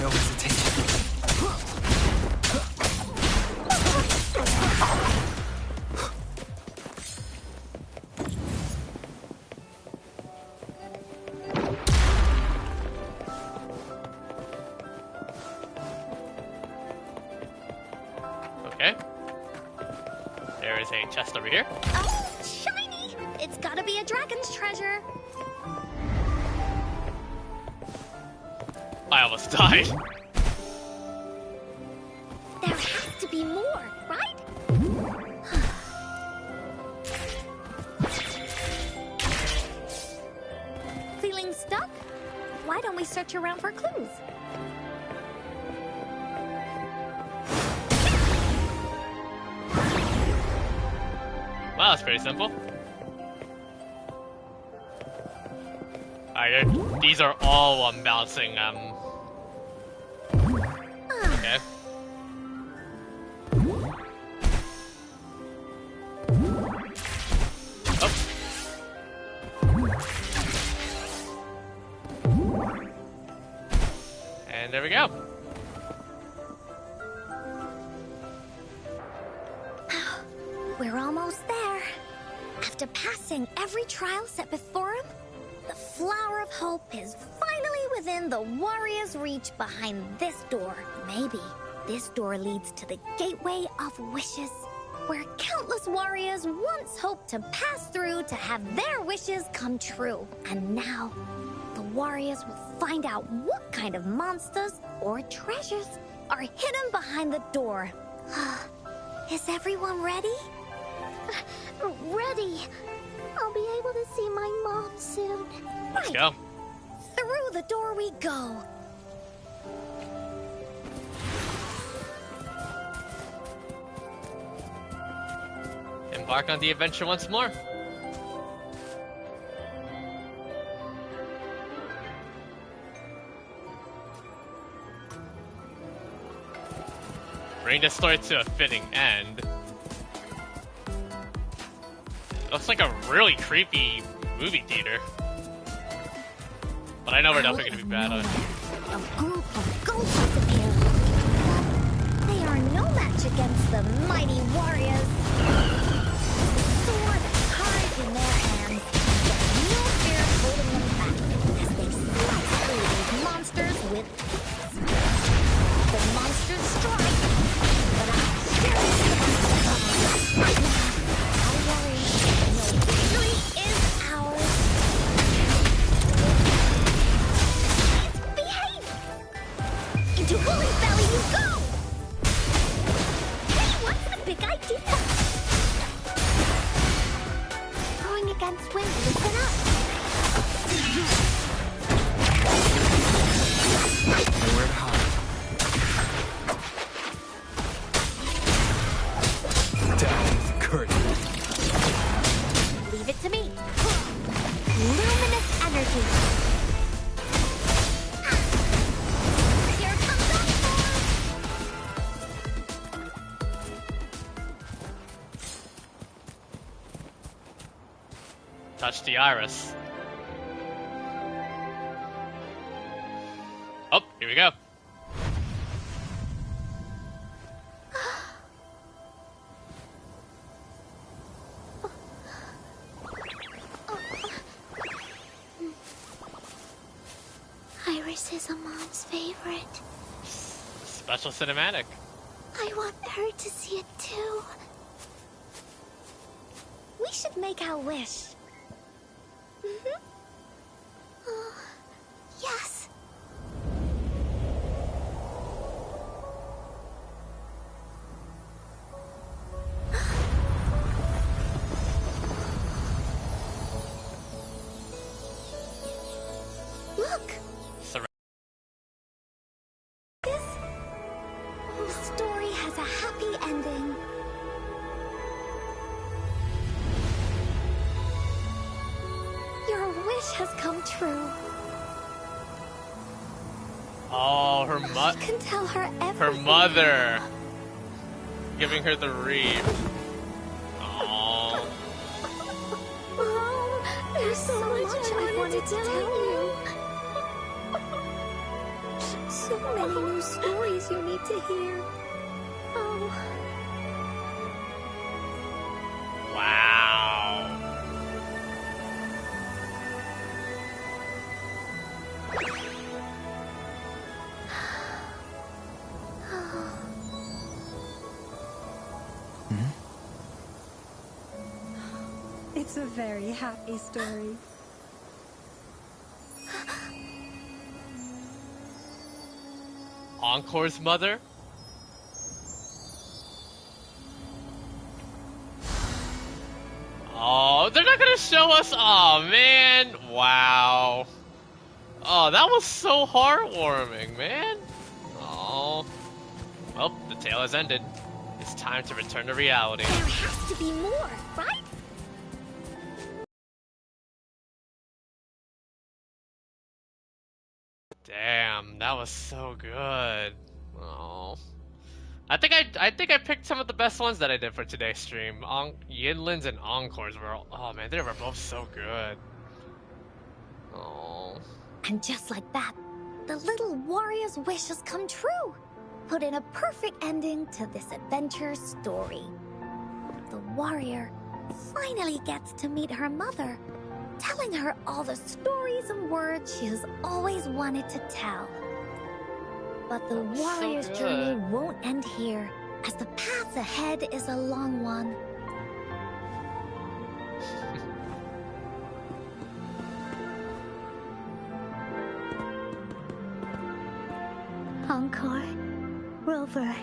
No hesitation. Okay. There is a chest over here. Oh, shiny! It's gotta be a dragon's treasure. I almost died. There has to be more, right? Feeling stuck? Why don't we search around for clues? Wow, that's pretty simple. These are all bouncing. Okay. Oh. And there we go. We're almost there. After passing every trial set before him, the Flower of Hope is finally within the warrior's reach behind this door. Maybe this door leads to the Gateway of Wishes, where countless warriors once hoped to pass through to have their wishes come true. And now, the warriors will find out what kind of monsters or treasures are hidden behind the door. Is everyone ready? Ready. I'll be able to see my mom soon. Let's go. Through the door we go. Embark on the adventure once more. Bring the story to a fitting end. Looks like a really creepy movie theater. But I know we're definitely gonna be bad on it. A group of ghosts appeared. They are no match against the mighty warriors. Sword and courage in their hands. There's no fear holding them back as they slice through these monsters with ease. The monsters strike, but I'm sure it's right now. Don't worry, no victory is ours. Behave! Into Woolly Valley you go! Hey, what's the big idea? Going against wind, listen up. touch the iris. Oh, here we go. Iris is a mom's favorite. Special cinematic. I want her to see it too. We should make our wish. Oh, yes. Look! The story has a happy ending. Your wish has come true. Oh, her You can tell her her everything. mother giving her the reef. Oh, Mom, there's so much I wanted to tell you. So many new stories you need to hear. Oh. wow. It's a very happy story. Encore's mother? Oh, they're not gonna show us. Oh man, wow. Oh, that was so heartwarming, man. Oh, well, the tale has ended. It's time to return to reality. There has to be more, right? Damn, that was so good. Oh, I think I picked some of the best ones that I did for today's stream. Yinlin's and Encore's were oh man, they were both so good. Oh. And just like that, the little warrior's wish has come true. Put in a perfect ending to this adventure story. The warrior finally gets to meet her mother, telling her all the stories and words she has always wanted to tell. But the warrior's journey won't end here, as the path ahead is a long one. Encore, Rover,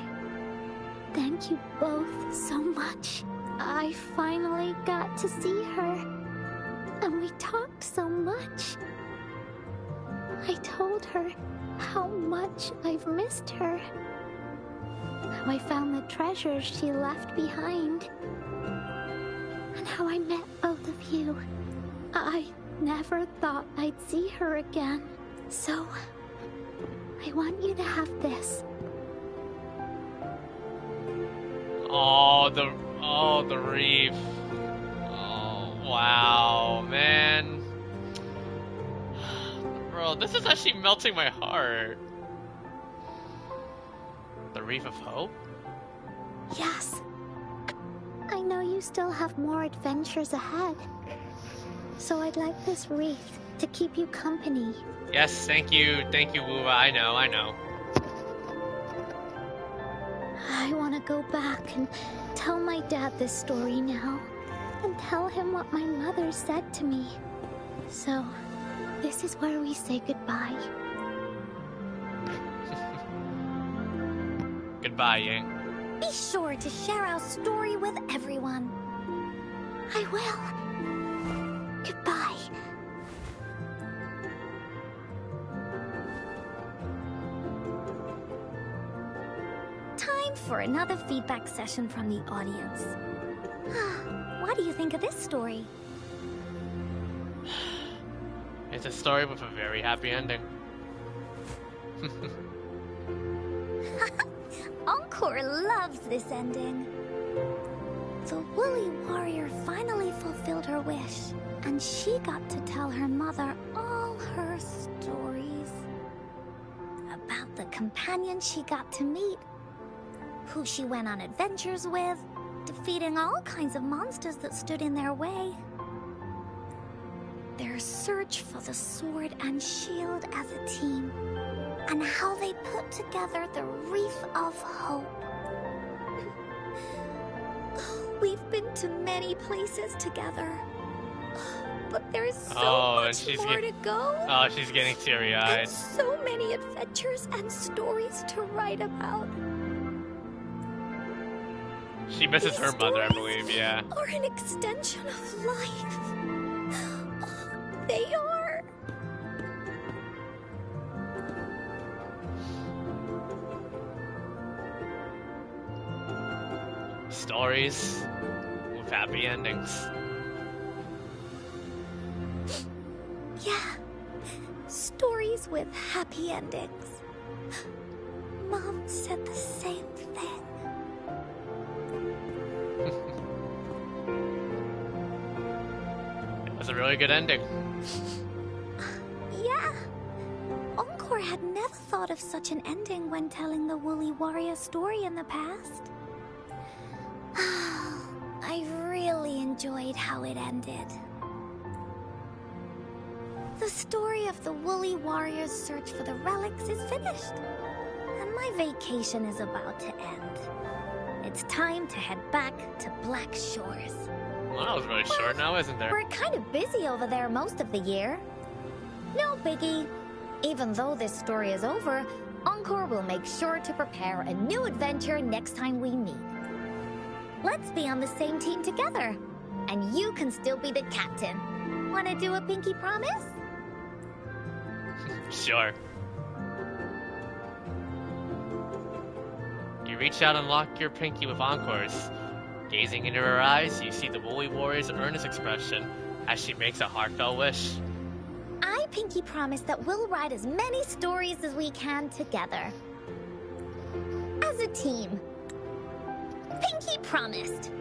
thank you both so much. I finally got to see her, and we talked so much. I told her how much I've missed her, how I found the treasures she left behind, and how I met both of you. I never thought I'd see her again, so I want you to have this. Oh, the reef. Oh, wow, man. Bro, this is actually melting my heart. The Reef of Hope? Yes. I know you still have more adventures ahead, so I'd like this wreath to keep you company. Yes, thank you, Wuva. I know. I want to go back and tell my dad this story now, and tell him what my mother said to me. So, this is where we say goodbye. Goodbye, Yang. Be sure to share our story with everyone. I will. Goodbye. Time for another feedback session from the audience. What do you think of this story? It's a story with a very happy ending. Encore loves this ending. The woolly warrior finally fulfilled her wish, And she got to tell her mother all her stories. About the companions she got to meet, who she went on adventures with, defeating all kinds of monsters that stood in their way. Their search for the sword and shield as a team, and how they put together the Wreath of Hope. We've been to many places together, but there's so much more to go. Oh, she's getting teary-eyed. And so many adventures and stories to write about. She misses her mother, I believe, yeah. Are an extension of life. They are. Stories with happy endings. Yeah. Stories with happy endings. Mom said the same thing. It was a really good ending. Yeah. Encore had never thought of such an ending when telling the Woolly Warrior story in the past. I really enjoyed how it ended. The story of the Woolly Warrior's search for the relics is finished, and my vacation is about to end. It's time to head back to Black Shores. Well, that was really short now, isn't there? We're kind of busy over there most of the year. No biggie. Even though this story is over, Encore will make sure to prepare a new adventure next time we meet. Let's be on the same team together, and you can still be the captain. Wanna do a pinky promise? Sure. You reach out and lock your pinky with Encore's. Gazing into her eyes, you see the Woolly Warrior's earnest expression as she makes a heartfelt wish. I pinky promise that we'll write as many stories as we can together. As a team. Pinky promised.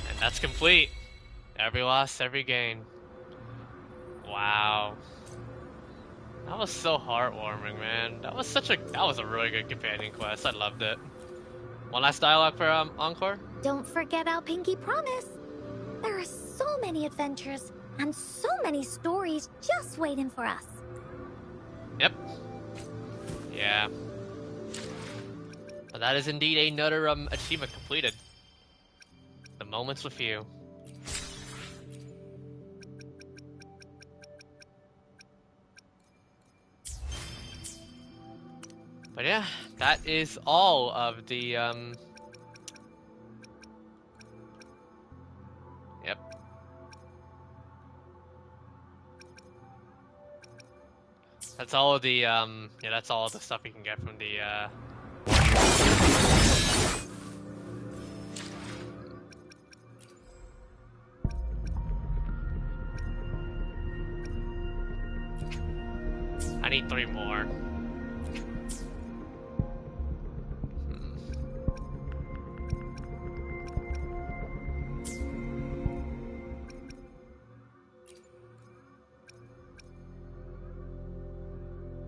And that's complete. Every loss, every gain. Wow. That was so heartwarming, man. That was a really good companion quest. I loved it. One last dialogue for Encore? Don't forget our pinky promise. There are so many adventures and so many stories just waiting for us. Yep. Yeah. But that is indeed another achievement completed. The moments with you. But yeah, that is all of the yep. That's all of the yeah, that's all of the stuff you can get from the I need 3 more.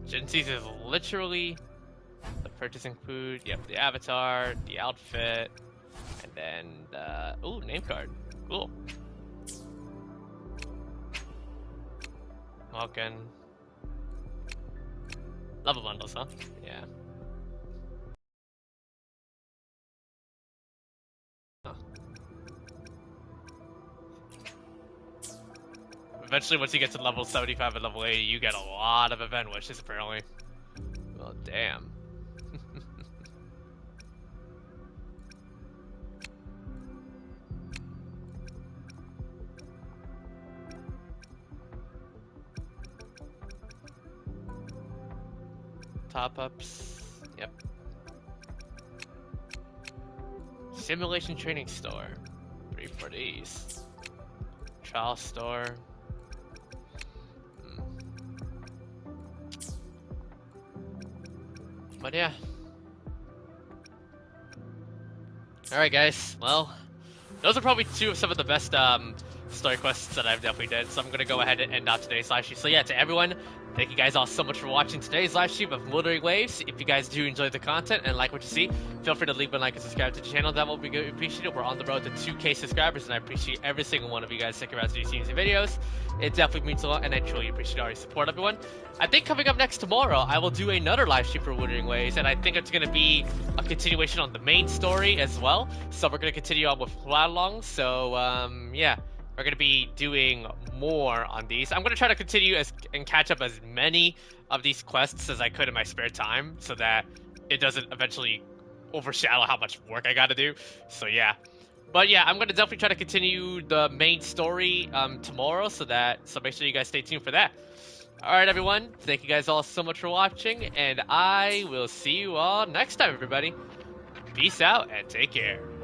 Agencies is literally the purchasing food, yep, the avatar, the outfit, and then the ooh, name card. Cool. Malkin. Level bundles, huh? Yeah. Huh. Eventually, once you get to level 75 and level 80, you get a lot of event wishes, apparently. Well, damn. Top-ups. Yep. Simulation training store. 3 for these. Trial store. But yeah. Alright guys, well, those are probably some of the best story quests that I've definitely did, so I'm going to go ahead and end off today's live stream. So yeah, to everyone, thank you guys all so much for watching today's live stream of Wuthering Waves. If you guys do enjoy the content and like what you see, feel free to leave a like and subscribe to the channel. That will be good, appreciated. We're on the road to 2K subscribers, and I appreciate every single one of you guys sticking around to these videos. It definitely means a lot, and I truly appreciate all your support, everyone. I think coming up next tomorrow, I will do another live stream for Wuthering Waves, and I think it's going to be a continuation on the main story as well. So we're going to continue on with Flatlong. So yeah, we're going to be doing more on these. I'm going to try to continue and catch up as many of these quests as I could in my spare time, so that it doesn't eventually overshadow how much work I got to do. So yeah. But yeah, I'm going to definitely try to continue the main story tomorrow, so make sure you guys stay tuned for that. Alright everyone, thank you guys all so much for watching, and I will see you all next time, everybody. Peace out and take care.